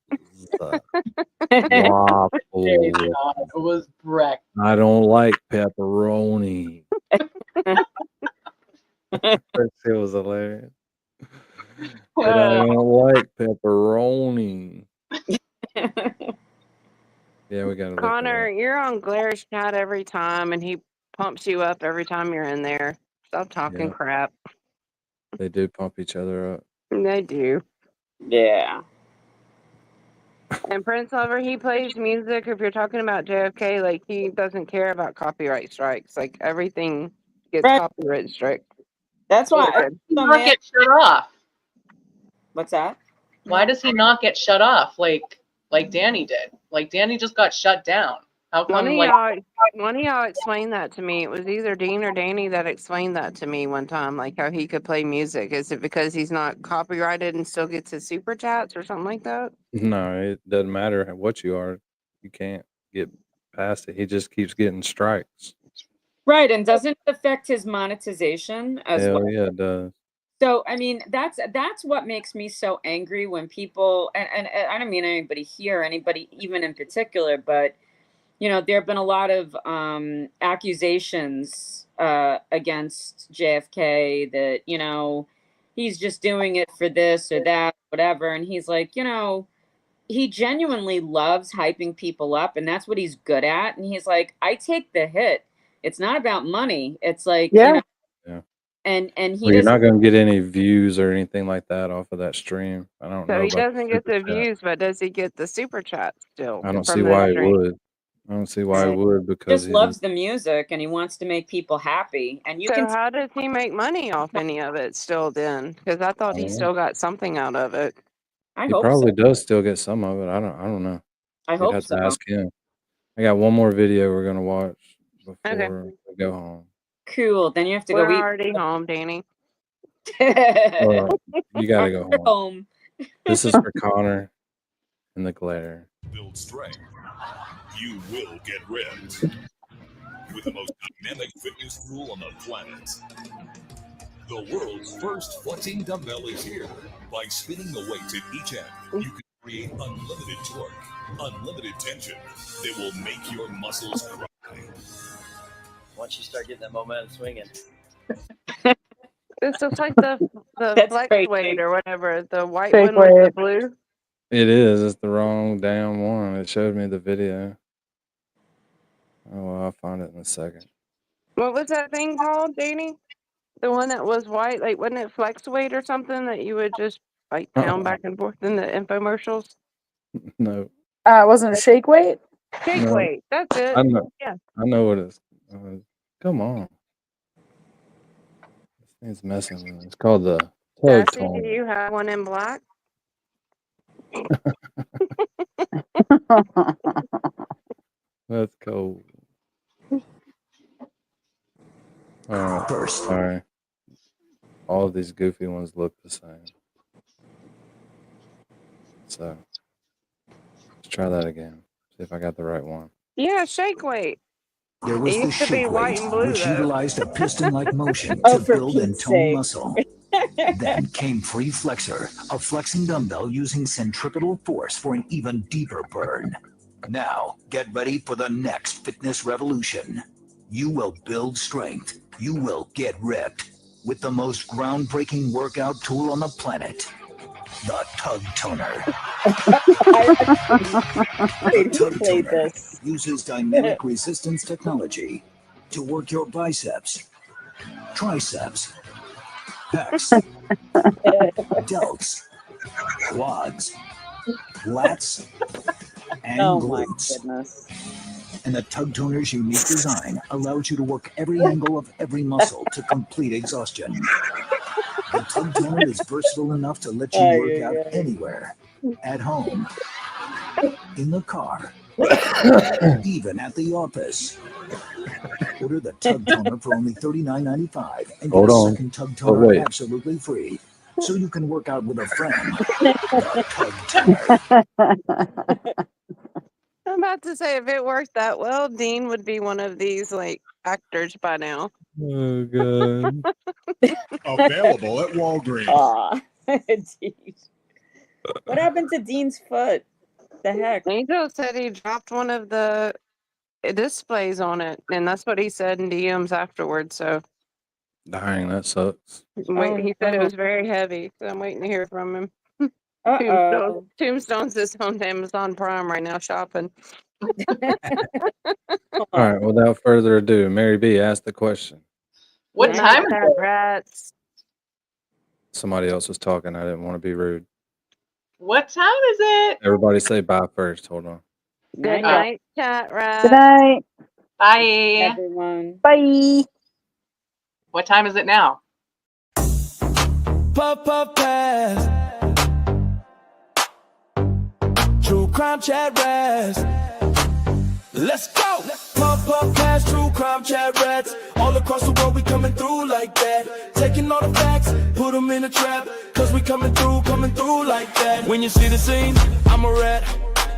Waffles. It was wrecked. I don't like pepperoni. That shit was hilarious. But I don't like pepperoni. Yeah, we gotta look at Connor, you're on Glaire's chat every time, and he pumps you up every time you're in there. Stop talking Yeah. crap. They do pump each other up. They do. Yeah. And Prince Lover, he plays music. If you're talking about JFK, like he doesn't care about copyright strikes. Like everything gets copyright strike. That's why Why does he not get shut off? What's that? Why does he not get shut off like Danny did? Like Danny just got shut down. How come One of y'all explained that to me. It was either Dean or Danny that explained that to me one time, like how he could play music. Is it because he's not copyrighted and still gets his super chats or something like that? No, it doesn't matter what you are. You can't get past it. He just keeps getting strikes. Right, and doesn't it affect his monetization as Hell well? yeah, it does. So I mean, that's what makes me so angry when people and I don't mean anybody here, anybody even in particular, but there have been a lot of accusations against JFK that he's just doing it for this or that, whatever, and he's like, he genuinely loves hyping people up, and that's what he's good at. And he's like, I take the hit. It's not about money. It's like, Yeah. and he Well, you're doesn't. not going to get any views or anything like that off of that stream. I don't So know he about doesn't the get super the chat. views, but does he get the super chat still? I don't see from those why he streams? would. I don't see why he would because Just loves the music and he wants to make people happy. And you So can how does he make money off any of it still then? Because I thought he still got something out of it. He probably does still get some of it. I don't know. I You'd hope have so. to ask him. I got one more video we're gonna watch Okay. before we go home. Cool. Then you have to We're go eat. already home, Danny. You gotta go We're home. This is for Connor and the glare. Build strength. You will get ripped. With the most dynamic fitness tool on the planet. The world's first flexing dumbbell is here. By spinning the weights at each end, you can create unlimited torque, unlimited tension that will make your muscles cry. Once you start getting that momentum swinging. It's just like the flex weight or whatever, the white Fake one with the weight. blue. It is. It's the wrong damn one. It showed me the video. Oh, well, I'll find it in a second. What was that thing called, Danny? The one that was white, like wasn't it flex weight or something that you would just like pound back and forth in the infomercials? No. Wasn't it shake weight? Shake No. weight. That's it. I know. Yeah. I know what it's. Come on. This thing's messing with me. It's called the Tug Sassy, do Toner. you have one in black? That's cold. Sorry. All of these goofy ones look the same. So let's try that again. See if I got the right one. Yeah, shake weight. There was It the used to be shake white weight, and blue which though. utilized a piston-like motion Oh, to for build and Pete's tone sake. muscle. Then came Free Flexor, a flexing dumbbell using centripetal force for an even deeper burn. Now, get ready for the next fitness revolution. You will build strength. You will get ripped with the most groundbreaking workout tool on the planet, the Tug Toner. The Tug Toner uses dynamic resistance technology to work your biceps, triceps, pecs, delts, quads, lats, and Oh my glutes. goodness. And the Tug Toner's unique design allows you to work every angle of every muscle to complete exhaustion. The Tug Toner is versatile enough to let you work out anywhere, at home, in the car, even at the office. Order the Tug Toner for only $39.95 and get Hold a on. second Tug Oh, Toner wait. absolutely free, so you can work out with a friend. The Tug Toner. I'm about to say, if it worked that well, Dean would be one of these like actors by now. Oh god. Available at Walgreens. Aw. Jeez. What happened to Dean's foot? The heck? Angel said he dropped one of the displays on it, and that's what he said in DMs afterwards. So Dang, that sucks. he said it was very heavy. So I'm waiting to hear from him. Uh-oh. Tombstone's is on Amazon Prime right now shopping. All right, without further ado, Mary B, ask the question. What time is it? Rats. Somebody else was talking. I didn't want to be rude. What time is it? Everybody say bye first. Hold on. Good night, cat rat. Good night, Bye. everyone. Bye. What time is it now? Puff puff pass. True crime chat rats. Let's go. Puff puff pass. True crime chat rats. All across the world we coming through like that. Taking all the facts, put them in a trap. Cause we coming through like that. When you see the scene, I'm a rat.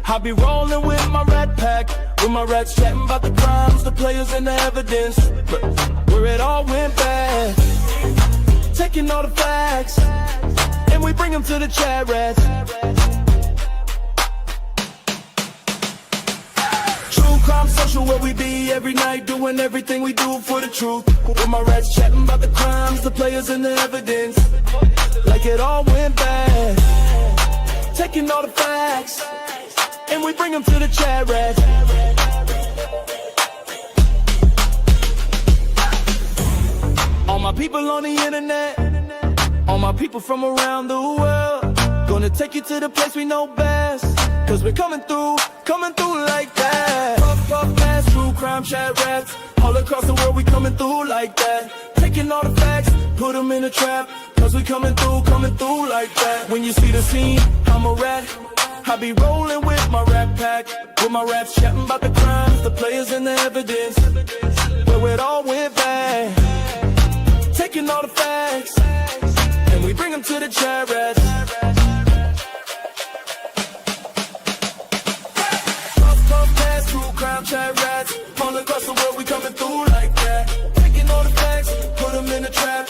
I be rolling with my rat pack. With my rats chatting about the crimes, the players and the evidence. Where it all went bad. Taking all the facts, and we bring them to the chat rats. True crime social where we be every night, doing everything we do for the truth. With my rats chatting about the crimes, the players and the evidence. Like it all went bad. Taking all the facts, and we bring them to the chat rats. All my people on the internet, all my people from around the world, gonna take you to the place we know best. Cause we're coming through like that. Puff, puff, pass, true crime chat rats. All across the world we coming through like that. Taking all the facts, put them in a trap. Cause we coming through like that. When you see the scene, I'm a rat. I be rolling with my rap pack. With my raps chatting about the crimes, the players and the evidence. Where it all went bad. Taking all the facts, and we bring them to the chat rats. Puff, puff, pass, true crime chat rats. All across the world we coming through like that. Taking all the facts, put them in a trap.